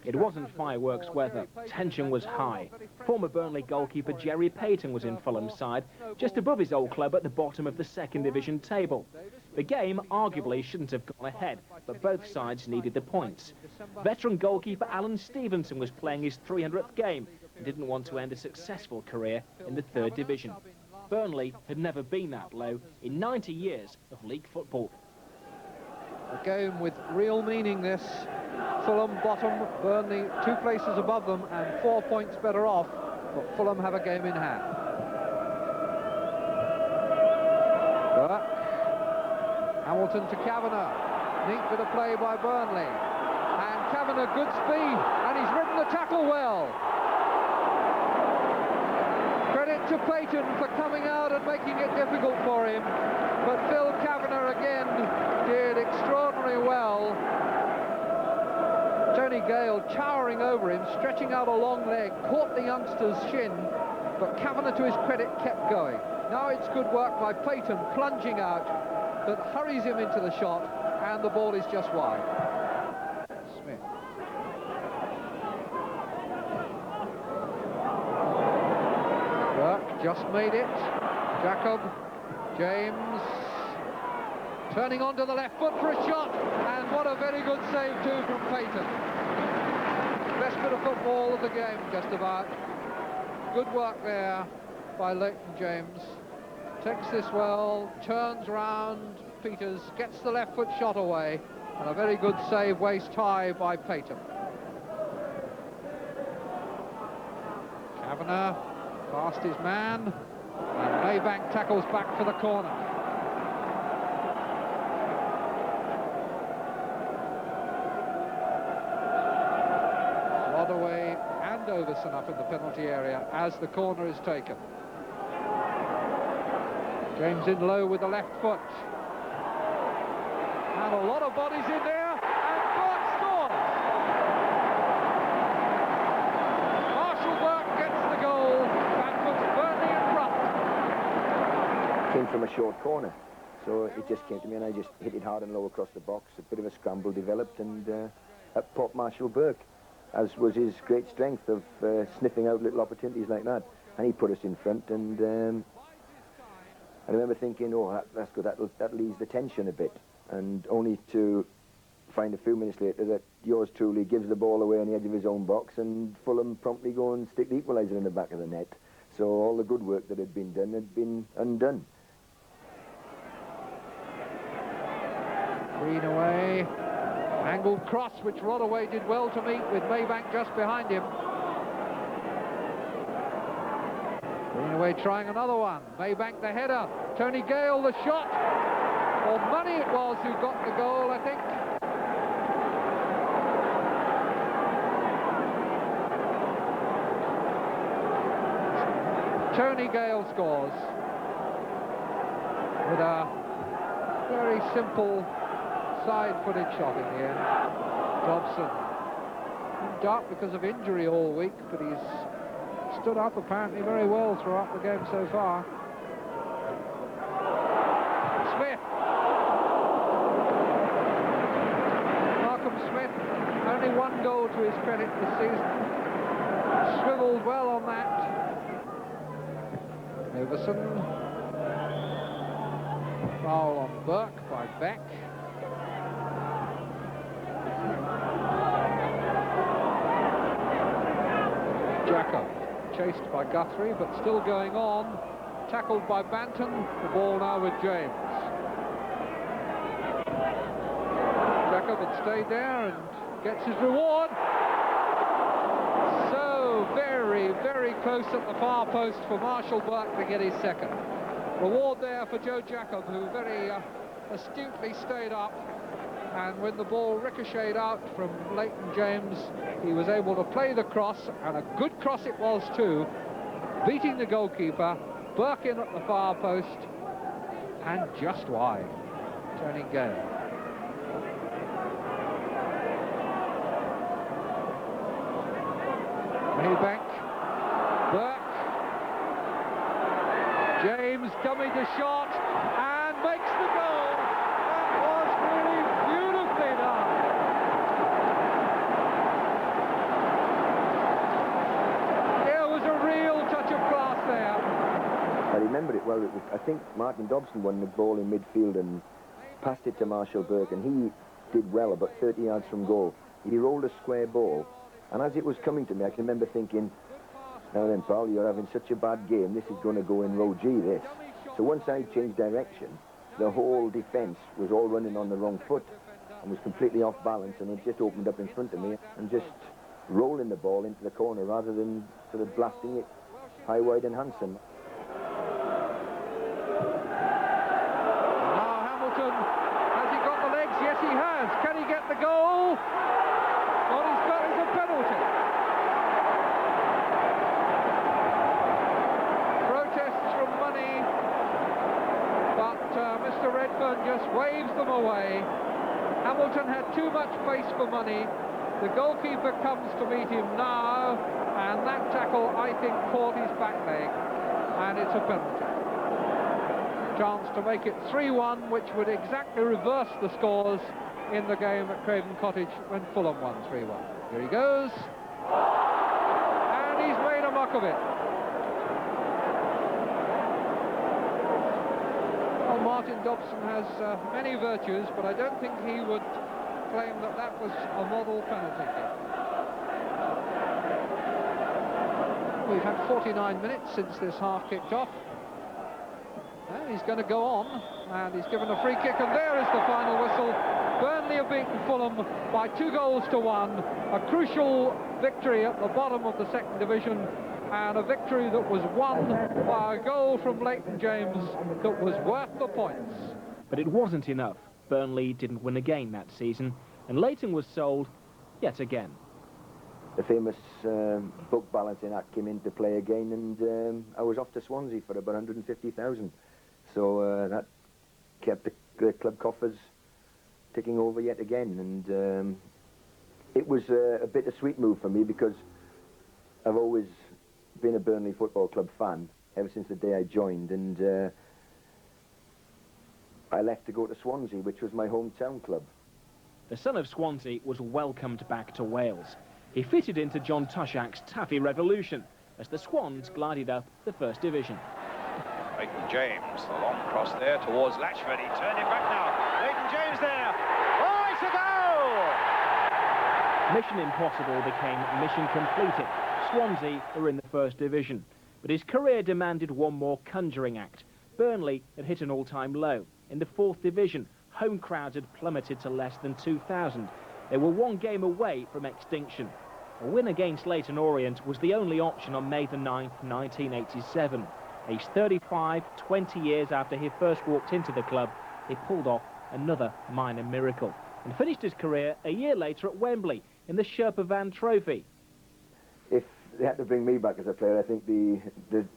It wasn't fireworks weather. Tension was high. Former Burnley goalkeeper Jerry Payton was in Fulham's side, just above his old club at the bottom of the second division table. The game arguably shouldn't have gone ahead, but both sides needed the points. Veteran goalkeeper Alan Stevenson was playing his 300th game and didn't want to end a successful career in the third division. Burnley had never been that low in 90 years of league football. A game with real meaning, this. Fulham bottom, Burnley 2 places above them and 4 points better off, but Fulham have a game in hand. Burke. Hamilton to Kavanagh. Neat bit of play by Burnley. And Kavanagh, good speed, and he's ridden the tackle well. Credit to Payton for coming out and making it difficult for him, but Phil Kavanagh again did extraordinarily well. Tony Gale towering over him, stretching out a long leg, caught the youngster's shin, but Kavanagh, to his credit, kept going. Now it's good work by Payton, plunging out, that hurries him into the shot, and the ball is just wide. Smith. Burke just made it. Jacob, James, turning onto the left foot for a shot, and what a very good save too from Payton. Best bit of football of the game, just about. Good work there by Leighton James. Takes this well, turns round, Peters gets the left foot shot away, and a very good save waist high by Payton. Kavanagh past his man, and Maybank tackles back for the corner. Rodaway and Overson up in the penalty area as the corner is taken. James in low with the left foot. And a lot of bodies in there, and Burke scores! Marshall Burke gets the goal and puts Burnley in front. Came from a short corner, so it just came to me and I just hit it hard and low across the box. A bit of a scramble developed, and up popped Marshall Burke, as was his great strength of sniffing out little opportunities like that, and he put us in front. And I remember thinking, oh, that's good, that'll ease the tension a bit, and only to find a few minutes later that yours truly gives the ball away on the edge of his own box, and Fulham promptly go and stick the equaliser in the back of the net. So all the good work that had been done had been undone. Green away, angled cross which Rodaway did well to meet with Maybank just behind him. Greenaway trying another one. Maybank the header. Tony Gale the shot. Or Money it was who got the goal, I think. Tony Gale scores with a very simple side-footed shot in the end. Dobson. In dark because of injury all week, but he's stood up apparently very well throughout the game so far. Smith. Markham Smith, only 1 goal to his credit this season. Swiveled well on that. Overson. Foul on Burke by Beck. Jacob chased by Guthrie, but still going on. Tackled by Banton. The ball now with James. Jacob had stayed there and gets his reward. So very, very close at the far post for Marshall Burke to get his second. Reward there for Joe Jacob, who very astutely stayed up, and when the ball ricocheted out from Leighton James, he was able to play the cross, and a good cross it was too, beating the goalkeeper. Burke in at the far post, and just wide, turning game. Maybank, Burke, James coming to shot and makes the goal. That was really beautifully done. There was a real touch of class there. I remember it well. I think Martin Dobson won the ball in midfield and passed it to Marshall Burke, and he did well about 30 yards from goal. He rolled a square ball, and as it was coming to me, I can remember thinking, now then, Paul, you're having such a bad game, this is going to go in row G, this. So once I changed direction, the whole defence was all running on the wrong foot and was completely off balance, and it just opened up in front of me and just rolling the ball into the corner rather than sort of blasting it high, wide and handsome. Now Hamilton, has he got the legs? Yes, he has. Can he get the goal? What he's got is a penalty. Protests from Money, but Mr. Redfern just waves them away. Hamilton had too much pace for Money. The goalkeeper comes to meet him now, and that tackle, I think, caught his back leg, and it's a penalty. Chance to make it 3-1, which would exactly reverse the scores in the game at Craven Cottage when Fulham won 3-1. Here he goes, and he's made a muck of it. Well, Martin Dobson has many virtues, but I don't think he would claim that that was a model penalty kick. We've had 49 minutes since this half kicked off. And he's going to go on, and he's given a free kick, and there is the final whistle. Burnley have beaten Fulham by 2-1. A crucial victory at the bottom of the second division, and a victory that was won by a goal from Leighton James that was worth the points. But it wasn't enough. Burnley didn't win again that season, and Leighton was sold yet again. The famous book balancing act came into play again, and I was off to Swansea for about 150,000. So that kept the club coffers ticking over yet again, and it was a bittersweet move for me because I've always been a Burnley Football Club fan ever since the day I joined, and I left to go to Swansea, which was my hometown club. The son of Swansea was welcomed back to Wales. He fitted into John Tushak's taffy revolution as the Swans glided up the First Division. Leighton James, the long cross there towards Latchford. He turned it back now. Leighton James there. Oh, it's a goal! Mission impossible became mission completed. Swansea were in the First Division, but his career demanded one more conjuring act. Burnley had hit an all-time low. In the Fourth Division, home crowds had plummeted to less than 2,000. They were one game away from extinction. A win against Leighton Orient was the only option on May the 9th, 1987. Aged 35, 20 years after he first walked into the club, he pulled off another minor miracle and finished his career a year later at Wembley in the Sherpa Van Trophy. If they had to bring me back as a player, I think the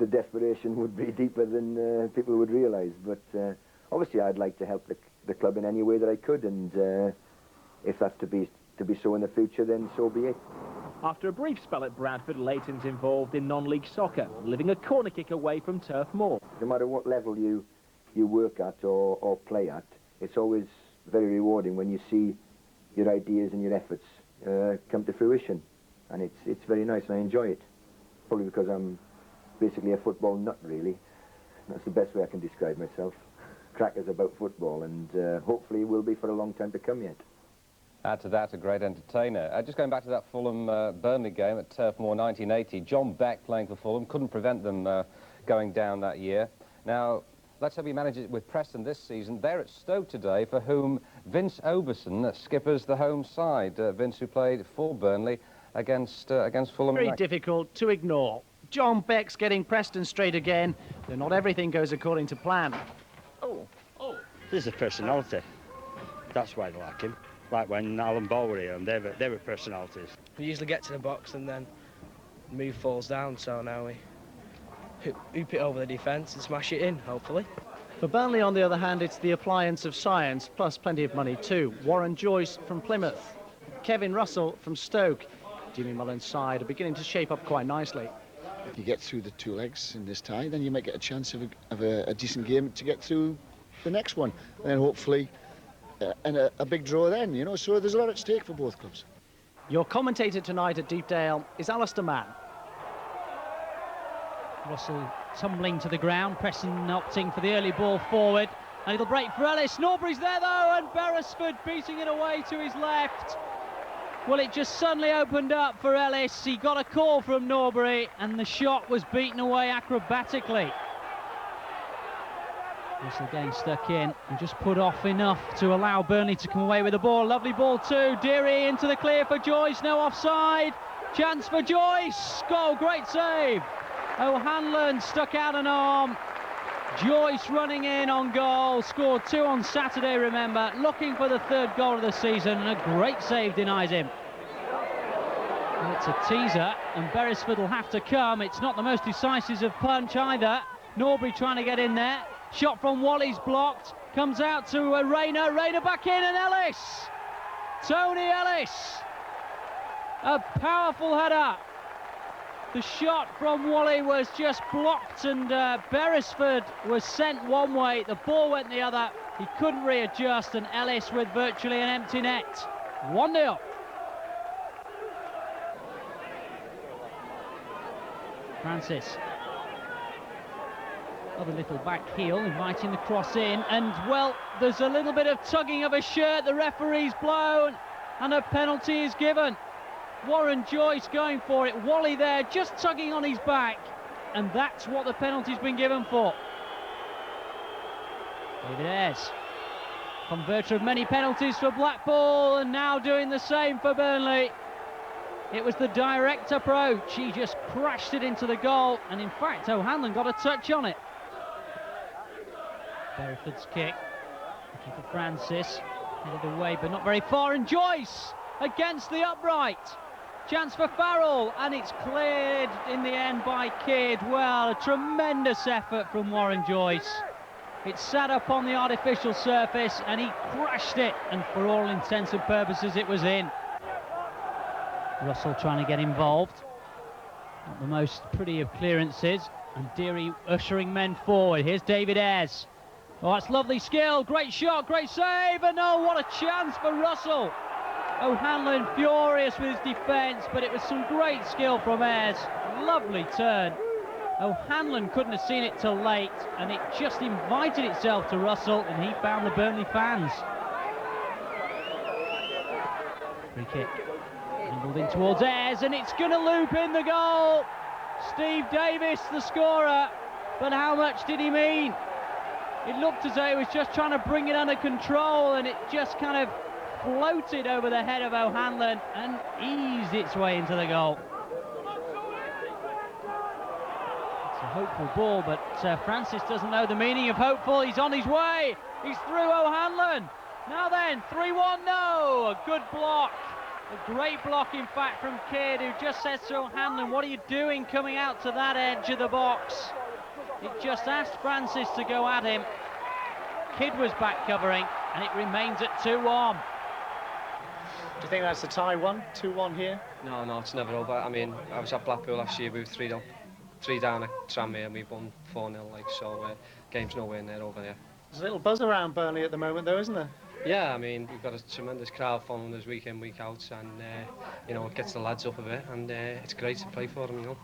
desperation would be deeper than people would realise. But obviously I'd like to help the club in any way that I could, and if that's to be to be so in the future, then so be it. After a brief spell at Bradford, Leighton's involved in non-league soccer, living a corner kick away from Turf Moor. No matter what level you work at or play at, it's always very rewarding when you see your ideas and your efforts come to fruition, and it's very nice, and I enjoy it. Probably because I'm basically a football nut, really. That's the best way I can describe myself. Crackers about football, and hopefully will be for a long time to come yet. Add to that, a great entertainer. Just going back to that Fulham-Burnley game at Turf Moor 1980, John Beck playing for Fulham couldn't prevent them going down that year. Now, let's hope he manages it with Preston this season. They're at Stoke today, for whom Vince Oberson skippers the home side. Vince, who played for Burnley against Fulham. Very difficult to ignore. John Beck's getting Preston straight again, though not everything goes according to plan. Oh, there's a personality. That's why I like him. Like when Alan Ball were here, and they were personalities. We usually get to the box and then the move falls down, so now we hoop it over the defence and smash it in, hopefully. For Burnley, on the other hand, it's the appliance of science, plus plenty of money too. Warren Joyce from Plymouth, Kevin Russell from Stoke. Jimmy Mullen's side are beginning to shape up quite nicely. If you get through the two legs in this tie, then you might get a chance of a decent game to get through the next one, and then hopefully and a big draw then, you know, so there's a lot at stake for both clubs. Your commentator tonight at Deepdale is Alistair Mann. Russell tumbling to the ground, Preston opting for the early ball forward, and it'll break for Ellis. Norbury's there though, and Beresford beating it away to his left. Well, it just suddenly opened up for Ellis. He got a call from Norbury, and the shot was beaten away acrobatically. Russell getting stuck in and just put off enough to allow Burnley to come away with the ball. Lovely ball too. Deary into the clear for Joyce. No offside. Chance for Joyce. Goal, great save. O'Hanlon stuck out an arm. Joyce running in on goal. Scored 2 on Saturday, remember. Looking for the 3rd goal of the season, and a great save denies him. And it's a teaser, and Beresford will have to come. It's not the most decisive of punch either. Norbury trying to get in there. Shot from Wally's blocked, comes out to Rayner back in, and Ellis! Tony Ellis! A powerful header. The shot from Wally was just blocked, and Beresford was sent one way, the ball went the other. He couldn't readjust, and Ellis with virtually an empty net. 1-0. Francis. Other little back heel, inviting the cross in, and well, there's a little bit of tugging of a shirt, the referee's blown, and a penalty is given. Warren Joyce going for it, Wally there, just tugging on his back, and that's what the penalty's been given for. David Ayres, converter of many penalties for Blackpool, and now doing the same for Burnley. It was the direct approach, he just crashed it into the goal, and in fact O'Hanlon got a touch on it. Beresford's kick, looking for Francis, headed away but not very far, and Joyce against the upright. Chance for Farrell, and it's cleared in the end by Kidd. Well, a tremendous effort from Warren Joyce. It sat up on the artificial surface and he crashed it, and for all intents and purposes it was in. Russell trying to get involved. Not the most pretty of clearances, and Deary ushering men forward. Here's David Ayres. Oh, that's lovely skill, great shot, great save, and oh, what a chance for Russell. O'Hanlon furious with his defence, but it was some great skill from Ayres. Lovely turn. O'Hanlon couldn't have seen it till late, and it just invited itself to Russell, and he found the Burnley fans. Free kick. Angled in towards Ayres, and it's going to loop in the goal. Steve Davis, the scorer, but how much did he mean? It looked as though he was just trying to bring it under control, and it just kind of floated over the head of O'Hanlon and eased its way into the goal. It's a hopeful ball, but Francis doesn't know the meaning of hopeful. He's on his way. He's through O'Hanlon. Now then, 3-1, no! A good block. A great block, in fact, from Kidd, who just says to O'Hanlon, what are you doing coming out to that edge of the box? It just asked Francis to go at him. Kidd was back covering, and it remains at 2-1. Do you think that's the tie one, 2-1 here? No, it's never over. I mean, I was at Blackpool last year, we were 3 down at Tranmere and we won 4-0, like, so game's nowhere near over there. There's a little buzz around Burnley at the moment, though, isn't there? Yeah, I mean, we've got a tremendous crowd following us week in, week out, and, you know, it gets the lads up a bit, and it's great to play for them, you know.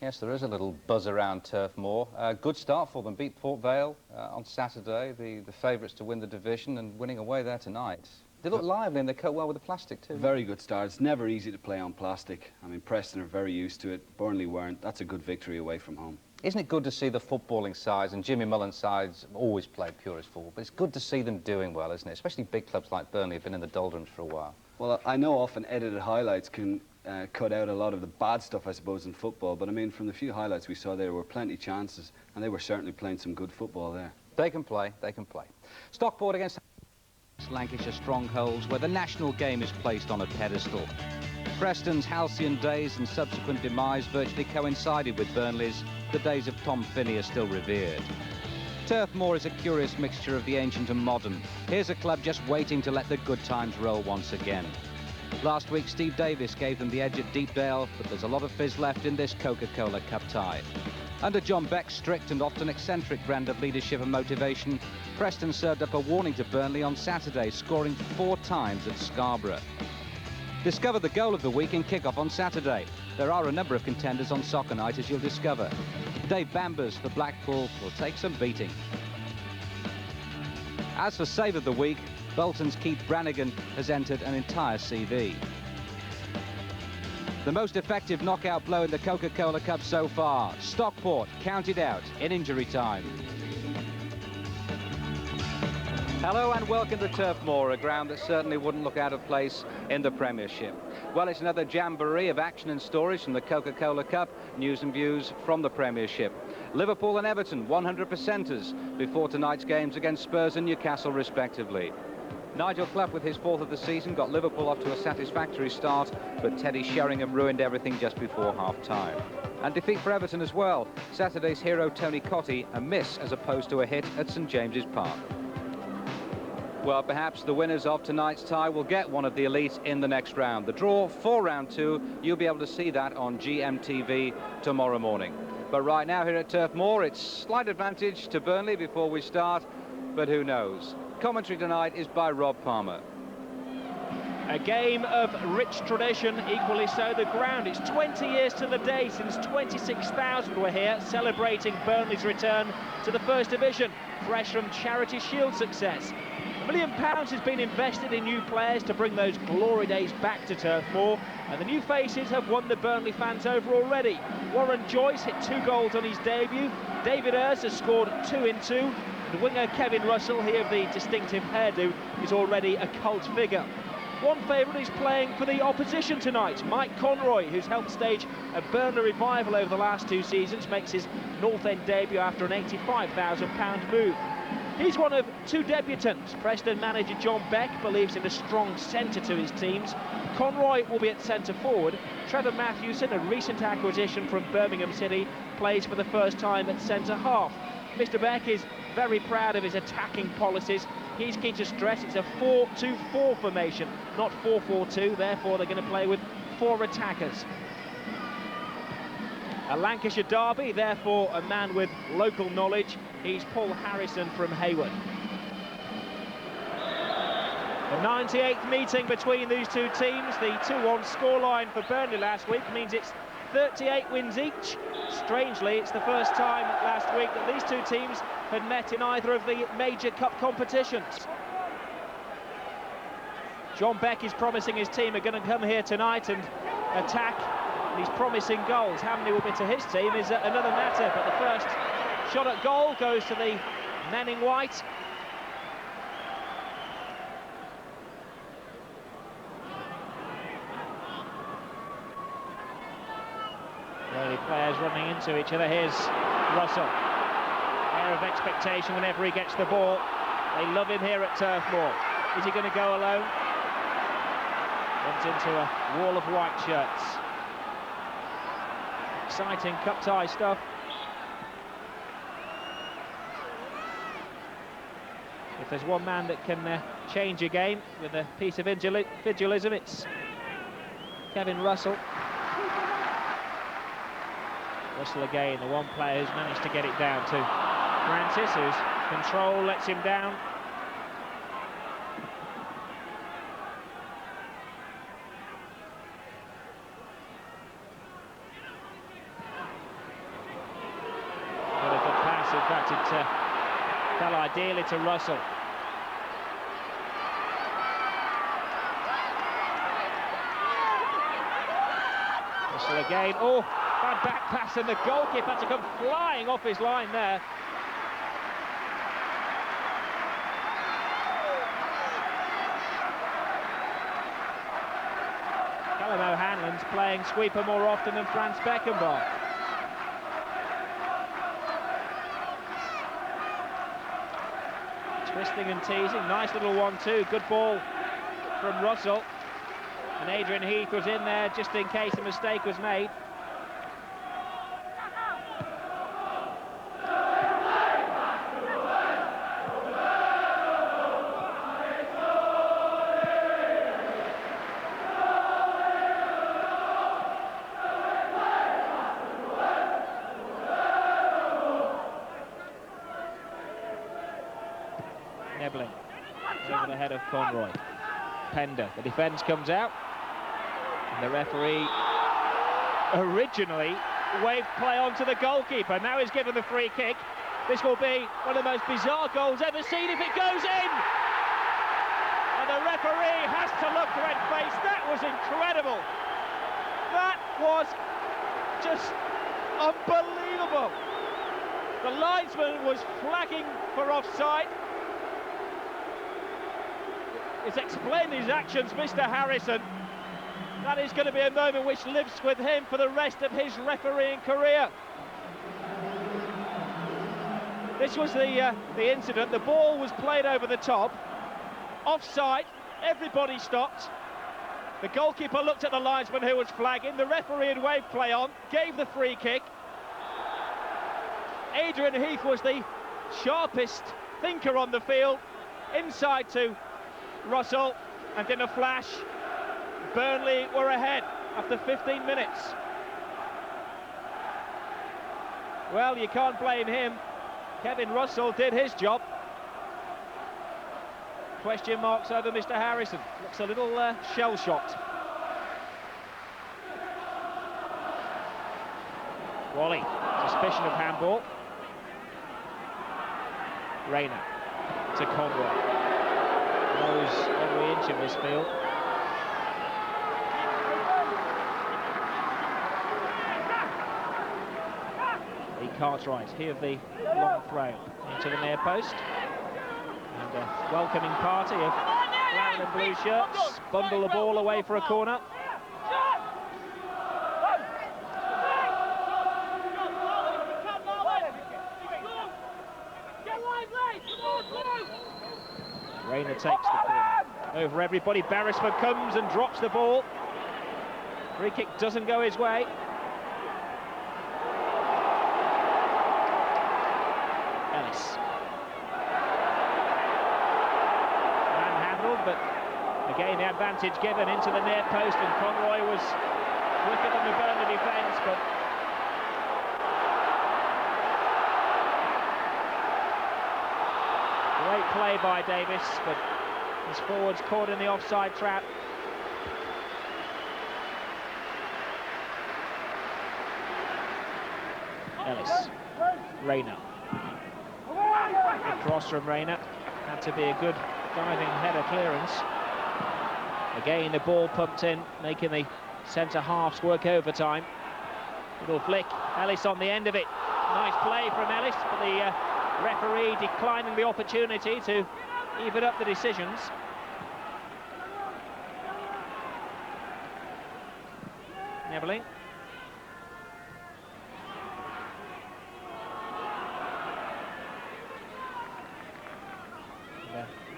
Yes, there is a little buzz around Turf Moor. Good start for them. Beat Port Vale on Saturday, the favourites to win the division, and winning away there tonight. They look lively and they cope well with the plastic too. Very good start. It's never easy to play on plastic. I mean, Preston are very used to it. Burnley weren't. That's a good victory away from home. Isn't it good to see the footballing sides, and Jimmy Mullen's sides always play purist football, but it's good to see them doing well, isn't it? Especially big clubs like Burnley have been in the doldrums for a while. Well, I know often edited highlights can cut out a lot of the bad stuff, I suppose, in football, but I mean, from the few highlights we saw there were plenty of chances, and they were certainly playing some good football there. They can play, they can play. Stockport against Lancashire strongholds, where the national game is placed on a pedestal. Preston's halcyon days and subsequent demise virtually coincided with Burnley's. The days of Tom Finney are still revered. Turf Moor is a curious mixture of the ancient and modern. Here's a club just waiting to let the good times roll once again. Last week, Steve Davis gave them the edge at Deepdale, but there's a lot of fizz left in this Coca-Cola Cup tie. Under John Beck's strict and often eccentric brand of leadership and motivation, Preston served up a warning to Burnley on Saturday, scoring 4 times at Scarborough. Discover the goal of the week in kick-off on Saturday. There are a number of contenders on soccer night, as you'll discover. Dave Bambers for Blackpool will take some beating. As for save of the week, Bolton's Keith Brannigan has entered an entire CV. The most effective knockout blow in the Coca-Cola Cup so far. Stockport counted out in injury time. Hello and welcome to Turf Moor, a ground that certainly wouldn't look out of place in the Premiership. Well, it's another jamboree of action and stories from the Coca-Cola Cup, news and views from the Premiership. Liverpool and Everton, 100%ers, before tonight's games against Spurs and Newcastle, respectively. Nigel Clough, with his 4th of the season, got Liverpool off to a satisfactory start, but Teddy Sheringham ruined everything just before half-time. And defeat for Everton as well. Saturday's hero, Tony Cottee, a miss as opposed to a hit at St James's Park. Well, perhaps the winners of tonight's tie will get one of the elite in the next round. The draw for round 2, you'll be able to see that on GMTV tomorrow morning. But right now here at Turf Moor, it's slight advantage to Burnley before we start, but who knows? Commentary tonight is by Rob Palmer. A game of rich tradition, equally so the ground. It's 20 years to the day since 26,000 were here celebrating Burnley's return to the First Division, fresh from Charity Shield success. £1 million has been invested in new players to bring those glory days back to Turf Moor, and the new faces have won the Burnley fans over already. Warren Joyce hit 2 goals on his debut. David Ayres has scored 2 in 2. The winger Kevin Russell, he of the distinctive hairdo, is already a cult figure. One favourite is playing for the opposition tonight. Mike Conroy, who's helped stage a Burnley revival over the last 2 seasons, makes his North End debut after an £85,000 move. He's one of 2 debutants. Preston manager John Beck believes in a strong centre to his teams. Conroy will be at centre forward. Trevor Matthewson, a recent acquisition from Birmingham City, plays for the first time at centre half. Mr Beck is very proud of his attacking policies. He's keen to stress it's a 4-2-4 formation, not 4-4-2, therefore they're going to play with 4 attackers. A Lancashire derby, therefore a man with local knowledge. He's Paul Harrison from Hayward. The 98th meeting between these 2 teams. The 2-1 scoreline for Burnley last week means it's 38 wins each. Strangely, it's the first time last week that these 2 teams had met in either of the major cup competitions. John Beck is promising his team are going to come here tonight and attack. And he's promising goals. How many will be to his team is another matter, but the first shot at goal goes to the men in white. Early players running into each other. Here's Russell. Air of expectation whenever he gets the ball. They love him here at Turf Moor. Is he going to go alone? Runs into a wall of white shirts. Exciting cup tie stuff. there's one man that can change a game with a piece of individualism, it's Kevin Russell. Russell again, the one player who's managed to get it down to Francis, whose control lets him down. What a good pass, in fact it fell ideally to Russell. Russell again, oh! Bad back pass, and the goalkeeper had to come flying off his line there. Callum O'Hanlon's playing sweeper more often than Franz Beckenbauer. Twisting and teasing, nice little 1-2, good ball from Russell. And Adrian Heath was in there just in case a mistake was made. Over the head of Conroy. Pender, the defence comes out. And the referee originally waved play onto the goalkeeper. Now he's given the free kick. This will be one of the most bizarre goals ever seen if it goes in. And the referee has to look red-faced. That was incredible. That was just unbelievable. The linesman was flagging for offside. He's explained his actions, Mr. Harrison. That is going to be a moment which lives with him for the rest of his refereeing career. This was the incident. The ball was played over the top. Offside. Everybody stopped. The goalkeeper looked at the linesman who was flagging. The referee had waved play on, gave the free kick. Adrian Heath was the sharpest thinker on the field. Inside to Russell, and in a flash, Burnley were ahead after 15 minutes. Well, you can't blame him. Kevin Russell did his job. Question marks over Mr. Harrison. Looks a little shell-shocked. Wally, suspicion of handball. Rayner to Conroy. Knows every inch of this field. Lee Cartwright, here the long throw into the near post. And a welcoming party of brown and blue shirts bundle the ball away for a corner. Rayner takes the corner over everybody. Beresford comes and drops the ball. Free kick doesn't go his way. Ellis. Manhandled, but again the advantage given into the near post, and Conroy was quicker than the Burnley defence, but great play by Davis, but his forwards caught in the offside trap. Ellis. Rayner. The cross from Rayner. Had to be a good diving header clearance. Again, the ball pumped in, making the centre-halves work overtime. Little flick. Ellis on the end of it. Nice play from Ellis, but the referee declining the opportunity to even up the decisions. Neveling.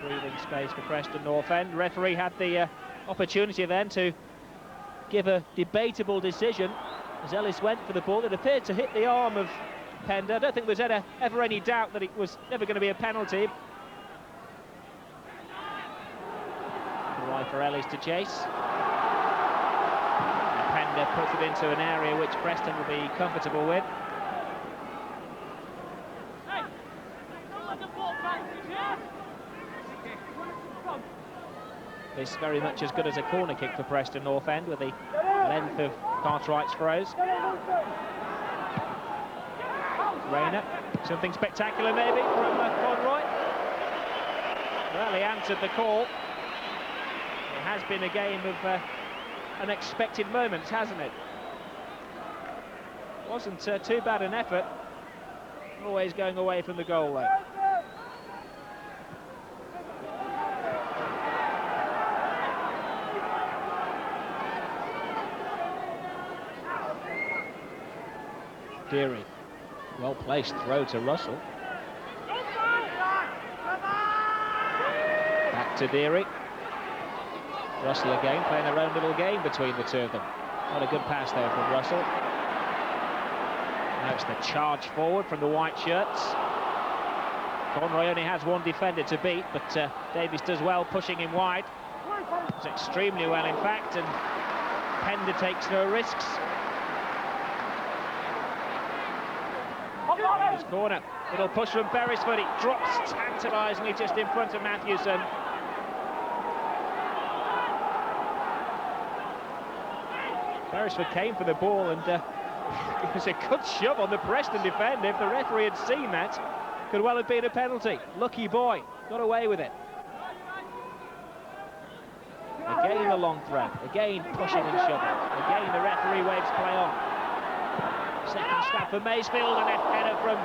Breathing space for Preston North End. Referee had the opportunity then to give a debatable decision as Ellis went for the ball. It appeared to hit the arm of Pender. I don't think there's ever any doubt that it was never going to be a penalty. Try for Ellis to chase. And Pender puts it into an area which Preston will be comfortable with. This very much as good as a corner kick for Preston North End with the length of Cartwright's throws. Rayner, something spectacular maybe from Conroy. Well, he answered the call. It has been a game of unexpected moments, hasn't it? Wasn't too bad an effort. Always going away from the goal though. Deary, well placed throw to Russell. Back to Deary. Russell again playing their own little game between the two of them. What a good pass there from Russell. Now it's the charge forward from the white shirts. Conroy only has one defender to beat, but Davies does well pushing him wide. Does extremely well in fact, and Pender takes no risks. His corner, little push from Beresford, it drops tantalisingly just in front of Matthewson. Beresford came for the ball and it was a good shove on the Preston defender. If the referee had seen that, could well have been a penalty. Lucky boy, got away with it. Again a long throw, again pushing and shoving. Again the referee waves play on. Second snap for Masefield and a header from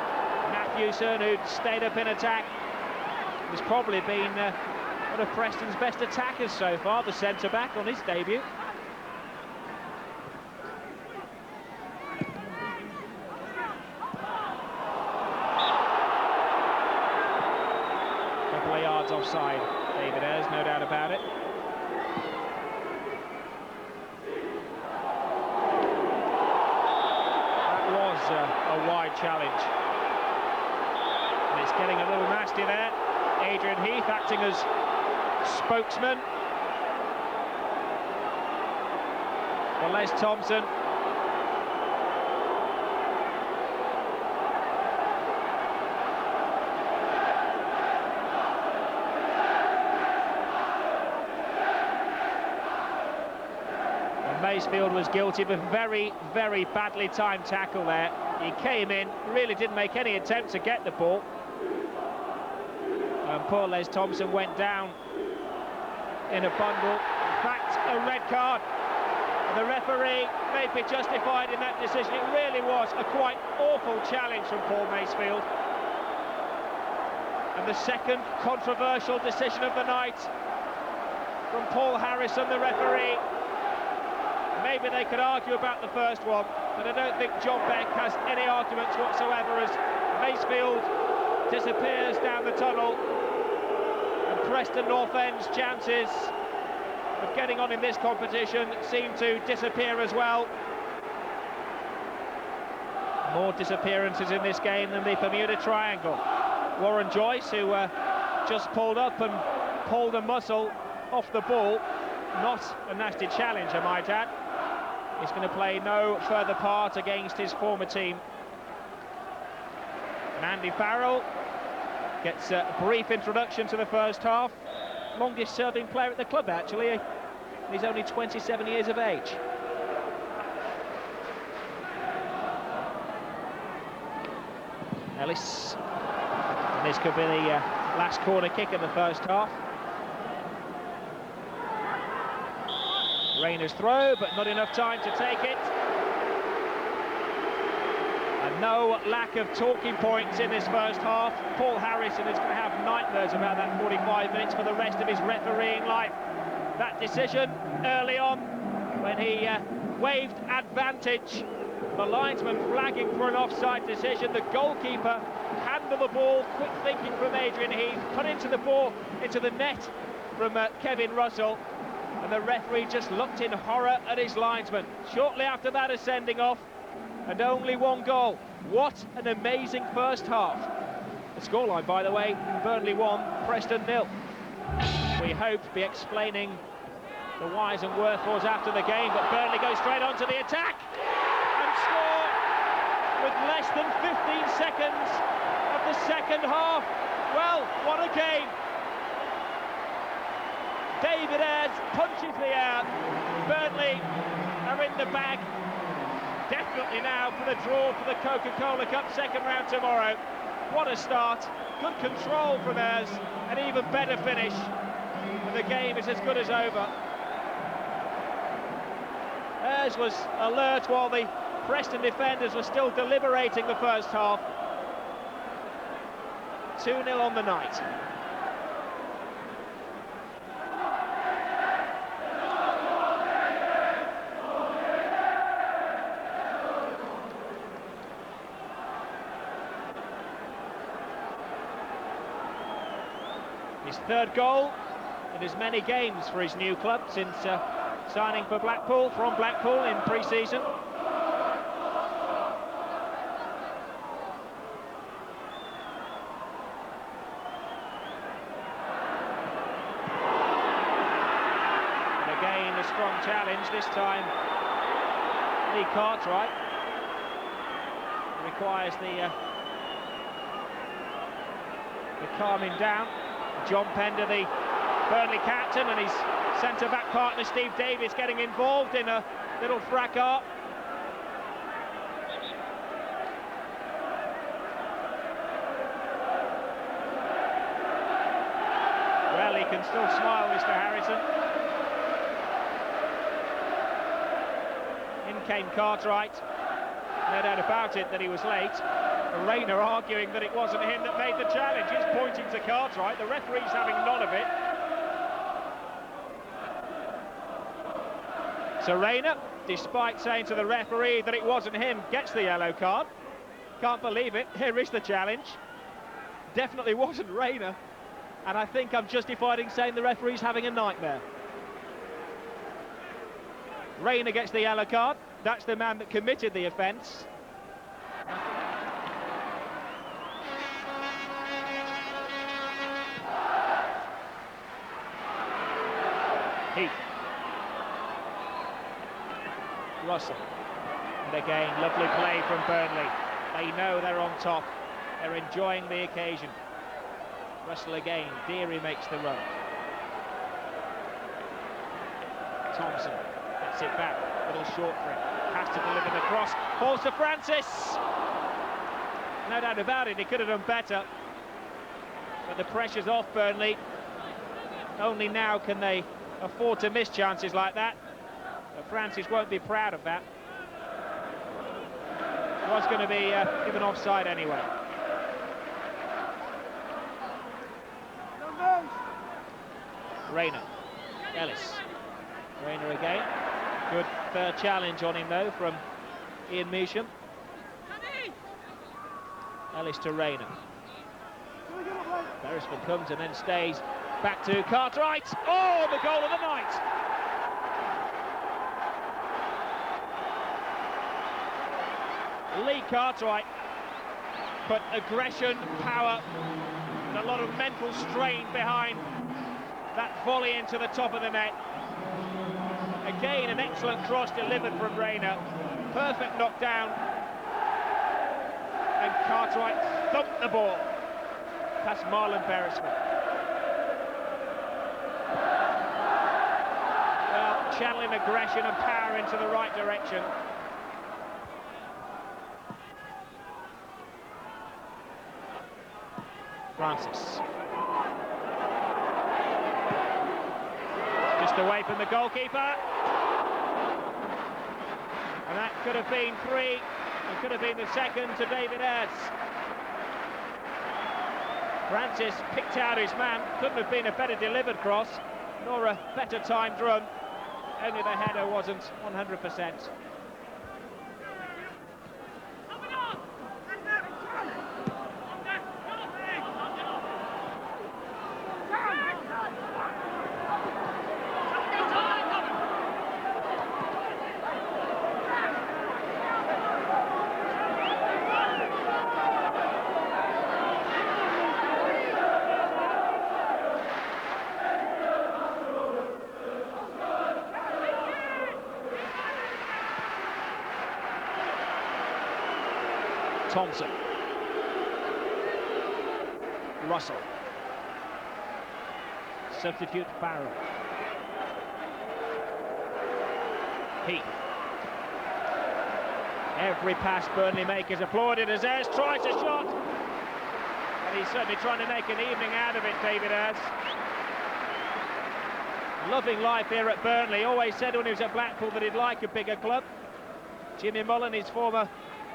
Matthewson, who'd stayed up in attack. He's probably been one of Preston's best attackers so far, the centre-back on his debut. Couple of yards offside, David Ayres, no doubt about it. A wide challenge, and it's getting a little nasty there. Adrian Heath acting as spokesman for Les Thompson. Masefield was guilty of a very, very badly timed tackle there. He came in, really didn't make any attempt to get the ball. And poor Les Thompson went down in a bundle. In fact, a red card. And the referee may be justified in that decision. It really was a quite awful challenge from Paul Masefield. And the second controversial decision of the night from Paul Harrison, the referee. Maybe they could argue about the first one, but I don't think John Beck has any arguments whatsoever as Masefield disappears down the tunnel, and Preston North End's chances of getting on in this competition seem to disappear as well. More disappearances in this game than the Bermuda Triangle. Warren Joyce, who just pulled up and pulled a muscle off the ball. Not a nasty challenge, I might add. He's going to play no further part against his former team. And Andy Farrell gets a brief introduction to the first half. Longest serving player at the club, actually. He's only 27 years of age. Ellis. And this could be the last corner kick in the first half. Rayner's throw, but not enough time to take it. And no lack of talking points in this first half. Paul Harrison is going to have nightmares about that 45 minutes for the rest of his refereeing life. That decision early on, when he waved advantage, the linesman flagging for an offside decision, the goalkeeper handled the ball, quick thinking from Adrian Heath, put into the ball, into the net from Kevin Russell. And the referee just looked in horror at his linesman. Shortly after that, a sending off, and only one goal. What an amazing first half. The scoreline, by the way, Burnley 1, Preston 0. We hope to be explaining The Wise and Worthfords after the game, but Burnley go straight onto the attack and score with less than 15 seconds of the second half. Well, what a game. David Ayres punches the air. Burnley are in the bag. Definitely now for the draw for the Coca-Cola Cup second round tomorrow. What a start. Good control from Ayres. An even better finish. And the game is as good as over. Ayres was alert while the Preston defenders were still deliberating the first half. 2-0 on the night. His third goal in as many games for his new club since signing for Blackpool, from Blackpool in pre-season. And again a strong challenge, this time Lee Cartwright. Requires the calming down. John Pender, the Burnley captain, and his centre-back partner Steve Davis getting involved in a little fracas. Well, he can still smile, Mr. Harrison. In came Cartwright. No doubt about it that he was late. Rayner arguing that it wasn't him that made the challenge. He's pointing to Cartwright. The referee's having none of it. So Rayner, despite saying to the referee that it wasn't him, gets the yellow card. Can't believe it. Here is the challenge. Definitely wasn't Rayner. And I think I'm justified in saying the referee's having a nightmare. Rayner gets the yellow card. That's the man that committed the offence. Heath. Russell. And again, lovely play from Burnley. They know they're on top. They're enjoying the occasion. Russell again. Deary makes the run. Thompson gets it back. A little short for him. Has to deliver the cross. Falls to Francis. No doubt about it, he could have done better. But the pressure's off Burnley. Only now can they afford to miss chances like that. But Francis won't be proud of that. Was going to be given offside anyway. Rayner. Ellis. Rayner again. Good fair challenge on him though from Ian Measham. Ellis to Rayner. Beresford comes and then stays. Back to Cartwright. Oh, the goal of the night. Lee Cartwright. But aggression, power, and a lot of mental strain behind that volley into the top of the net. Again, an excellent cross delivered from Rayner. Perfect knockdown. And Cartwright thumped the ball past Marlon Beresford. Well, channeling aggression and power into the right direction. Francis. Just away from the goalkeeper. And that could have been 3. It could have been the second to David Ayres. Francis picked out his man. Couldn't have been a better delivered cross, nor a better timed run. Only the header wasn't 100%. Thompson. Russell. Substitute Farrell. Heath. Every pass Burnley make is applauded as Ayres tries a shot. And he's certainly trying to make an evening out of it, David Ayres. Loving life here at Burnley. Always said when he was at Blackpool that he'd like a bigger club. Jimmy Mullen, his former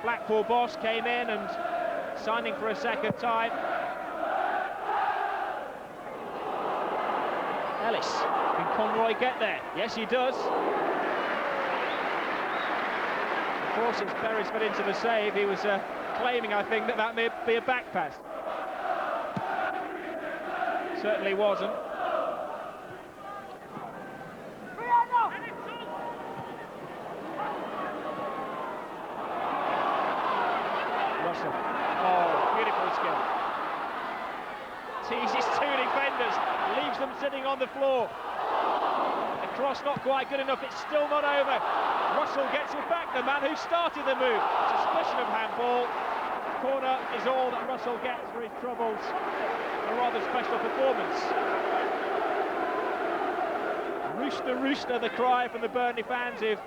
Blackpool boss, came in and signing for a second time. Ellis, can Conroy get there? Yes, he does. Of course, it's Beresford into the save. He was claiming, I think, that may be a back pass. Certainly wasn't. Russell. Oh, beautiful skill. Teases two defenders, leaves them sitting on the floor. The cross not quite good enough, it's still not over. Russell gets it back, the man who started the move. Suspicion of handball. Corner is all that Russell gets for his troubles. A rather special performance. Rooster, rooster, the cry from the Burnley fans who've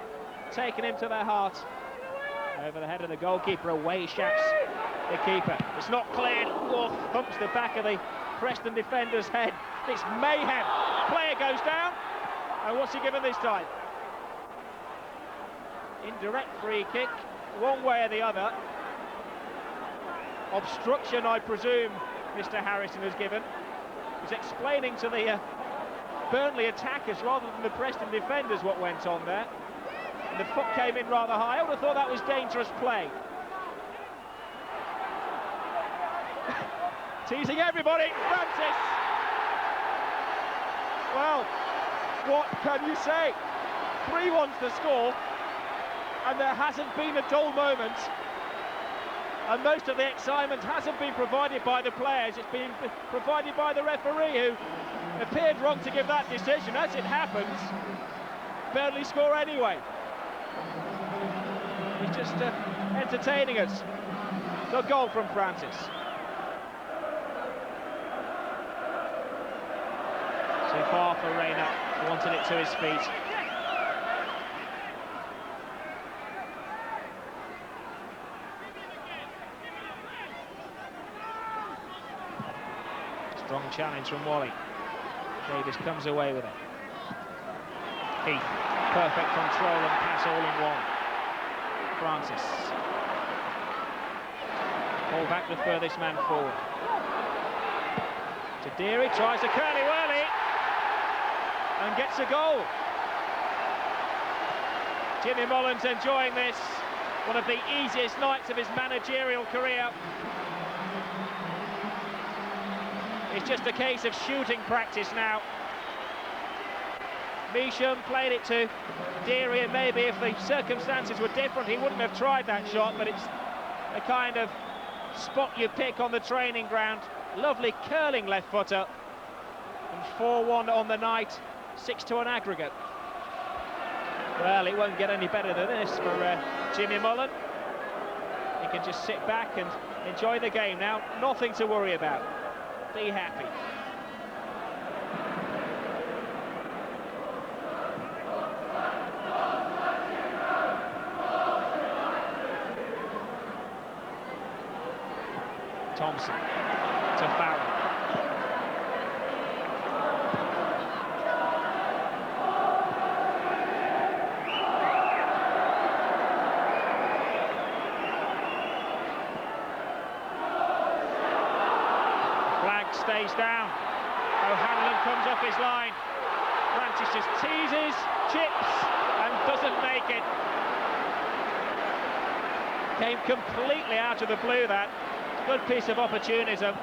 taken him to their heart. Over the head of the goalkeeper, away shouts the keeper. It's not cleared. Oh, thumps the back of the Preston defender's head. It's mayhem. Player goes down. And what's he given this time? Indirect free kick, one way or the other. Obstruction, I presume, Mr. Harrison has given. He's explaining to the Burnley attackers rather than the Preston defenders what went on there. And the foot came in rather high. I would have thought that was dangerous play. Teasing everybody, Francis! Well, what can you say? 3-1 to score, and there hasn't been a dull moment. And most of the excitement hasn't been provided by the players, it's been provided by the referee, who appeared wrong to give that decision. As it happens, Burnley score anyway. He's just entertaining us. So goal from Francis. Too far for Reina, wanted it to his feet. Strong challenge from Wally. Davis comes away with it. Heath, perfect control and pass all in one. Francis. Ball back the furthest man forward. To Deary, tries a curly-whirly and gets a goal. Jimmy Mullen's enjoying this. One of the easiest nights of his managerial career. It's just a case of shooting practice now. Measham played it to Deary, and maybe if the circumstances were different he wouldn't have tried that shot, but it's a kind of spot you pick on the training ground. Lovely curling left footer, and 4-1 on the night, 6-1 aggregate. Well, it won't get any better than this for Jimmy Mullen. He can just sit back and enjoy the game now, nothing to worry about. Be happy. Thompson to Farrell. Flag stays down. O'Hanlon comes off his line. Francis just teases, chips, and doesn't make it. Came completely out of the blue, that. Good piece of opportunism.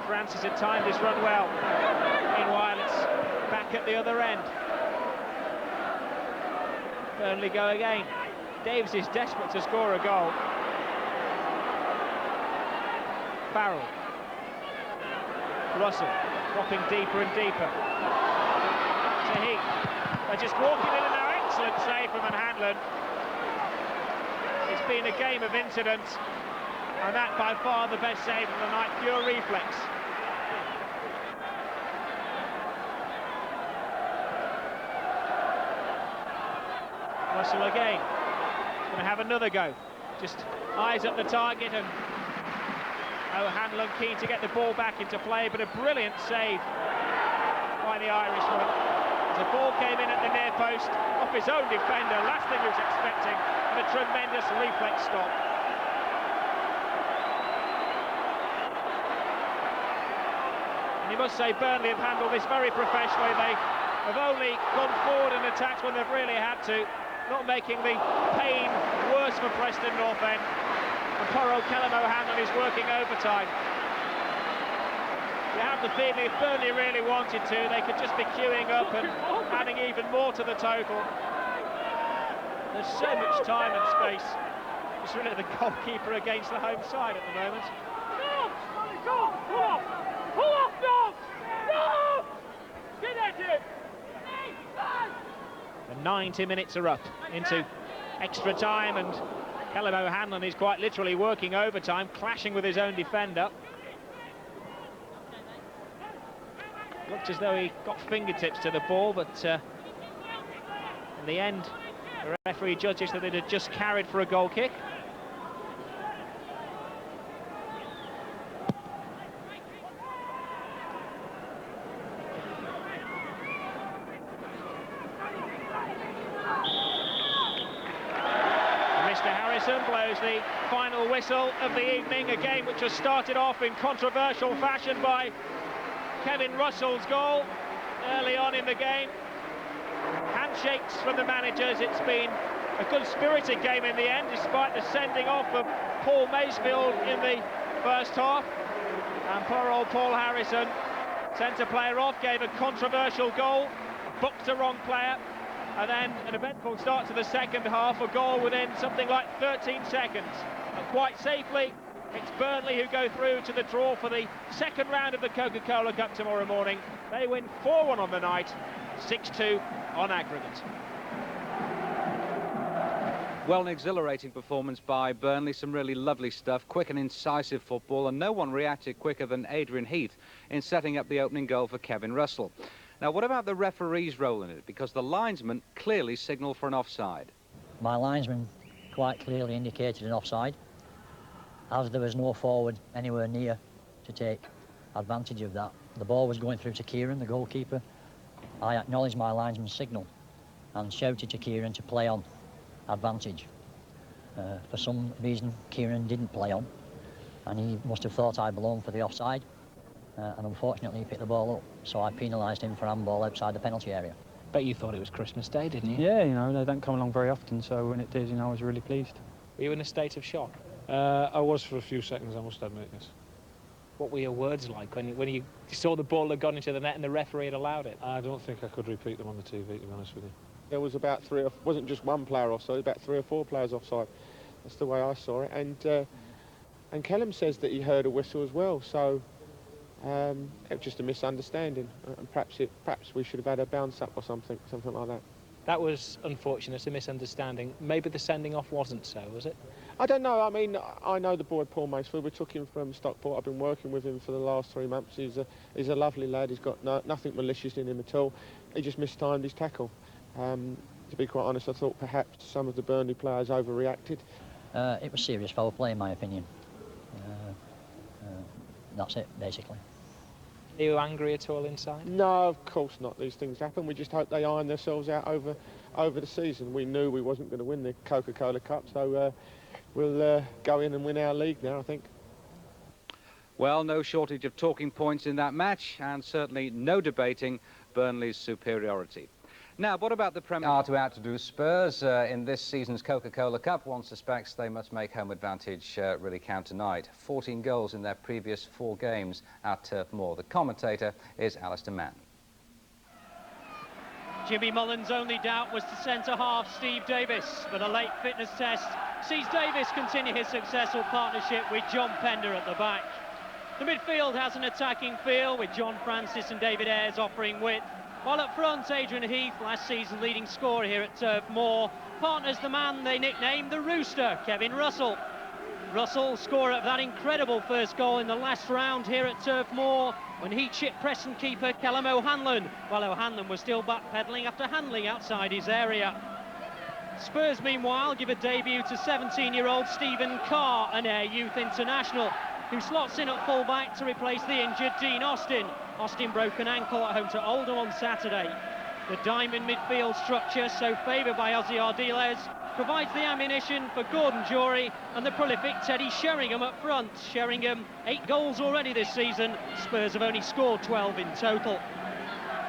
Francis had timed his run well. Meanwhile, it's back at the other end. Burnley go again. Davis is desperate to score a goal. Farrell. Russell dropping deeper and deeper. To Heath. They're just walking in and now. Excellent save from O'Hanlon. It's been a game of incidents, and that by far the best save of the night, pure reflex. Russell again, going to have another go. Just eyes at the target, and O'Hanlon keen to get the ball back into play, but a brilliant save by the Irishman. The ball came in at the near post, off his own defender, last thing he was expecting, and a tremendous reflex stop. And you must say Burnley have handled this very professionally. They have only gone forward and attacked when they've really had to, not making the pain worse for Preston North End. And poor old Callum O'Hanlon is working overtime. You have the feeling if Burnley really wanted to, they could just be queuing up and adding even more to the total. There's so much time and space. It's really the goalkeeper against the home side at the moment. The 90 minutes are up into extra time, and Callum O'Hanlon is quite literally working overtime, clashing with his own defender. Looked as though he got fingertips to the ball, but in the end, the referee judges that it had just carried for a goal kick. Blows the final whistle of the evening, a game which was started off in controversial fashion by Kevin Russell's goal early on in the game. Handshakes from the managers. It's been a good-spirited game in the end, despite the sending off of Paul Masefield in the first half. And poor old Paul Harrison, centre player off, gave a controversial goal, booked a wrong player. And then an eventful start to the second half, a goal within something like 13 seconds. And quite safely, it's Burnley who go through to the draw for the second round of the Coca-Cola Cup tomorrow morning. They win 4-1 on the night, 6-2 on aggregate. Well, an exhilarating performance by Burnley, some really lovely stuff, quick and incisive football, and no one reacted quicker than Adrian Heath in setting up the opening goal for Kevin Russell. Now, what about the referee's role in it? Because the linesman clearly signalled for an offside. My linesman quite clearly indicated an offside, as there was no forward anywhere near to take advantage of that. The ball was going through to Kieran, the goalkeeper. I acknowledged my linesman's signal and shouted to Kieran to play on advantage. For some reason, Kieran didn't play on, and he must have thought I belonged for the offside. And unfortunately he picked the ball up, so I penalised him for handball outside the penalty area. Bet you thought it was Christmas Day, didn't you? Yeah, you know, they don't come along very often, so when it did, you know, I was really pleased. Were you in a state of shock? I was for a few seconds, I must admit, yes. What were your words like when you saw the ball had gone into the net and the referee had allowed it? I don't think I could repeat them on the TV, to be honest with you. There was about wasn't just one player offside, about 3 or 4 players offside. That's the way I saw it, and Callum says that he heard a whistle as well, so it was just a misunderstanding, and perhaps we should have had a bounce up or something like that. That was unfortunate, a misunderstanding. Maybe the sending off wasn't so, was it? I don't know. I mean, I know the boy Paul Masefield. We took him from Stockport. I've been working with him for the last 3 months. He's a lovely lad. He's got nothing malicious in him at all. He just mistimed his tackle. To be quite honest, I thought perhaps some of the Burnley players overreacted. It was serious foul play, in my opinion. That's it, basically. Are you angry at all inside? No, of course not. These things happen. We just hope they iron themselves out over the season. We knew we wasn't going to win the Coca-Cola Cup, so we'll go in and win our league now, I think. Well, no shortage of talking points in that match, and certainly no debating Burnley's superiority. Now, what about the Premier League? To outdo Spurs in this season's Coca-Cola Cup. One suspects they must make home advantage really count tonight. 14 goals in their previous 4 games at Turf Moor. The commentator is Alistair Mann. Jimmy Mullen's only doubt was the centre-half Steve Davis, but a late fitness test sees Davis continue his successful partnership with John Pender at the back. The midfield has an attacking feel, with John Francis and David Ayres offering width, Well, up front, Adrian Heath, last season leading scorer here at Turf Moor, partners the man they nicknamed the Rooster, Kevin Russell. Russell, scorer of that incredible first goal in the last round here at Turf Moor, when he chipped Preston keeper Callum O'Hanlon, while O'Hanlon was still backpedalling after handling outside his area. Spurs, meanwhile, give a debut to 17-year-old Stephen Carr, an Ayr Youth international, who slots in at full-back to replace the injured Dean Austin. Austin broke an ankle at home to Oldham on Saturday. The diamond midfield structure, so favoured by Ozzy Ardiles, provides the ammunition for Gordon Jory and the prolific Teddy Sheringham up front. Sheringham, 8 goals already this season. Spurs have only scored 12 in total.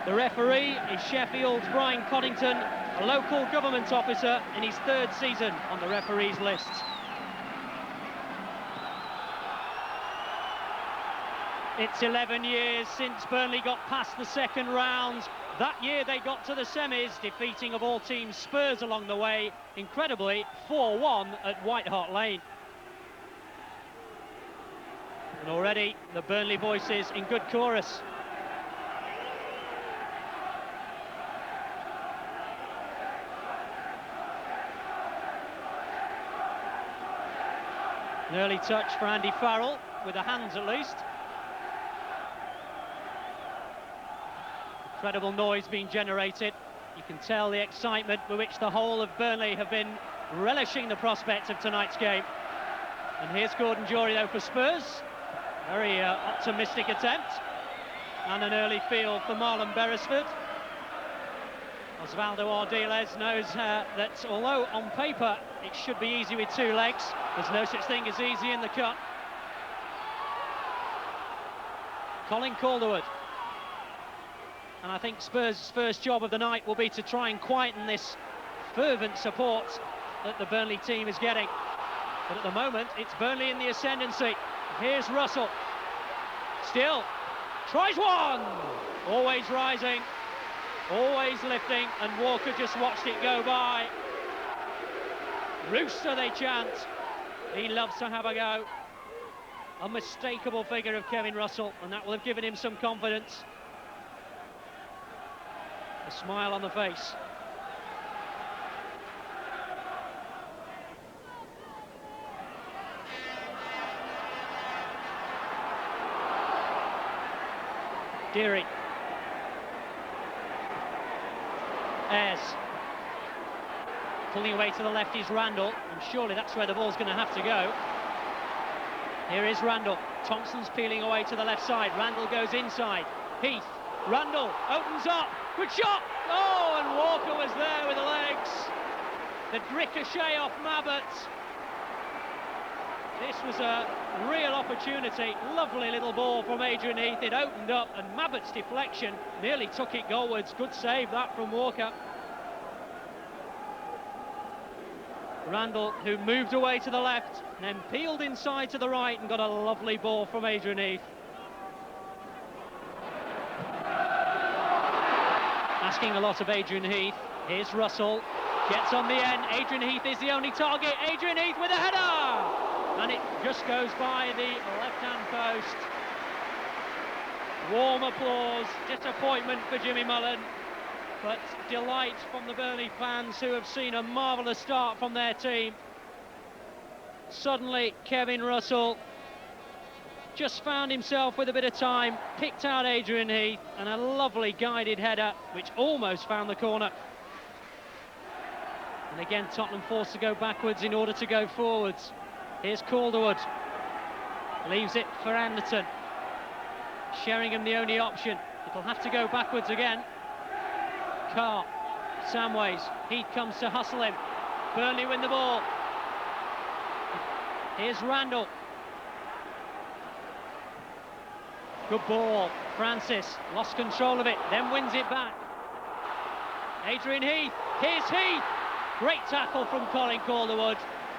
The referee is Sheffield's Brian Coddington, a local government officer in his 3rd season on the referees' list. It's 11 years since Burnley got past the second round. That year they got to the semis, defeating of all teams Spurs along the way, incredibly 4-1 at White Hart Lane. And already the Burnley voices in good chorus. An early touch for Andy Farrell, with the hands at least. Incredible noise being generated. You can tell the excitement with which the whole of Burnley have been relishing the prospect of tonight's game. And here's Gordon Jory though for Spurs. Very optimistic attempt. And an early field for Marlon Beresford. Osvaldo Ardiles knows that although on paper it should be easy with 2 legs, there's no such thing as easy in the cut. Colin Calderwood. And I think Spurs' first job of the night will be to try and quieten this fervent support that the Burnley team is getting. But at the moment, it's Burnley in the ascendancy. Here's Russell. Still, tries one! Always rising, always lifting, and Walker just watched it go by. Rooster, they chant. He loves to have a go. Unmistakable figure of Kevin Russell, and that will have given him some confidence. A smile on the face. Deary. Ayres. Pulling away to the left is Randall, and surely that's where the ball's going to have to go. Here is Randall. Thompson's peeling away to the left side. Randall goes inside. Heath. Randall opens up. Good shot! Oh, and Walker was there with the legs. The ricochet off Mabbott. This was a real opportunity. Lovely little ball from Adrian Heath. It opened up, and Mabbott's deflection nearly took it goalwards. Good save that from Walker. Randall, who moved away to the left, and then peeled inside to the right and got a lovely ball from Adrian Heath. Asking a lot of Adrian Heath. Here's Russell, gets on the end. Adrian Heath is the only target. Adrian Heath with a header! And it just goes by the left-hand post. Warm applause, disappointment for Jimmy Mullen, but delight from the Burnley fans who have seen a marvellous start from their team. Suddenly, Kevin Russell just found himself with a bit of time, picked out Adrian Heath, and a lovely guided header, which almost found the corner. And again, Tottenham forced to go backwards in order to go forwards. Here's Calderwood. Leaves it for Anderton. Sheringham the only option. It'll have to go backwards again. Carr. Samways. Heath comes to hustle him. Burnley win the ball. Here's Randall. Good ball. Francis lost control of it, then wins it back. Adrian Heath. Here's Heath. Great tackle from Colin Calderwood.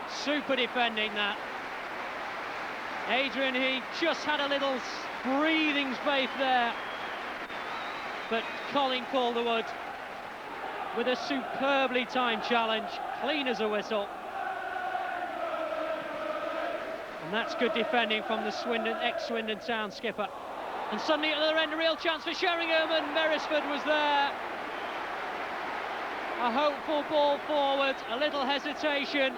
Super defending that. Adrian Heath just had a little breathing space there. But Colin Calderwood with a superbly timed challenge, clean as a whistle. And that's good defending from the ex-Swindon Town skipper. And suddenly at the other end, a real chance for Sheringham, and Beresford was there. A hopeful ball forward, a little hesitation,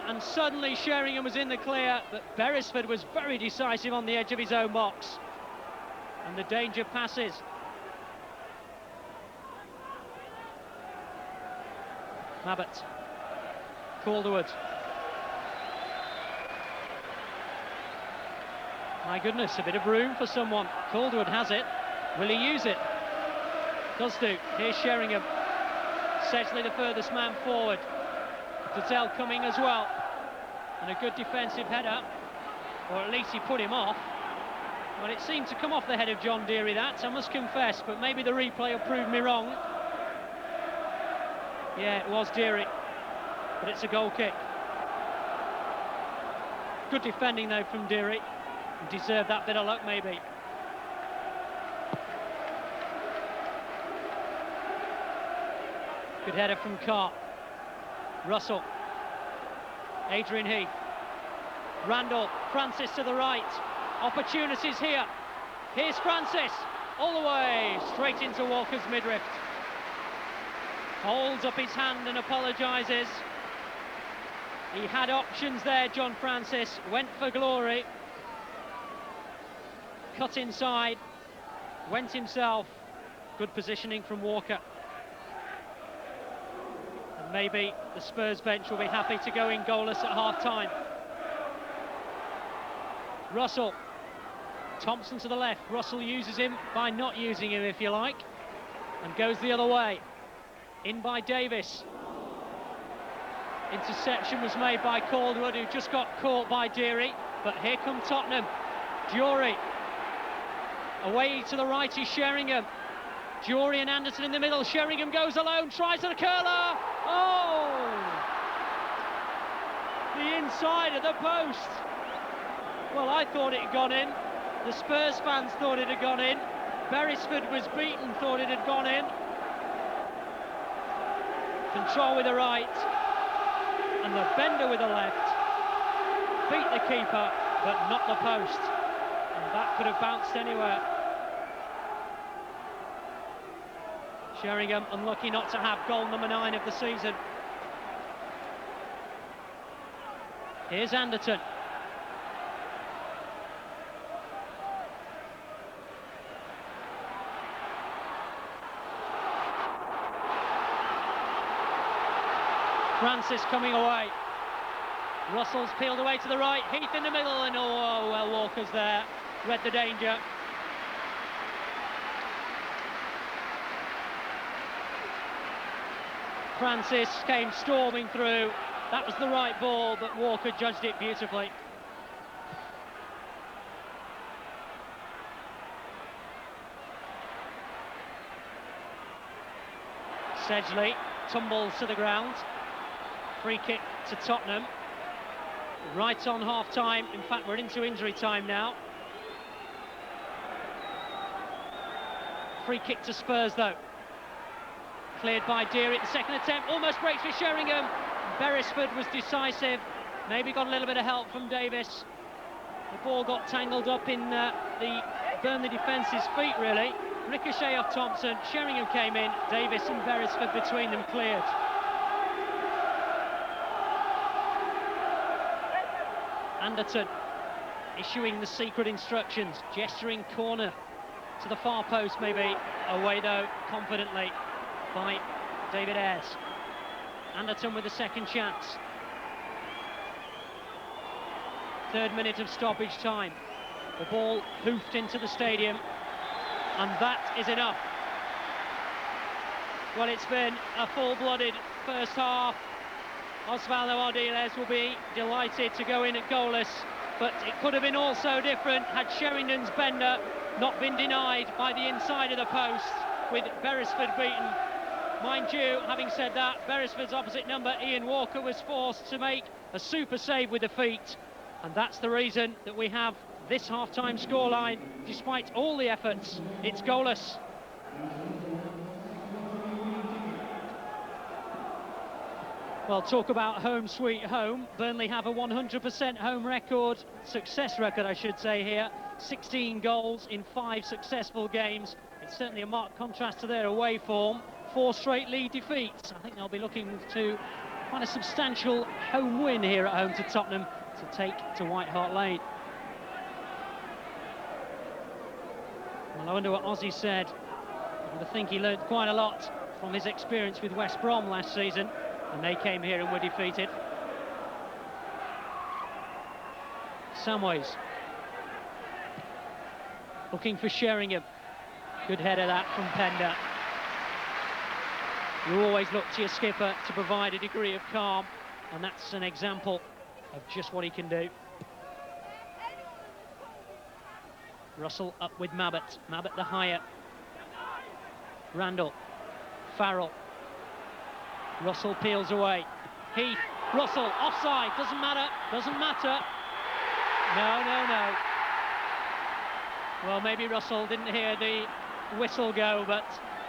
and suddenly Sheringham was in the clear, but Beresford was very decisive on the edge of his own box. And the danger passes. Mabbott. Calderwood. My goodness, a bit of room for someone. Calderwood has it. Will he use it? Does do. Here's Sheringham. Sedgley the furthest man forward. Dutell coming as well. And a good defensive header. Or at least he put him off. Well, it seemed to come off the head of John Deary, that, I must confess, but maybe the replay will prove me wrong. Yeah, it was Deary, but it's a goal kick. Good defending, though, from Deary. Deserved that bit of luck, maybe. Good header from Carr. Russell. Adrian Heath. Randall. Francis to the right. Opportunities here. Here's Francis. All the way. Straight into Walker's midriff. Holds up his hand and apologises. He had options there, John Francis. Went for glory. Cut inside. Went himself. Good positioning from Walker. And maybe the Spurs bench will be happy to go in goalless at half-time. Russell. Thompson to the left. Russell uses him by not using him, if you like, and goes the other way. In by Davis. Interception was made by Calderwood, who just got caught by Deary. But here come Tottenham. Jury. Away to the right is Sheringham. Jury and Anderton in the middle. Sheringham goes alone, tries a curler. Oh! The inside of the post. Well, I thought it had gone in. The Spurs fans thought it had gone in. Beresford was beaten, thought it had gone in. Control with the right. And the bender with the left. Beat the keeper, but not the post. And that could have bounced anywhere. Sheringham unlucky not to have goal number 9 of the season. Here's Anderton. Francis coming away. Russell's peeled away to the right. Heath in the middle, and oh, well, Walker's there. Read the danger. Francis came storming through. That was the right ball, but Walker judged it beautifully. Sedgley tumbles to the ground. Free kick to Tottenham. Right on half-time. In fact, we're into injury time now. Free kick to Spurs, though. Cleared by Deary at the second attempt. Almost breaks for Sheringham. Beresford was decisive. Maybe got a little bit of help from Davis. The ball got tangled up in the Burnley defence's feet, really. Ricochet off Thompson. Sheringham came in. Davis and Beresford between them cleared. Anderton issuing the secret instructions, gesturing corner to the far post, maybe. Away, though, confidently by David Ayres. Anderton with the second chance. 3rd minute of stoppage time. The ball hoofed into the stadium, and that is enough. Well, it's been a full-blooded first half. Osvaldo Ardiles will be delighted to go in at goalless, but it could have been all so different had Sheringham's bender not been denied by the inside of the post, with Beresford beaten. Mind you, having said that, Beresford's opposite number, Ian Walker, was forced to make a super save with the feet, and that's the reason that we have this half-time scoreline. Despite all the efforts, it's goalless. Well, talk about home sweet home. Burnley have a 100% home record, success record, I should say here. 16 goals in 5 successful games. It's certainly a marked contrast to their away form. 4 straight league defeats. I think they'll be looking to find a substantial home win here at home to Tottenham to take to White Hart Lane. Well, I wonder what Ozzy said. I would think he learned quite a lot from his experience with West Brom last season, and they came here and were defeated. Samways looking for Sheringham. Good header that from Pender. You always look to your skipper to provide a degree of calm, and that's an example of just what he can do. Russell up with Mabbott. Mabbott the higher. Randall. Farrell. Russell peels away. Heath. Russell. Offside. Doesn't matter. Doesn't matter. No. Well, maybe Russell didn't hear the whistle go, but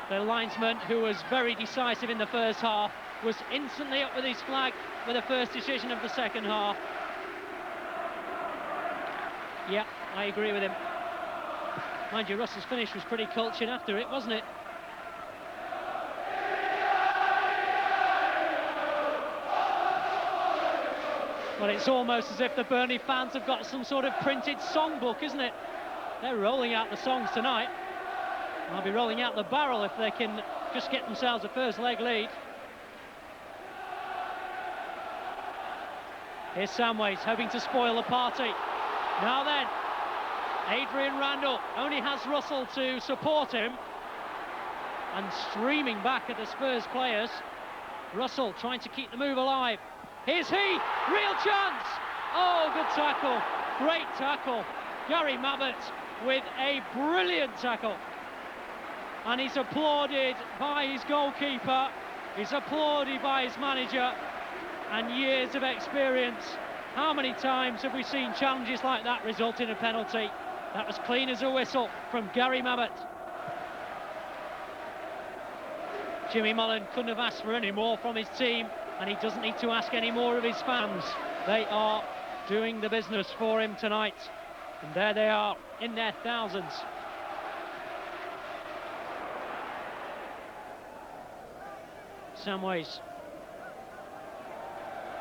the linesman, who was very decisive in the first half, was instantly up with his flag for the first decision of the second half. Yeah, I agree with him. Mind you, Russell's finish was pretty cultured after it, wasn't it? Well, it's almost as if the Burnley fans have got some sort of printed songbook, isn't it? They're rolling out the songs tonight. I'll be rolling out the barrel if they can just get themselves a first leg lead. Here's Samways hoping to spoil the party. Now then, Adrian Randall only has Russell to support him, and streaming back at the Spurs players. Russell trying to keep the move alive. Here's he, real chance. Oh, good tackle, great tackle. Gary Mabbott with a brilliant tackle. And he's applauded by his goalkeeper, he's applauded by his manager, and years of experience. How many times have we seen challenges like that result in a penalty? That was clean as a whistle from Gary Mabbott. Jimmy Mullen couldn't have asked for any more from his team, and he doesn't need to ask any more of his fans. They are doing the business for him tonight. And there they are, in their thousands. Samways.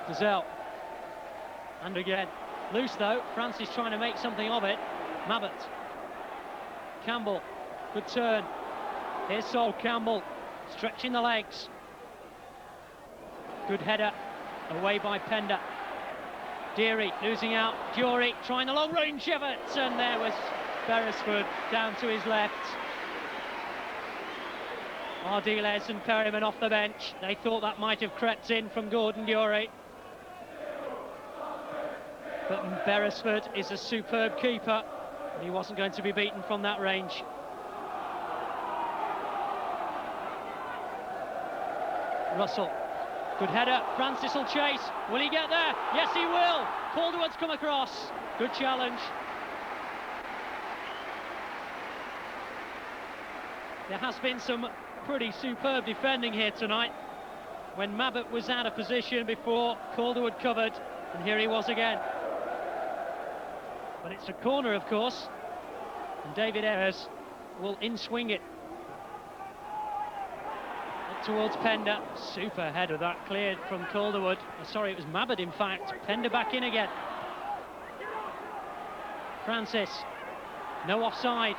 Gazelle. And again. Loose though. Francis trying to make something of it. Mabbott. Campbell. Good turn. Here's Sol Campbell. Stretching the legs. Good header. Away by Pender. Deary losing out. Jury trying the long range effort. And there was Beresford down to his left. Ardiles and Perryman off the bench. They thought that might have crept in from Gordon Dury. But Beresford is a superb keeper, and he wasn't going to be beaten from that range. Russell, good header. Francis will chase. Will he get there? Yes, he will. Calderwood's come across. Good challenge. There has been some pretty superb defending here tonight. When Mabbott was out of position before, Calderwood covered, and here he was again. But it's a corner, of course, and David Ayres will in-swing it. Up towards Pender. Super header that, cleared from Calderwood. Sorry, it was Mabbott, in fact. Pender back in again. Francis, no offside.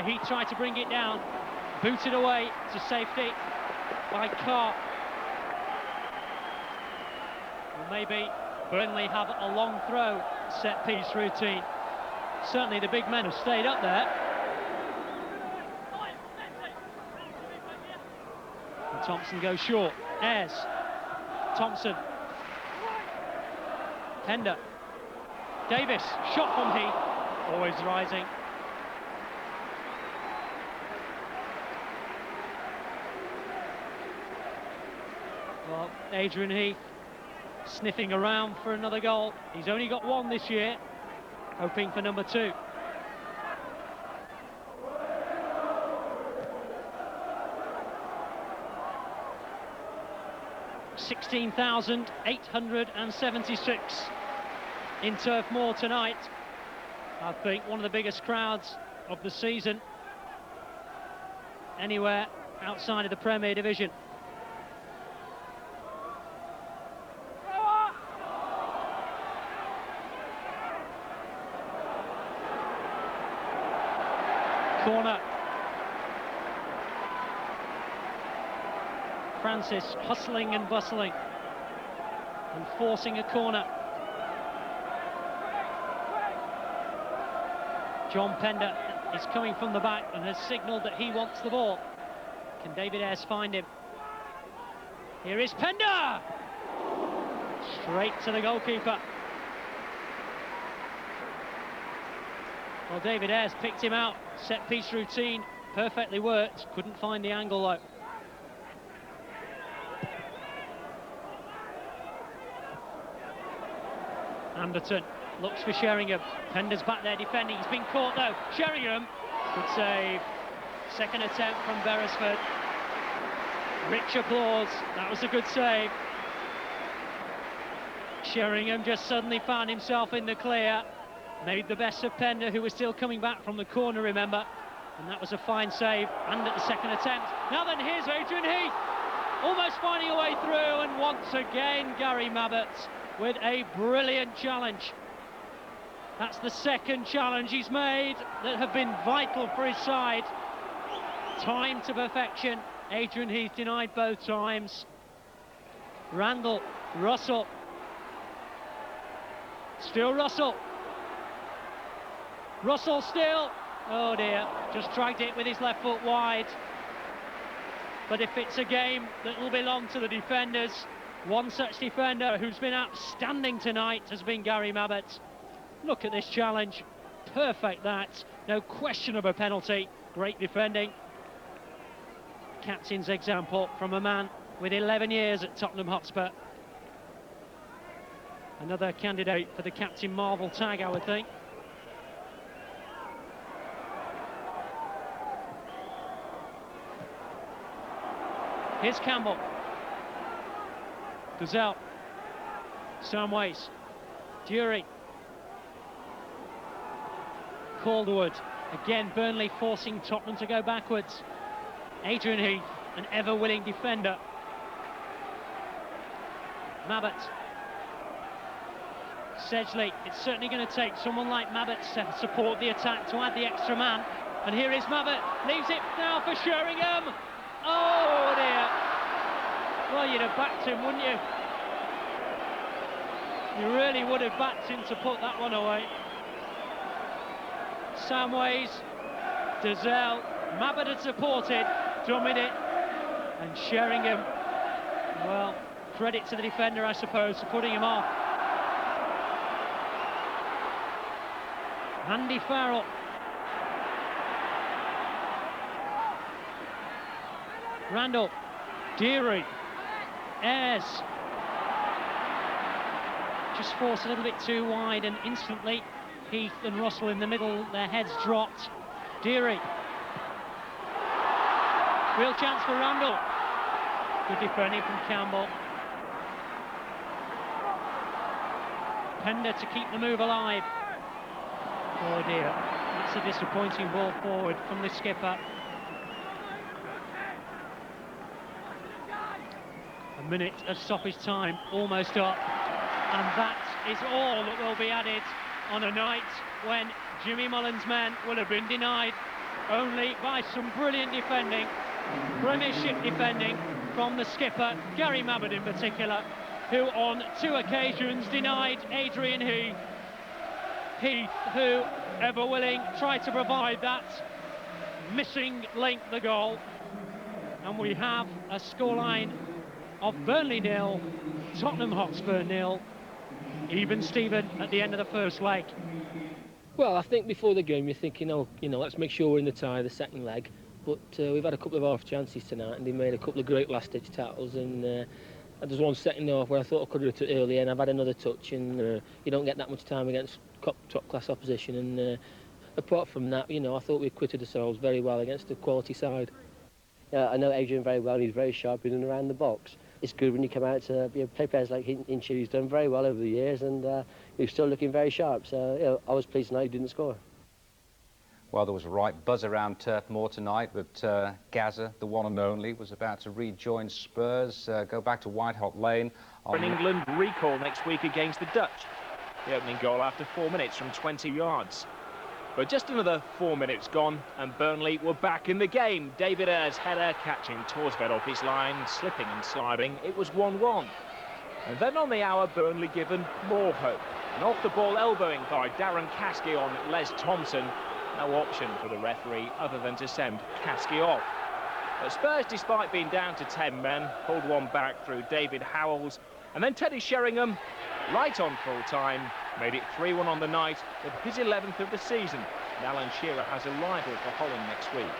He tried to bring it down. Booted away to safety by Carr. Well, maybe Burnley have a long throw set-piece routine. Certainly the big men have stayed up there. And Thompson goes short. Ayres. Thompson. Pender. Davis. Shot from Heath. Always rising. Well, Adrian Heath sniffing around for another goal. He's only got one this year, hoping for number 2. 16,876 in Turf Moor tonight. I think one of the biggest crowds of the season anywhere outside of the Premier Division. Corner. Francis hustling and bustling and forcing a corner. John Pender is coming from the back and has signalled that he wants the ball. Can David Ayres find him? Here is Pender! Straight to the goalkeeper. Well, David Ayres picked him out. Set-piece routine, perfectly worked. Couldn't find the angle, though. Anderton looks for Sheringham. Pender's back there defending. He's been caught, though. Sheringham, good save. Second attempt from Beresford. Rich applause. That was a good save. Sheringham just suddenly found himself in the clear. Made the best of Pender, who was still coming back from the corner, remember. And that was a fine save. And at the second attempt. Now then, here's Adrian Heath. Almost finding a way through. And once again, Gary Mabbutt with a brilliant challenge. That's the second challenge he's made that have been vital for his side. Time to perfection. Adrian Heath denied both times. Randall, Russell. Still Russell. Russell still. Oh dear, just dragged it with his left foot wide. But if it's a game that will belong to the defenders, one such defender who's been outstanding tonight has been Gary Mabbutt. Look at this challenge. Perfect that. No question of a penalty. Great defending. Captain's example from a man with 11 years at Tottenham Hotspur. Another candidate for the Captain Marvel tag, I would think. Here's Campbell. Gazelle. Samways. Dury. Calderwood. Again, Burnley forcing Tottenham to go backwards. Adrian Heath, an ever-willing defender. Mabbutt. Sedgley. It's certainly going to take someone like Mabbutt to support the attack, to add the extra man. And here is Mabbutt. Leaves it now for Sheringham. Oh dear. Well, you'd have backed him, wouldn't you? You really would have backed him to put that one away. Samways, Dazelle, Mabbutt had supported, dummied it, and Sheringham, well, credit to the defender, I suppose, for putting him off. Andy Farrell. Randall, Deary, Ayres. Just forced a little bit too wide, and instantly Heath and Russell in the middle, their heads dropped. Deary. Real chance for Randall. Good defending from Campbell. Pender to keep the move alive. Oh dear, that's a disappointing ball forward from the skipper. A minute of stoppage time almost up, and that is all that will be added on a night when Jimmy Mullen's men will have been denied only by some brilliant defending, Premiership defending from the skipper, Gary Mabbutt in particular, who on 2 occasions denied Adrian Heath. Heath, who, ever willing, tried to provide that missing link, the goal. And we have a scoreline of Burnley 0, Tottenham Hotspur 0, even Steven at the end of the first leg. Well, I think before the game you're thinking, oh, let's make sure we're in the tie the second leg. But we've had a couple of half chances tonight, and they made a couple of great last-ditch tackles. And there's one second half where I thought I could have hit it early, and I've had another touch. And you don't get that much time against top-class opposition. And apart from that, I thought we acquitted ourselves very well against a quality side. I know Adrian very well. He's very sharp in and around the box. it's good when you come out to play players like Hinchy, who's done very well over the years, and who's still looking very sharp. So I was pleased tonight he didn't score. Well, there was a right buzz around Turf Moor tonight, but Gaza, the one and only, was about to rejoin Spurs, go back to White Hart Lane. For an England recall next week against the Dutch. The opening goal after 4 minutes from 20 yards. But just another 4 minutes gone, and Burnley were back in the game. David Ayres' header catching Torsved off his line, slipping and sliding. It was 1-1. And then on the hour, Burnley given more hope. An off-the-ball elbowing by Darren Caskey on Les Thompson. No option for the referee other than to send Caskey off. But Spurs, despite being down to 10 men, pulled one back through David Howells. And then Teddy Sheringham, right on full time, made it 3-1 on the night with his 11th of the season. And Alan Shearer has a rival for Holland next week.